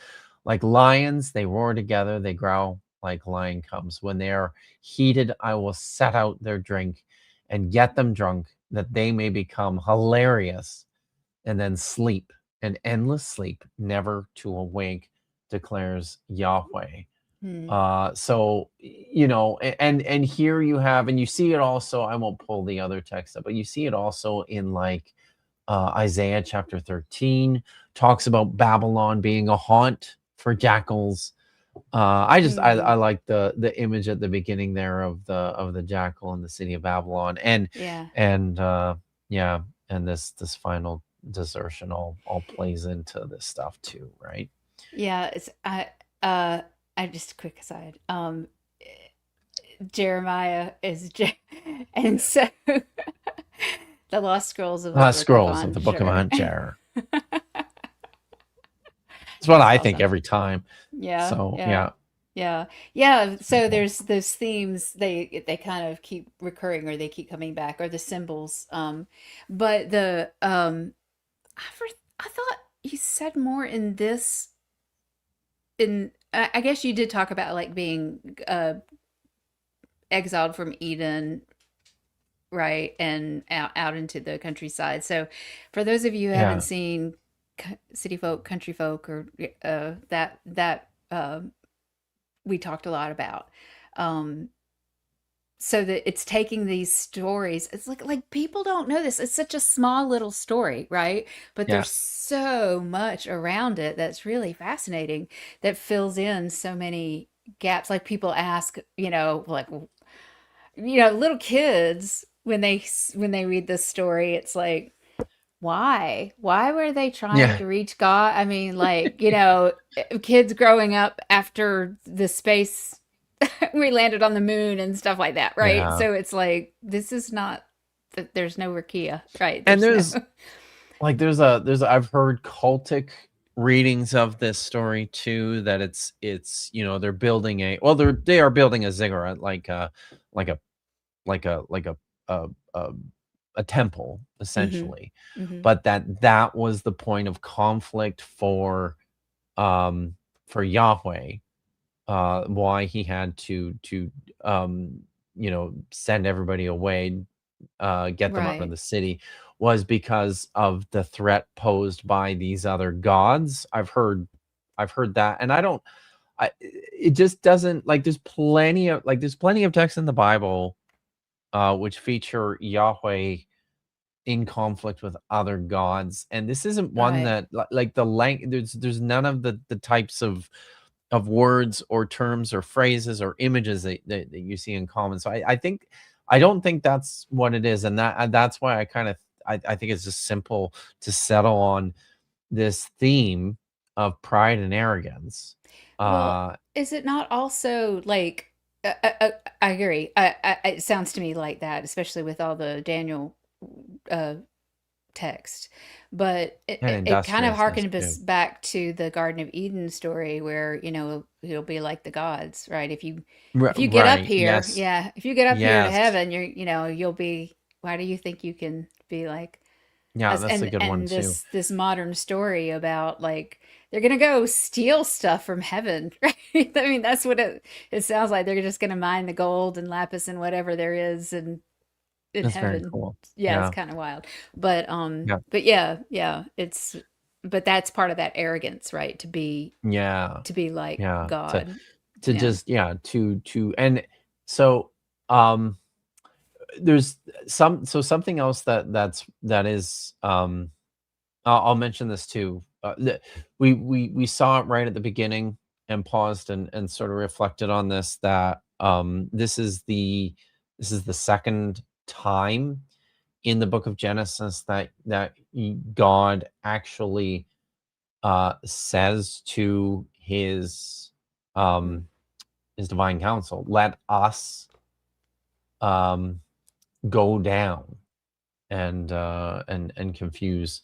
Like lions, they roar together, they growl like lion cubs. When they are heated, I will set out their drink and get them drunk, that they may become hilarious and then sleep, an endless sleep, never to awake, declares Yahweh. So and here you have, and you see it also, I won't pull the other text up, but you see it also in like Isaiah chapter 13 talks about Babylon being a haunt for jackals. I like the image at the beginning there of the jackal in the city of Babylon, and this final desertion all plays into this stuff too, right? Yeah, it's I just a quick aside. Jeremiah is and so the lost scrolls of the book Scrolls of of the Book of Anshar. Anshar. That's what I think Awesome. every time. Yeah, So yeah. So there's those themes, they kind of keep recurring, or they keep coming back, or the symbols. But I thought you said more in this. I guess you did talk about like being exiled from Eden, right, and out into the countryside. So for those of you who haven't seen City Folk, Country Folk, or that we talked a lot about, so that it's taking these stories, it's like people don't know this, it's such a small little story, right? But there's so much around it that's really fascinating, that fills in so many gaps. Like people ask, little kids, when they read this story, it's like, why were they trying to reach God? I mean, like, kids growing up after the space we landed on the moon and stuff like that, right? Yeah. So it's like, this is not that, there's no Rakia, right? And there's I've heard cultic readings of this story too, that it's they're building they are building a ziggurat, like a temple, essentially. Mm-hmm. But that was the point of conflict for for Yahweh, why he had to send everybody away, get them out of Right. the city, was because of the threat posed by these other gods. I've heard that, and it just doesn't, like, there's plenty of texts in the Bible which feature Yahweh in conflict with other gods, and this isn't one Right. that like the there's none of the types of words or terms or phrases or images that you see in common. So I don't think that's what it is, and that's why I think it's just simple to settle on this theme of pride and arrogance. Well, Uh, is it not also like I agree. It sounds to me like that, especially with all the Daniel uh, text. But and it kind of industriousness harkened us too. back to the Garden of Eden story where, you'll be like the gods, right? If you get up Right. here, Yes. yeah, if you get up here to Yes. heaven, you'll be, why do you think you can be like Yeah, us? that's a good one And too. this modern story about like they're gonna go steal stuff from heaven, right? I mean, that's what it sounds like. They're just gonna mine the gold and lapis and whatever there is and in That's very heaven. cool. Yeah, it's Yeah. kind of wild. But Yeah. but yeah, but that's part of that arrogance, right? Yeah. To be like Yeah. God. To Yeah. just, yeah, to and so there's something else that is I'll mention this too. We saw it right at the beginning and paused and sort of reflected on this, that this is the second time in the book of Genesis that God actually says to Mm. his divine council, let us um go down and confuse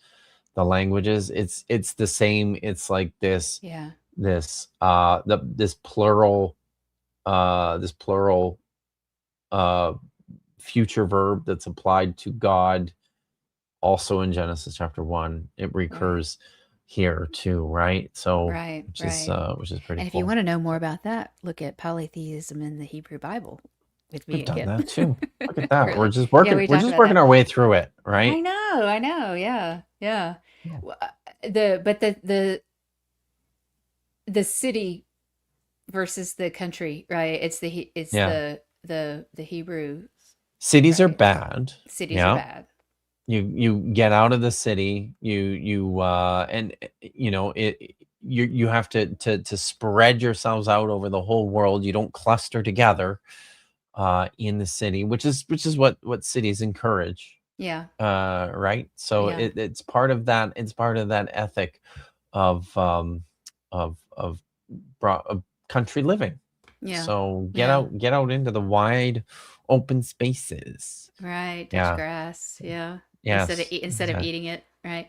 the languages. It's the same. It's like Yeah. this plural uh future verb that's applied to God also in Genesis chapter 1. It Right. recurs here too, right? So Right. which is Right. pretty And if you cool. want to know more about that, look at polytheism in the Hebrew Bible with We've me and done Kip. that too. Look at that. Really. Yeah, we We're talked just about working that. our way through it, right? I know. Yeah. Yeah. Oh, Well, the city versus the country, right? It's yeah. the Hebrews, Cities are right? bad. Cities are Yeah. bad. You get out of the city, and you have to spread yourselves out over the whole world. You don't cluster together in the city, which is what cities encourage, Yeah. right? So Yeah. it's part of that, ethic of of country living. Yeah. So Yeah. get out into the wide open spaces. Right. Touch Yeah. grass. Yeah. Yes. Instead of Exactly. eating it, right?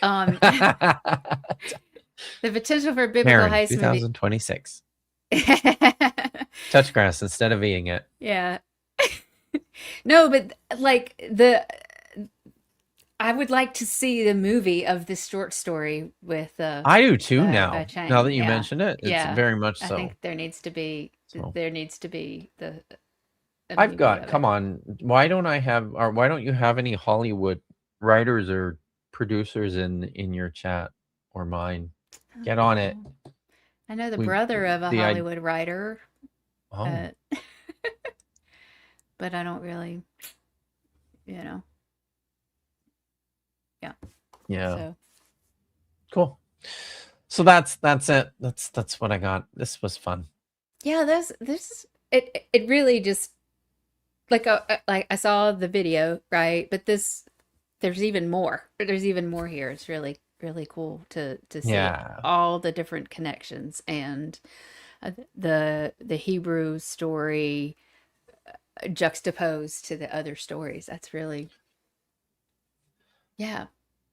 Um, the potential for biblical Karen, heist movie. 2026. Touch grass instead of eating it. Yeah. No, but like I would like to see the movie of this short story with I do too by now. Now Chang. that you Yeah. mentioned it, it's Yeah. very much I so. think there needs to be So a I've movie got, of come it. on, why don't I have, or why don't you have any Hollywood writers or producers in your chat or mine? Get on it. Oh. I know the We brother of a the I Hollywood writer, oh uh, but I don't really, you know. Yeah. yeah, So cool. So that's it. That's what I got. This was fun. yeah, this it really just like I saw the video, right? But there's even more. There's even more here. It's really cool to see Yeah. all the different connections and the Hebrew story juxtaposed to the other stories. That's really, yeah.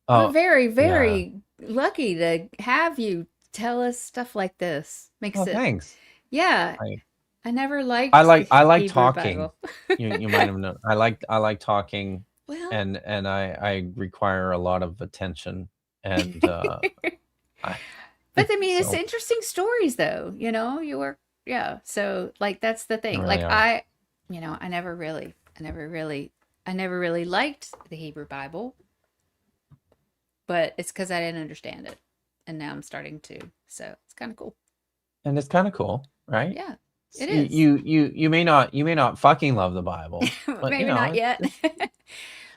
We're Oh very, yeah. very lucky to have you tell us stuff like this. Makes Oh, it, thanks. yeah. I I never liked the I like Hebrew talking. Bible. You might have known. I like talking, Well, and I require a lot of attention, and I But I mean, it's So, interesting stories, though. You were, yeah. So, like, that's the they thing. really Like, are. I never really liked the Hebrew Bible, but it's because I didn't understand it, and now I'm starting to. So it's kind of cool. And it's kind of cool, right? Yeah, it is. You may not fucking love the Bible, but Maybe not it's yet,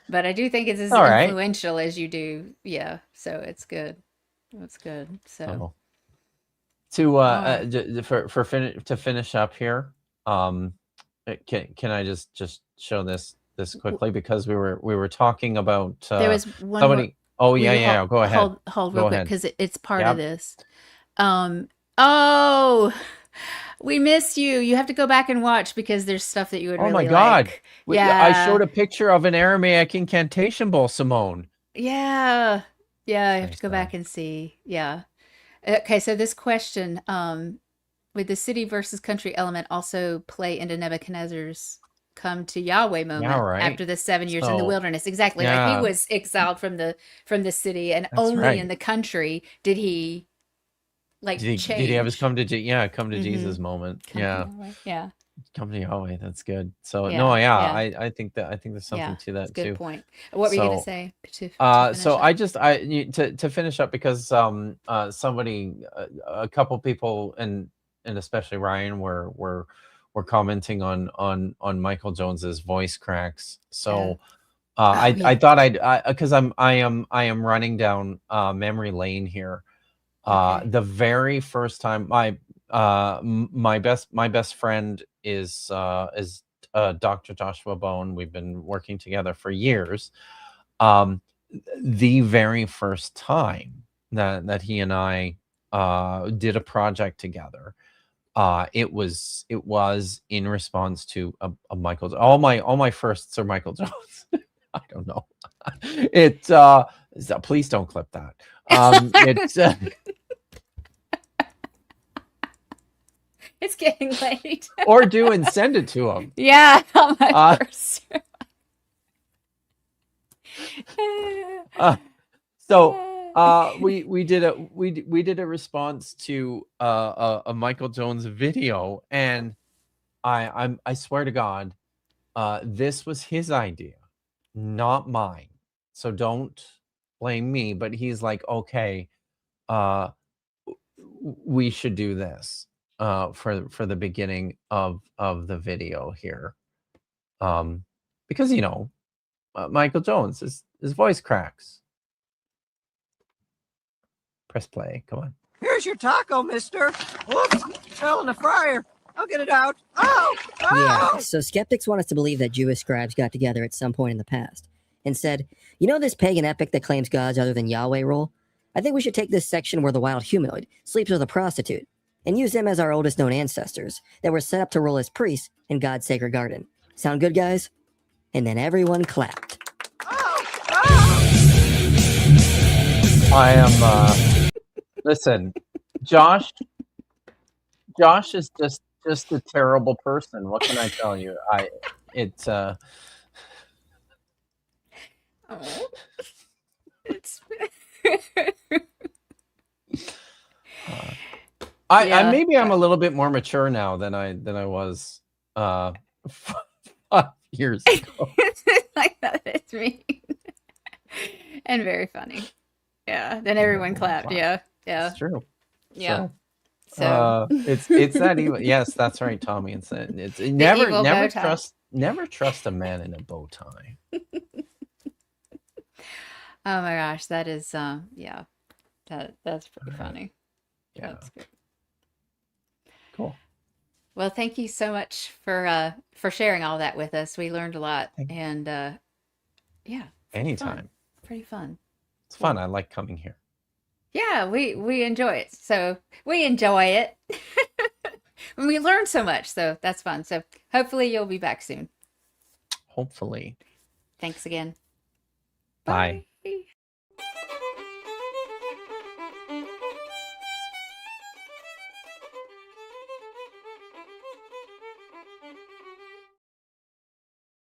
but I do think it's as all right. influential as you do. Yeah, so it's good. It's good. So, So all right. to finish up here, can I just show this quickly because we were talking about There was one more. somebody. Oh Will yeah, you yeah. Go ahead. hold real Go quick ahead. because it's part of Yep. this. Oh, we miss you. You have to go back and watch because there's stuff that you would Oh my really God. like. I showed Yeah, a picture of an Aramaic incantation bowl, Simone. yeah, yeah. I have Very to go back sad. and see. Yeah. Okay, so this question, would the city versus country element also play into Nebuchadnezzar's come to Yahweh Yeah, moment right. after the 7 years in the So wilderness? Exactly. Like he yeah, was exiled from the city, and that's only in right. the country did he like Did he have his change. come to Mm-hmm. Jesus moment? Come to Yeah. Yahweh. Yeah. Come to Yahweh. That's good. So no, Yeah. yeah, Yeah. I think there's something Yeah. to It's a that good too. point. What were you gonna So say to finish so up? to finish up because somebody a couple people and especially Ryan were commenting on Michael Jones's voice cracks. Oh. So Oh I yeah. thought because I am running down memory lane here. Okay. The very first time my best friend is Dr. Joshua Bone. We've been working together for years. Um, the very first time that he and I did a project together, it was in response to a Michael. All my firsts are Michael Jones. I don't know. Please don't clip that. It's It's getting late. or do and send it to him. Yeah, on my Uh, first. uh, so we did a response to a Michael Jones video, and I swear to God, this was his idea, not mine. So don't blame me. But he's like, okay, uh, we should do this for the beginning of the video here, because Michael Jones, his voice cracks. Press play. Come on. Here's your taco, mister. Whoops, fell in the fryer. I'll get it out. Oh! Yeah, Oh! so skeptics want us to believe that Jewish scribes got together at some point in the past and said, you know this pagan epic that claims gods other than Yahweh rule? I think we should take this section where the wild humanoid sleeps with a prostitute and use them as our oldest known ancestors that were set up to rule as priests in God's sacred garden. Sound good, guys? And then everyone clapped. Oh! Oh! I am. Listen, Josh. Josh is just a terrible person. What can I tell you? It's Oh, it's I yeah. maybe I'm a little bit more mature now than I was 5 years ago. Like that. It's me, and very funny. Yeah. Then everyone clapped. Yeah. Yeah. It's true. Yeah. So, So it's that evil. Yes, that's right, Tommy. It's the never evil bow tie. never trust a man in a bow tie. Oh my gosh, that is yeah. That's pretty funny. Yeah, That's good. cool. Well, thank you so much for sharing all that with us. We learned a lot, and yeah, pretty Anytime. fun. Pretty fun. It's fun. I like coming here. Yeah, we enjoy it. So we enjoy it. And we learn so much, so that's fun. So hopefully you'll be back soon. Hopefully. Thanks again. Bye.